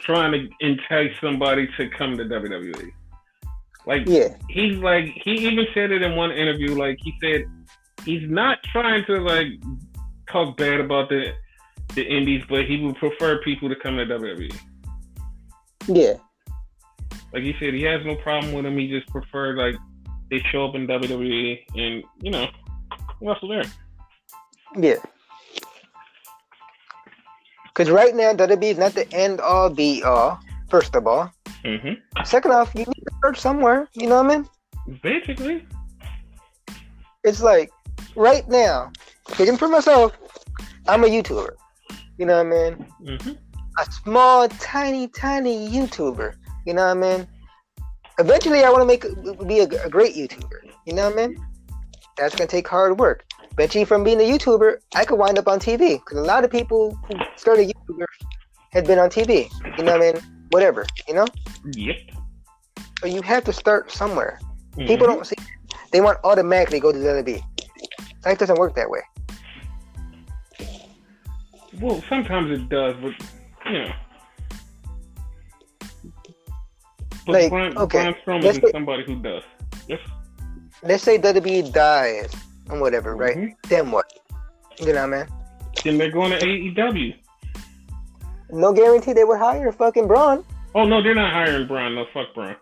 trying to entice somebody to come to WWE. Like, Yeah. he's like, he even said it in one interview. Like, he said he's not trying to like talk bad about the indies, but he would prefer people to come to WWE. Yeah. Like he said, he has no problem with them. He just preferred like they show up in WWE and wrestle there. Yeah. Because right now, WWE is not the end all be all. First of all. Mm-hmm. Second off, you need to start somewhere. You know what I mean? Basically, it's like right now. Speaking for myself, I'm a YouTuber. You know what I mean? Mm-hmm. A small, tiny YouTuber. You know what I mean? Eventually, I want to be a great YouTuber. You know what I mean? That's gonna take hard work. Eventually, from being a YouTuber, I could wind up on TV because a lot of people who started YouTubers had been on TV. You know what I mean? Whatever. You know? Yep. So you have to start somewhere. Mm-hmm. People don't see. They want automatically go to WWE. Life doesn't work that way. Well, sometimes it does, but But like, Braun Strowman is somebody who does. Yes. Let's say WWE dies and whatever, right? Mm-hmm. Then what? You know what I mean? Then they're going to AEW. No guarantee they would hire fucking Braun. Oh no, they're not hiring Braun. No, fuck Braun.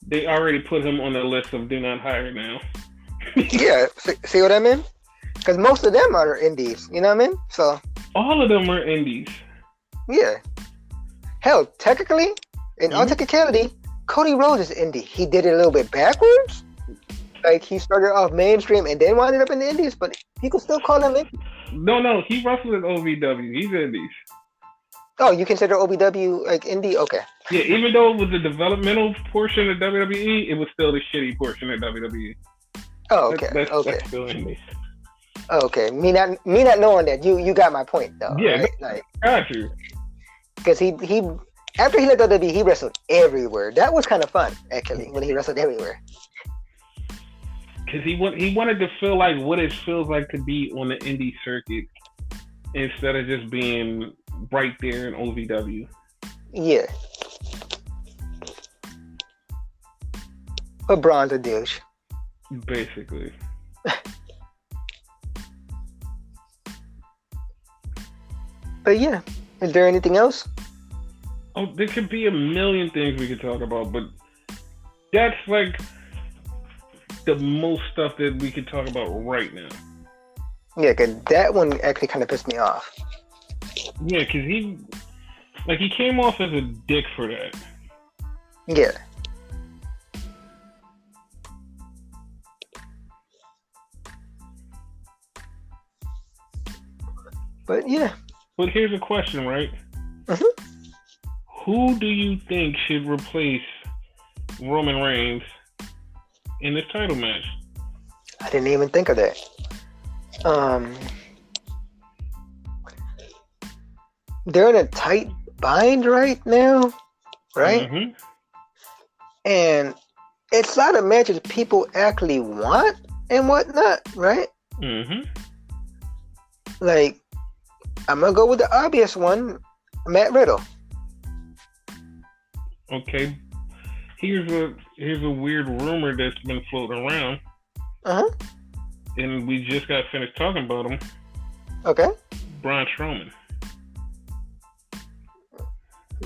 They already put him on the list of do not hire now. Yeah, see what I mean? Because most of them are indies. You know what I mean? So all of them are indies. Yeah. Hell, technically, in all technicality, Cody Rhodes is indie. He did it a little bit backwards. Like, he started off mainstream and then wound up in the indies, but people still call him indie. No, he wrestled in OVW. He's indies. Oh, you consider OVW like indie? Okay. Yeah, even though it was the developmental portion of WWE, it was still the shitty portion of WWE. Oh, okay. That's still indie. Okay. Me not knowing that, you got my point though. Yeah, right? Like, got you. Because he after he left WWE, he wrestled everywhere. That was kind of fun, actually, when he wrestled everywhere. Because he wanted to feel like what it feels like to be on the indie circuit instead of just being right there in OVW. Yeah. But Braun's a douche. Basically. But yeah, is there anything else? Oh, there could be a million things we could talk about, but that's like the most stuff that we could talk about right now. Yeah, because that one actually kind of pissed me off. Yeah, because he came off as a dick for that. Yeah. But yeah. But here's a question, right? Mm-hmm. Who do you think should replace Roman Reigns in this title match? I didn't even think of that. They're in a tight bind right now, right? Mm-hmm. And it's a lot of matches people actually want and whatnot, right? Mm-hmm. Like, I'm gonna go with the obvious one, Matt Riddle. Okay. Here's a weird rumor that's been floating around. Uh-huh. And we just got finished talking about him. Okay. Braun Strowman.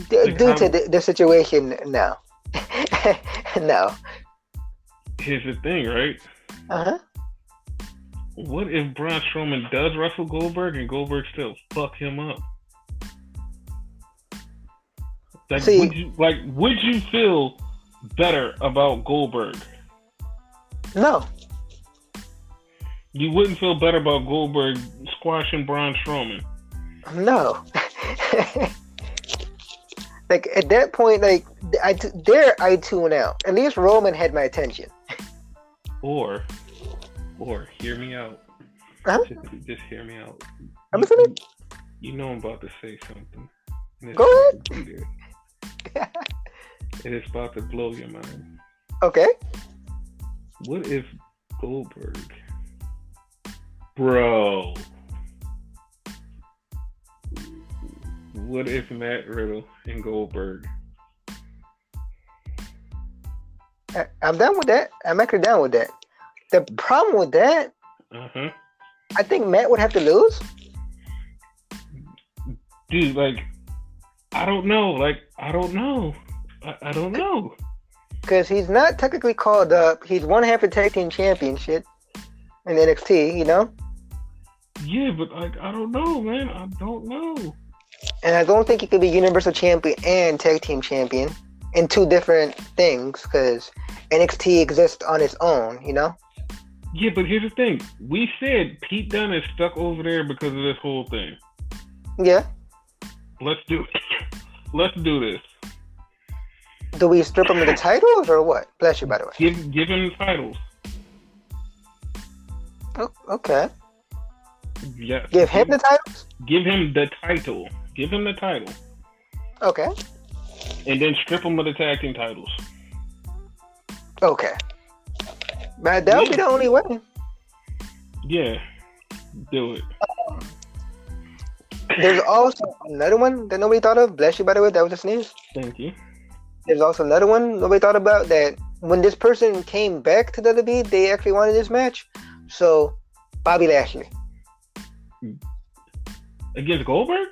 Due to the situation now. No. Here's the thing, right? Uh-huh. What if Braun Strowman does wrestle Goldberg and Goldberg still fuck him up? Like, would you feel better about Goldberg? No. You wouldn't feel better about Goldberg squashing Braun Strowman? No. Like, at that point, like, I tune out. At least Roman had my attention. Or hear me out. Uh-huh. Just hear me out. I'm listening. You know I'm about to say something. Go ahead. It is about to blow your mind. Okay. What if Goldberg Bro. What if Matt Riddle and Goldberg? I'm down with that. I'm actually down with that. The problem with that, I think Matt would have to lose. Dude, like, I don't know. I don't know. Because he's not technically called up. He's one half of the tag team championship in NXT, you know? Yeah, but like, I don't know, man. I don't know. And I don't think he could be Universal Champion and Tag Team Champion in two different things, because NXT exists on its own, you know? Yeah, but here's the thing. We said Pete Dunne is stuck over there because of this whole thing. Yeah. Let's do it. Let's do this. Do we strip him of the titles or what? Bless you, by the way. Give him the titles. Oh, okay. Yes. Give him the titles? Give him the title. Give him the title. Okay. And then strip him of the tag team titles. Okay. But that would be the only way. Yeah. Do it. There's also another one that nobody thought of. Bless you, by the way. That was a sneeze. Thank you. There's also another one nobody thought about, that when this person came back to WWE, they actually wanted this match. So, Bobby Lashley. Against Goldberg?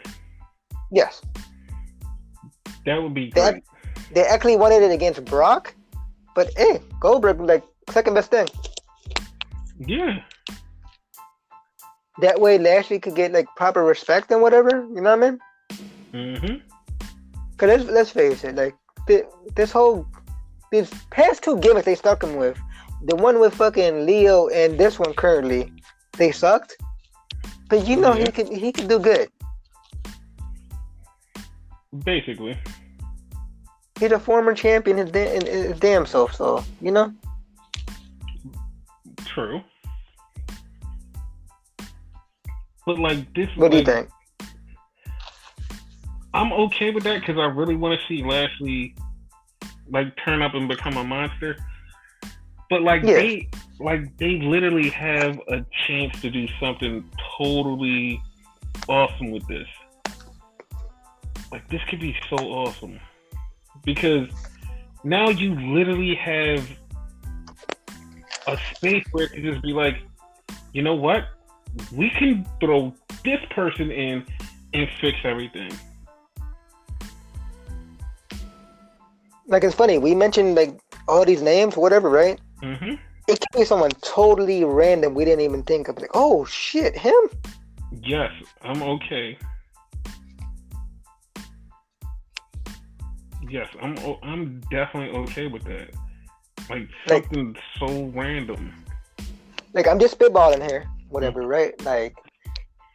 Yes. That would be great. They actually wanted it against Brock, but hey, Goldberg, like, second best thing. Yeah. That way Lashley could get, like, proper respect and whatever, you know what I mean? Mm-hmm. Because let's face it, like, these past two gimmicks they stuck him with, the one with fucking Leo and this one currently, they sucked. But you know, he could do good. Basically. He's a former champion his damn self, so, you know? True. But, like, this... What do you think? I'm okay with that because I really want to see Lashley, like, turn up and become a monster. But, like, they literally have a chance to do something totally awesome with this. Like, this could be so awesome. Because now you literally have a space where it can just be like, you know what? We can throw this person in and fix everything. Like, it's funny, we mentioned, like, all these names, whatever, right? Mm-hmm. It could be someone totally random we didn't even think of. Like, oh, shit, him? Yes, I'm okay. Yes, I'm definitely okay with that. Like, something so random. Like, I'm just spitballing here, whatever, right? Like,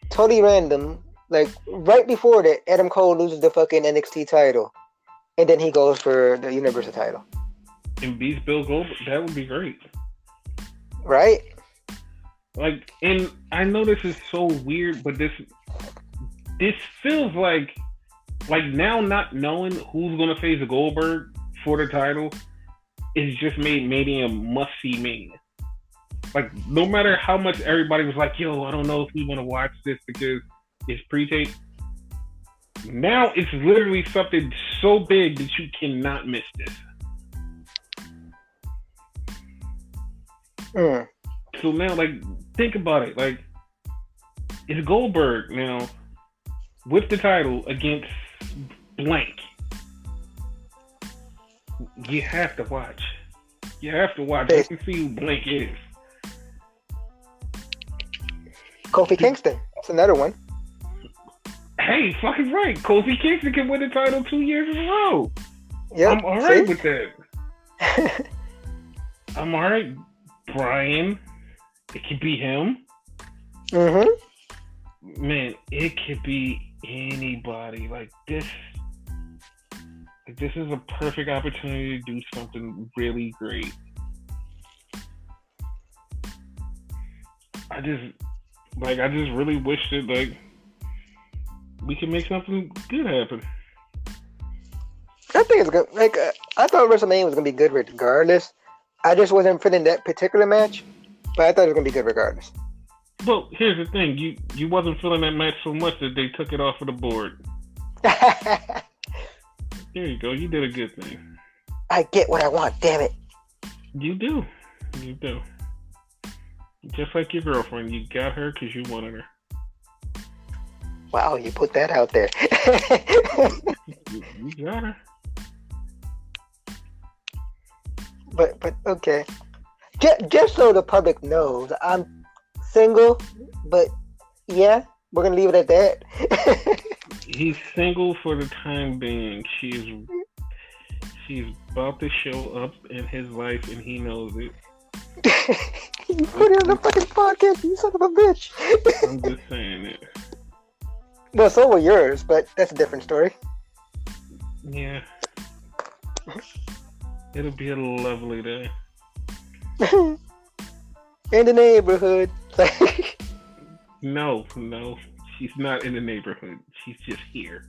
totally random. Like, right before that, Adam Cole loses the fucking NXT title. And then he goes for the Universal title. And beats Bill Goldberg. That would be great. Right? Like, and I know this is so weird, but this feels like now not knowing who's going to face Goldberg for the title is just made Mania a must-see Mania. Like, no matter how much everybody was like, yo, I don't know if we want to watch this because it's pre-tape. Now it's literally something so big that you cannot miss this. So now, like, think about it. Like, it's Goldberg now with the title against blank. You have to watch. You have to watch. You can see who blank is. Kofi Kingston. That's another one. Hey, fucking right. Kofi Kingston can win the title 2 years in a row. Yeah, I'm all right with that. I'm all right. Brian, it could be him. Mm-hmm. Man, it could be anybody. Like, this is a perfect opportunity to do something really great. I just really wish that, like, we can make something good happen. I think it's good. Like, I thought WrestleMania was gonna be good regardless. I just wasn't feeling that particular match, but I thought it was gonna be good regardless. Well, here's the thing. You wasn't feeling that match so much that they took it off of the board. There you go. You did a good thing. I get what I want, damn it. You do. You do. Just like your girlfriend. You got her because you wanted her. Wow, you put that out there. You got her. But okay. Just so the public knows, I'm single, but yeah, we're going to leave it at that. He's single for the time being. She's about to show up in his life, and he knows it. You put it on the fucking podcast, you son of a bitch. I'm just saying it. Well, so were yours, but that's a different story. Yeah. It'll be a lovely day. In the neighborhood. No. She's not in the neighborhood. She's just here.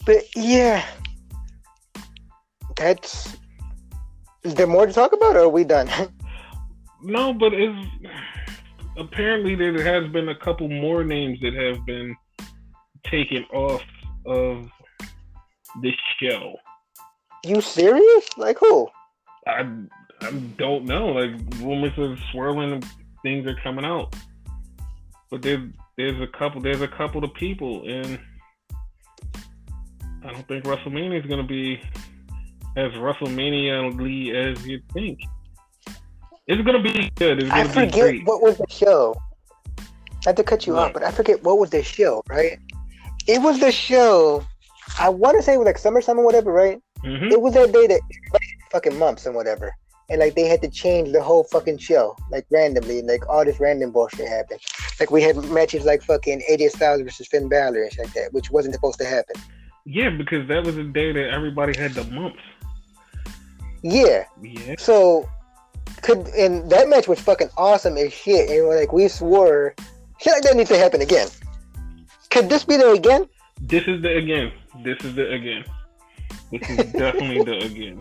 But yeah. Is there more to talk about, or are we done? No, but apparently there has been a couple more names that have been taken off of this show. You serious? Like who? I don't know. Like rumors are swirling, things are coming out. But there's a couple of people, and I don't think WrestleMania is going to be as WrestleMania-ly as you think. It's going to be good. It's going to be great. I forget what was the show. Not to cut you off, but I forget what was the show, right? It was the show, I want to say it was like SummerSlam or whatever, right? Mm-hmm. It was that day that everybody had fucking mumps and whatever. And like they had to change the whole fucking show, like randomly, and like all this random bullshit happened. Like we had matches like fucking AJ Styles versus Finn Balor and shit like that, which wasn't supposed to happen. Yeah, because that was the day that everybody had the mumps. Yeah. So and that match was fucking awesome as shit. And like we swore shit like that needs to happen again. Could this be the again? This is the again. This is definitely the again.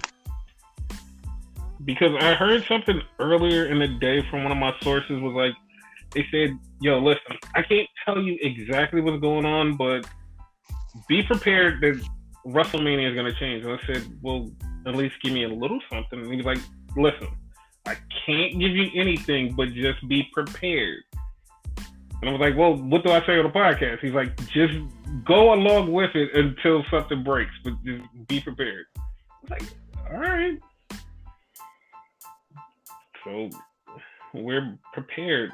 Because I heard something earlier in the day from one of my sources was like, they said, yo, listen, I can't tell you exactly what's going on, but be prepared that WrestleMania is going to change. And I said, well, at least give me a little something. And he was like, listen, I can't give you anything, but just be prepared. And I was like, well, what do I say on the podcast? He's like, just go along with it until something breaks, but just be prepared. I was like, all right. So we're prepared.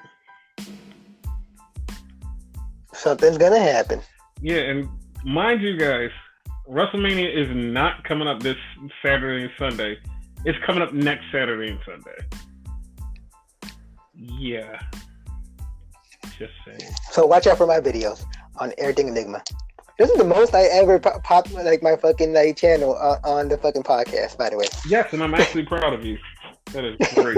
Something's going to happen. Yeah, and mind you guys, WrestleMania is not coming up this Saturday and Sunday. It's coming up next Saturday and Sunday. Yeah. Just saying. So watch out for my videos on Everything Enigma. This is the most I ever pop like my fucking like channel on the fucking podcast, by the way. Yes, and I'm actually proud of you. That is great.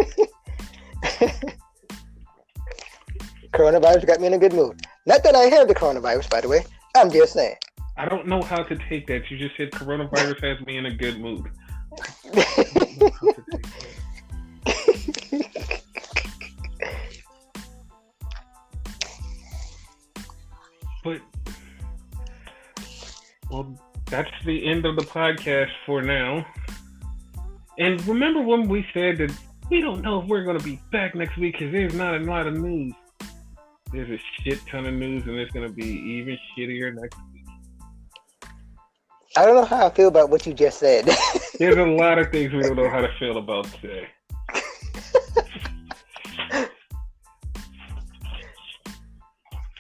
Coronavirus got me in a good mood. Not that I have the coronavirus, by the way. I'm just saying. I don't know how to take that. You just said coronavirus has me in a good mood. But, well, that's the end of the podcast for now. And remember when we said that we don't know if we're going to be back next week because there's not a lot of news. There's a shit ton of news, and it's going to be even shittier next week. I don't know how I feel about what you just said. There's a lot of things we don't know how to feel about today.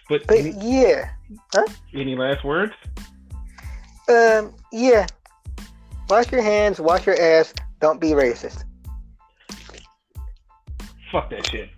But yeah. Huh? Any last words? Yeah. Wash your hands, wash your ass, don't be racist. Fuck that shit.